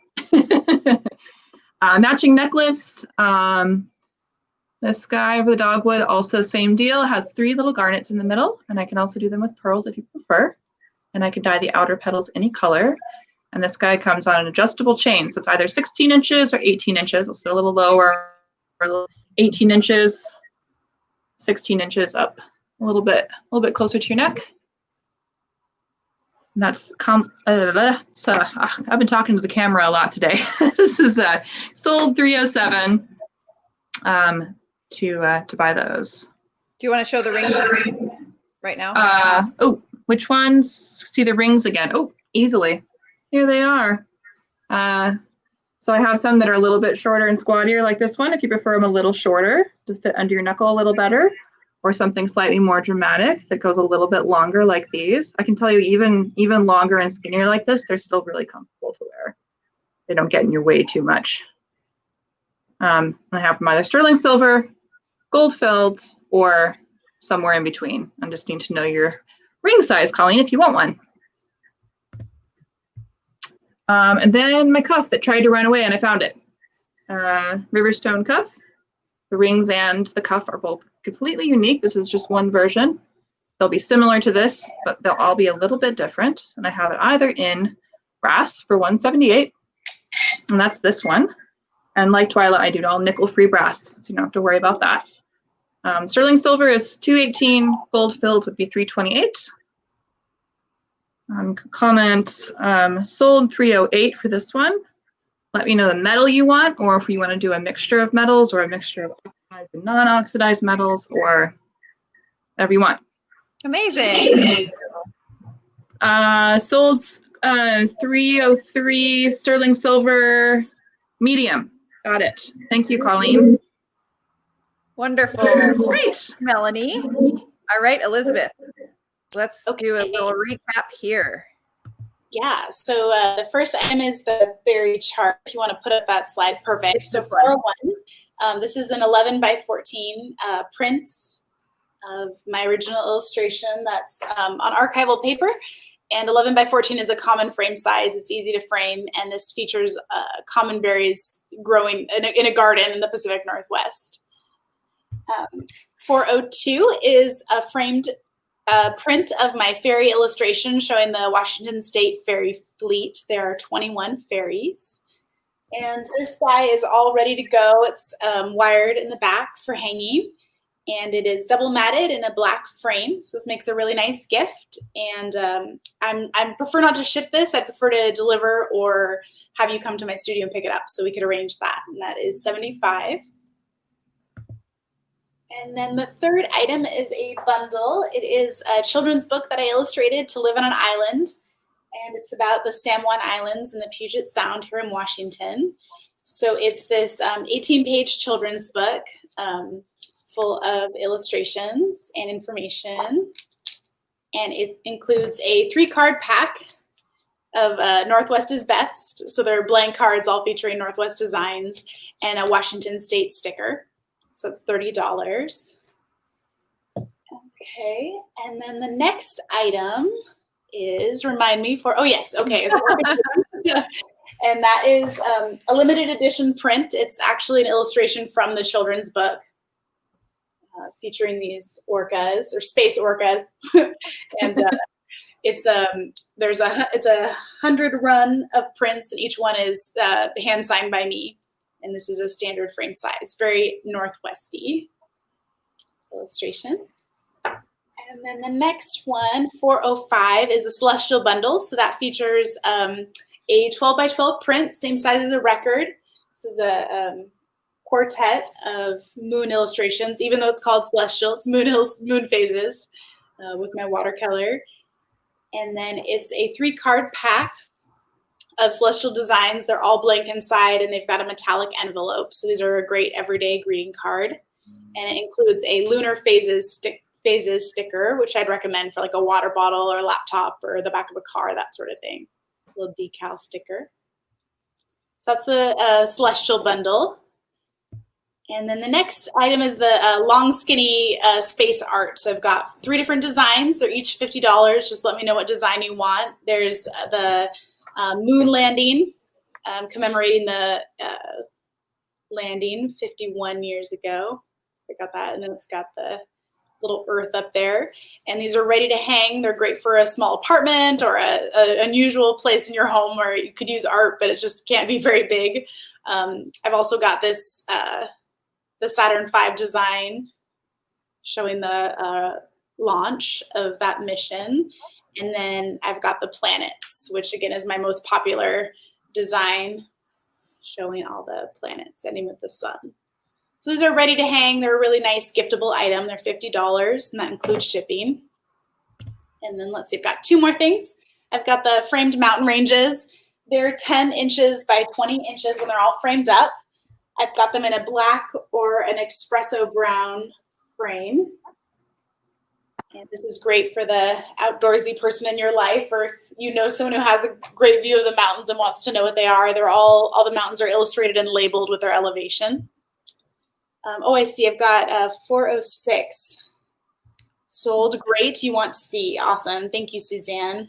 Matching necklace. This guy over the dogwood, also same deal, has 3 little garnets in the middle, and I can also do them with pearls if you prefer. And I can dye the outer petals any color. And this guy comes on an adjustable chain, so it's either 16 inches or 18 inches. Let's go a little lower, or a little 18 inches, 16 inches up, a little bit closer to your neck. And that's I've been talking to the camera a lot today. This is sold 307. to buy those. Do you want to show the rings right now? Oh, which ones? See the rings again. Oh, easily. Here they are. So I have some that are a little bit shorter and squattier like this one, if you prefer them a little shorter to fit under your knuckle a little better, or something slightly more dramatic that goes a little bit longer like these. I can tell you even longer and skinnier like this, they're still really comfortable to wear. They don't get in your way too much. I have them either sterling silver, gold filled, or somewhere in between. I just need to know your ring size, Colleen, if you want one. And then my cuff that tried to run away and I found it. Riverstone cuff. The rings and the cuff are both completely unique. This is just one version. They'll be similar to this, but they'll all be a little bit different. And I have it either in brass for $178, and that's this one. And like Twyla, I do all nickel-free brass, so you don't have to worry about that. Sterling silver is $218. Gold filled would be $328. Comment sold $308 for this one. Let me know the metal you want, or if you want to do a mixture of metals or a mixture of oxidized and non-oxidized metals, or whatever you want. Amazing. Sold $303 sterling silver medium. Got it. Thank you, Colleen. Wonderful. Great. Melanie. All right, Elizabeth. Let's do a little recap here. Yeah, so the first item is the berry chart. If you want to put up that slide, perfect. So 401, this is an 11 by 14 print of my original illustration that's on archival paper. And 11 by 14 is a common frame size. It's easy to frame, and this features common berries growing in a garden in the Pacific Northwest. 402 is a framed print of my ferry illustration showing the Washington State ferry fleet. There are 21 ferries. And this guy is all ready to go. It's wired in the back for hanging. And it is double matted in a black frame. So this makes a really nice gift. And I prefer not to ship this. I prefer to deliver or have you come to my studio and pick it up so we could arrange that. And that is $75. And then the third item is a bundle. It is a children's book that I illustrated to live on an island. And it's about the San Juan Islands in the Puget Sound here in Washington. So it's this 18-page children's book full of illustrations and information. And it includes a 3-card pack of Northwest is Best. So they're blank cards all featuring Northwest designs and a Washington State sticker. So it's $30. Okay, and then the next item is, remind me for, oh yes, okay. So and that is a limited edition print. It's actually an illustration from the children's book featuring these orcas or space orcas. And it's a 100 run of prints, and each one is hand signed by me. And this is a standard frame size, very Northwesty illustration. And then the next one, 405, is a celestial bundle. So that features a 12 by 12 print, same size as a record. This is a quartet of moon illustrations. Even though it's called celestial, it's moon phases with my watercolor. And then it's a 3-card pack of celestial designs. They're all blank inside, and they've got a metallic envelope. So these are a great everyday greeting card. And it includes a lunar phases sticker, which I'd recommend for like a water bottle or a laptop or the back of a car, that sort of thing. A little decal sticker. So that's the celestial bundle. And then the next item is the long, skinny space art. So I've got 3 different designs. They're each $50. Just let me know what design you want. There's the moon landing, commemorating the landing 51 years ago. I got that. And then it's got the little earth up there. And these are ready to hang. They're great for a small apartment or a unusual place in your home where you could use art, but it just can't be very big. I've also got this the Saturn V design showing the launch of that mission. And then I've got the planets, which again is my most popular design, showing all the planets ending with the sun. So these are ready to hang. They're a really nice giftable item. They're $50, and that includes shipping. And then let's see, I've got 2 more things. I've got the framed mountain ranges. They're 10 inches by 20 inches when they're all framed up. I've got them in a black or an espresso brown frame. And this is great for the outdoorsy person in your life, or if you know someone who has a great view of the mountains and wants to know what they are. They're all the mountains are illustrated and labeled with their elevation. I see. I've got 406. Sold. Great. You want to see. Awesome. Thank you, Suzanne.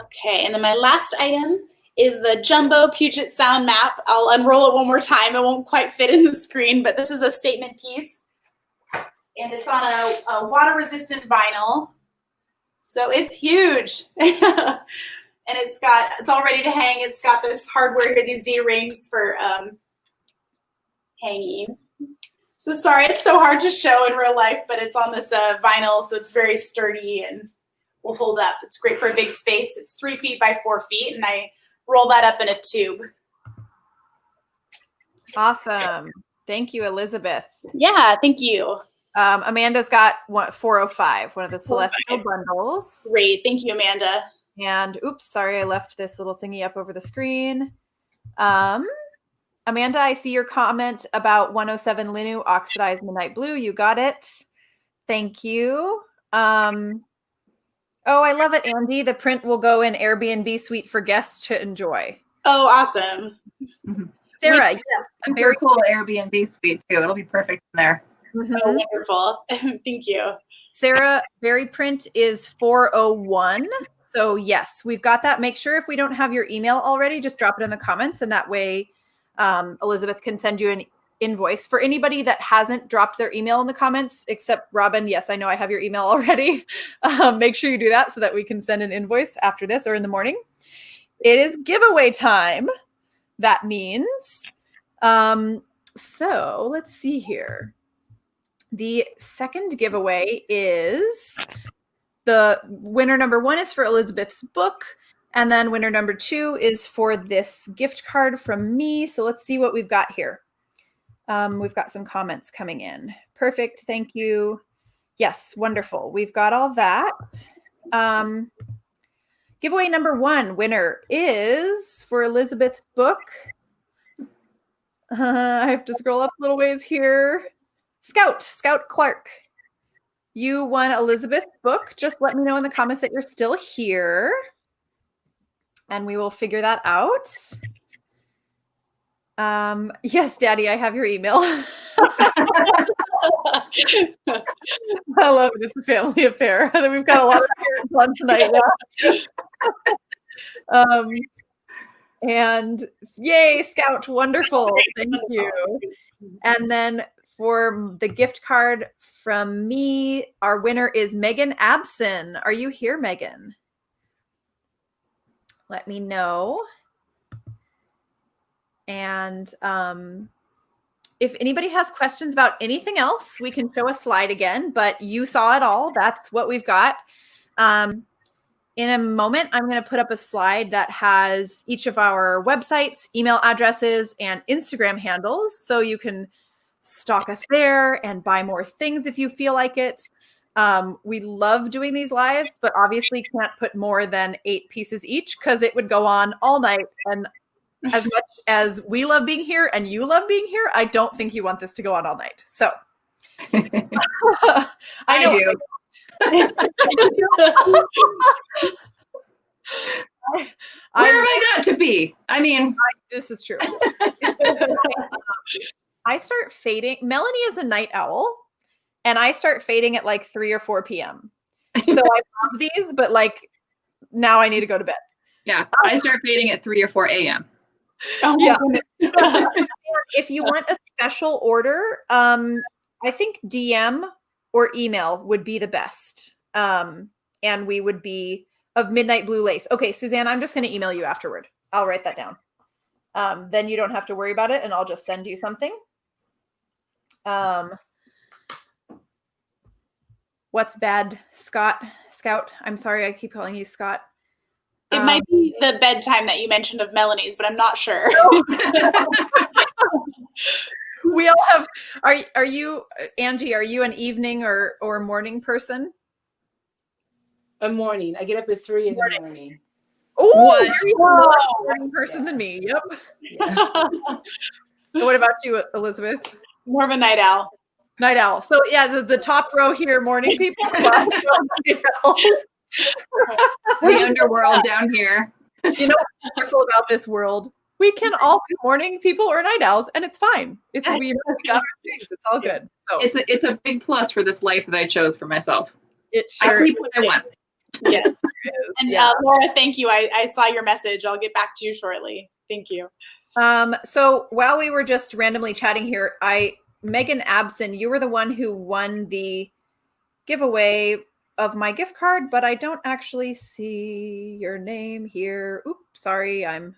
Okay. And then my last item is the Jumbo Puget Sound map. I'll unroll it one more time. It won't quite fit in the screen, but this is a statement piece. And it's on a water-resistant vinyl. So it's huge. And it's all ready to hang. It's got this hardware here, these D-rings for hanging. So sorry, it's so hard to show in real life, but it's on this vinyl, so it's very sturdy and will hold up. It's great for a big space. It's 3 feet by 4 feet, and I roll that up in a tube. Awesome. Thank you, Elizabeth. Yeah, thank you. Amanda's got 405, one of the Celestial bundles. Great. Thank you, Amanda. And oops, sorry, I left this little thingy up over the screen. Amanda, I see your comment about 107 Linu Oxidized Midnight Blue. You got it. Thank you. Oh, I love it, Andy. The print will go in Airbnb suite for guests to enjoy. Oh, awesome. Sarah, yes. A very cool Airbnb suite, too. It'll be perfect in there. Mm-hmm. Oh, wonderful. Thank you. Sarah, berry print is 401. So yes, we've got that. Make sure if we don't have your email already, just drop it in the comments. And that way Elizabeth can send you an invoice. For anybody that hasn't dropped their email in the comments, except Robin, yes, I know I have your email already. Make sure you do that so that we can send an invoice after this or in the morning. It is giveaway time. That means, so let's see here. The second giveaway is the winner number 1 is for Elizabeth's book. And then winner number 2 is for this gift card from me. So let's see what we've got here. We've got some comments coming in. Perfect. Thank you. Yes. Wonderful. We've got all that. Giveaway number 1 winner is for Elizabeth's book. I have to scroll up a little ways here. Scout Clark. You won Elizabeth's book. Just let me know in the comments that you're still here. And we will figure that out. Yes, Daddy, I have your email. I love it. It's a family affair. We've got a lot of parents on tonight. Yeah. And yay, Scout. Wonderful. Thank you. And then for the gift card from me, our winner is Megan Abson. Are you here, Megan? Let me know. And if anybody has questions about anything else, we can show a slide again, but you saw it all. That's what we've got. In a moment, I'm going to put up a slide that has each of our websites, email addresses, and Instagram handles. So you can stalk us there and buy more things if you feel like it. We love doing these lives, but obviously can't put more than 8 pieces each because it would go on all night. And as much as we love being here and you love being here, I don't think you want this to go on all night. So I know. do. Where have I got to be? I mean, this is true. I start fading. Melanie is a night owl, and I start fading at like 3 or 4 p.m. So I love these, but like now I need to go to bed. Yeah, I start fading at 3 or 4 a.m. Oh, yeah. If you want a special order, I think DM or email would be the best. And we would be of midnight blue lace. Okay, Suzanne, I'm just going to email you afterward. I'll write that down. Then you don't have to worry about it, and I'll just send you something. What's bad, Scout? I'm sorry, I keep calling you Scott. It might be the bedtime that you mentioned of Melanie's, but I'm not sure. We all have. Are you, Angie? Are you an evening or morning person? A morning. I get up at 3 in the morning. Oh, What? you're more a morning person than me. Yep. Yeah. What about you, Elizabeth? More of a night owl. Night owl. So yeah, the top row here, morning people. Bottom row, night owls. The underworld down here. You know what's wonderful about this world? We can all be morning people or night owls, and it's fine. It's we got our things. It's all good. So It's a big plus for this life that I chose for myself. it I sure sleep when I want. Yeah. is. And Yeah. Laura, thank you. I saw your message. I'll get back to you shortly. Thank you. So while we were just randomly chatting here, Megan Abson, you were the one who won the giveaway of my gift card, but I don't actually see your name here. Oops, sorry, I'm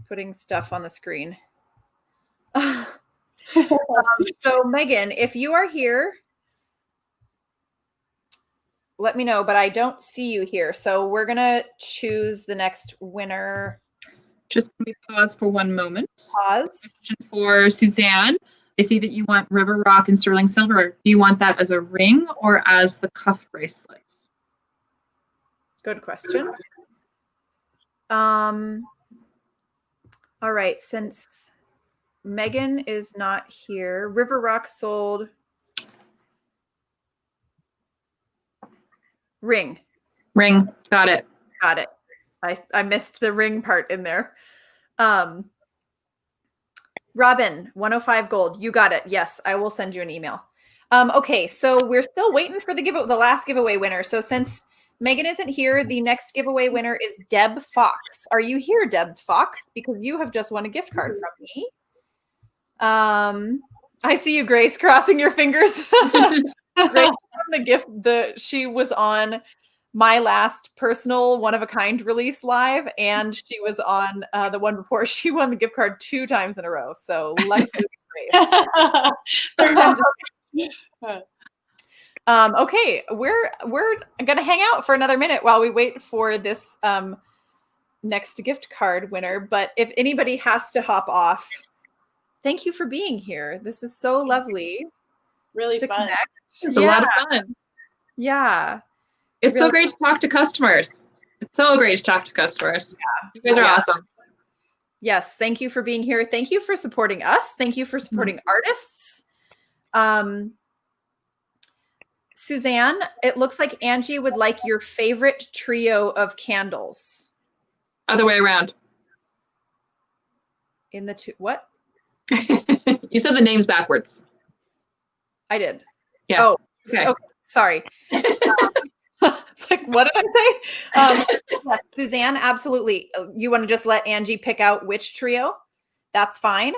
putting stuff on the screen. So Megan, if you are here, let me know, but I don't see you here. So we're gonna choose the next winner. Just let me pause for one moment. Pause. Question for Suzanne. I see that you want River Rock and sterling silver. Do you want that as a ring or as the cuff bracelet? Good question. All right, since Megan is not here, River Rock sold ring. Ring. Got it. Got it. I missed the ring part in there. Robin, 105 gold. You got it. Yes, I will send you an email. Okay, so we're still waiting for the last giveaway winner. So since Megan isn't here, the next giveaway winner is Deb Fox. Are you here, Deb Fox? Because you have just won a gift card from me. I see you, Grace, crossing your fingers. Grace won the gift. She was on my last personal one-of-a-kind release live, and she was on the one before. She won the gift card 2 times in a row. So lucky Grace. Third time's okay, we're gonna hang out for another minute while we wait for this next gift card winner. But if anybody has to hop off, thank you for being here. This is so lovely. really to fun. connect. It's a lot of fun. Yeah. It's Really. so great to talk to customers. It's so great to talk to customers. Yeah. You guys are awesome. Yes. Thank you for being here. Thank you for supporting us. Thank you for supporting artists. Suzanne, it looks like Angie would like your favorite trio of candles. Other way around. In the two, what? You said the names backwards. I did. Yeah. Oh, okay. Sorry. It's like, what did I say? Yes, Suzanne, absolutely. You want to just let Angie pick out which trio? That's fine.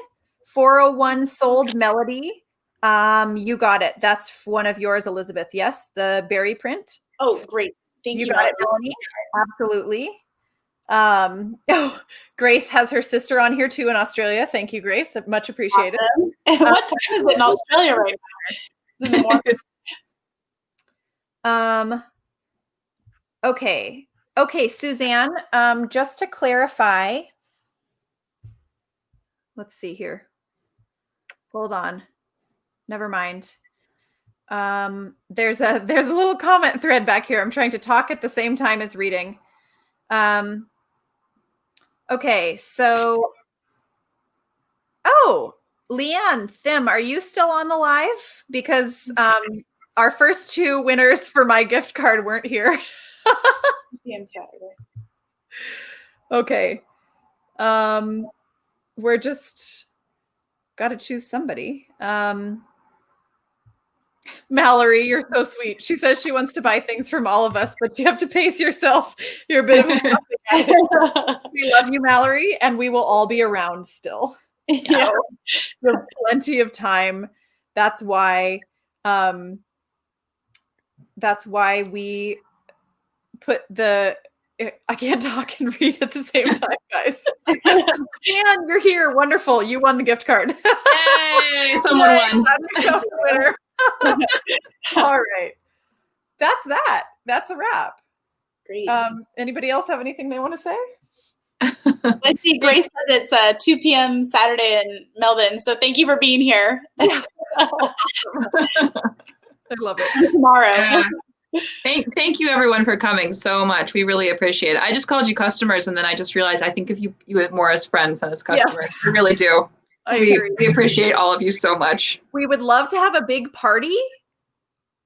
401 sold Melody. You got it. That's one of yours, Elizabeth. Yes, the berry print. Oh, great. Thank you. You got it, Melanie. Absolutely. Oh, Grace has her sister on here too in Australia. Thank you, Grace. Much appreciated. Awesome. What time is it in Australia right now? It's in the morning. Okay, Suzanne, just to clarify, let's see here. Hold on. Never mind. There's a little comment thread back here. I'm trying to talk at the same time as reading. Okay, so Leanne, Thim, are you still on the live? Because our first 2 winners for my gift card weren't here. Okay. We're just got to choose somebody. Mallory, you're so sweet. She says she wants to buy things from all of us, but you have to pace yourself. You're a bit of a shopping addict. We love you, Mallory, and we will all be around still. Yeah. So, we have plenty of time. That's why we put I can't talk and read at the same time, guys. And you're here. Wonderful. You won the gift card. Yay! Someone won. Winner. All right. That's that. That's a wrap. Great. Anybody else have anything they want to say? I see Grace says it's 2 p.m. Saturday in Melbourne. So thank you for being here. I love it. Tomorrow. Thank you everyone for coming so much. We really appreciate it. I just called you customers and then I just realized I think of you more as friends than as customers. Yes. I really do. I agree. We appreciate all of you so much. We would love to have a big party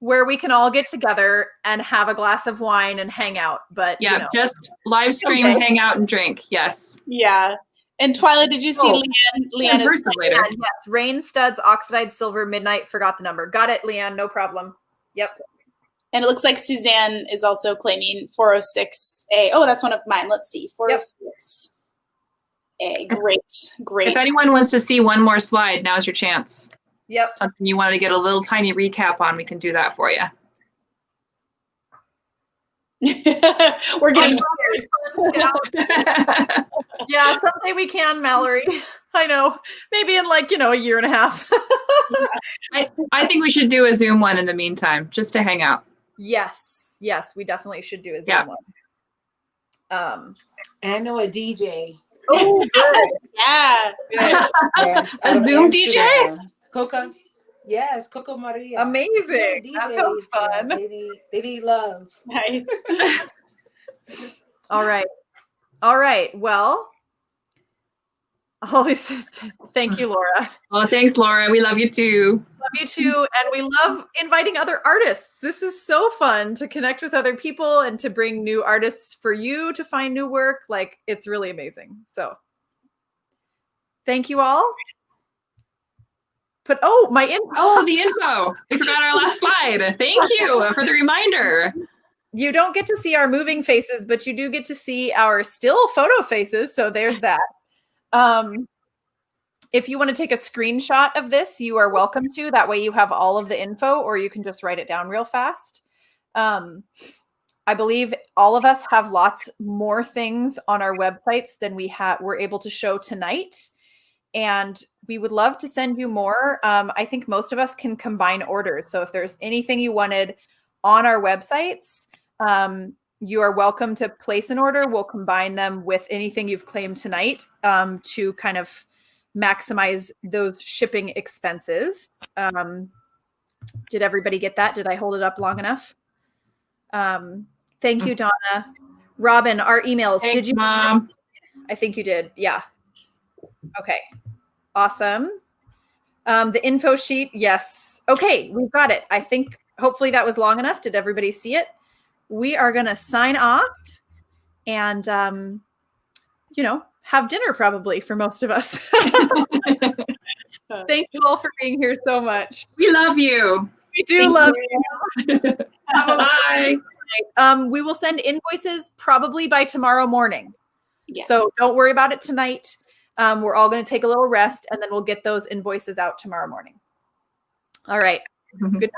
where we can all get together and have a glass of wine and hang out. But Yeah, just live stream, hang out, and drink. Yes. Yeah. And Twyla, did you see Leanne? Leanne is person later. Yes, rain studs, oxidized silver, midnight. Forgot the number. Got it, Leanne. No problem. Yep. And it looks like Suzanne is also claiming 406A. Oh, that's one of mine. Let's see. 406A. Great. If anyone wants to see one more slide, now's your chance. Yep. Something you wanted to get a little tiny recap on, we can do that for you. We're getting Yeah, someday we can, Mallory. I know. Maybe in a year and a half. I think we should do a Zoom one in the meantime, just to hang out. Yes, we definitely should do a Zoom one. I know a DJ. Oh, good. Yeah. Good. Yes, A out of Zoom Amsterdam. Coco. Yes, Coco Maria. Amazing. Yeah, That sounds fun. They need love. Nice. All right. Well, always thank you, Laura. Well, thanks, Laura. We love you too. Love you too. And we love inviting other artists. This is so fun to connect with other people and to bring new artists for you to find new work. Like, it's really amazing. So thank you all. My info. Oh, the info. We forgot our last slide. Thank you for the reminder. You don't get to see our moving faces, but you do get to see our still photo faces. So there's that. If you want to take a screenshot of this, you are welcome to. That way you have all of the info, or you can just write it down real fast. I believe all of us have lots more things on our websites than we're able to show tonight. And we would love to send you more. I think most of us can combine orders. So if there's anything you wanted on our websites, you are welcome to place an order. We'll combine them with anything you've claimed tonight to kind of maximize those shipping expenses. Did everybody get that? Did I hold it up long enough? Thank you, Donna. Robin, our emails. Thanks, did you? Mom. I think you did. Yeah. Okay. Awesome. The info sheet. Yes. Okay. We've got it. I think hopefully that was long enough. Did everybody see it? We are going to sign off and, have dinner probably for most of us. Thank you all for being here so much. We love you. We do love you. Bye. We will send invoices probably by tomorrow morning. Yeah. So don't worry about it tonight. We're all going to take a little rest and then we'll get those invoices out tomorrow morning. All right. Good night.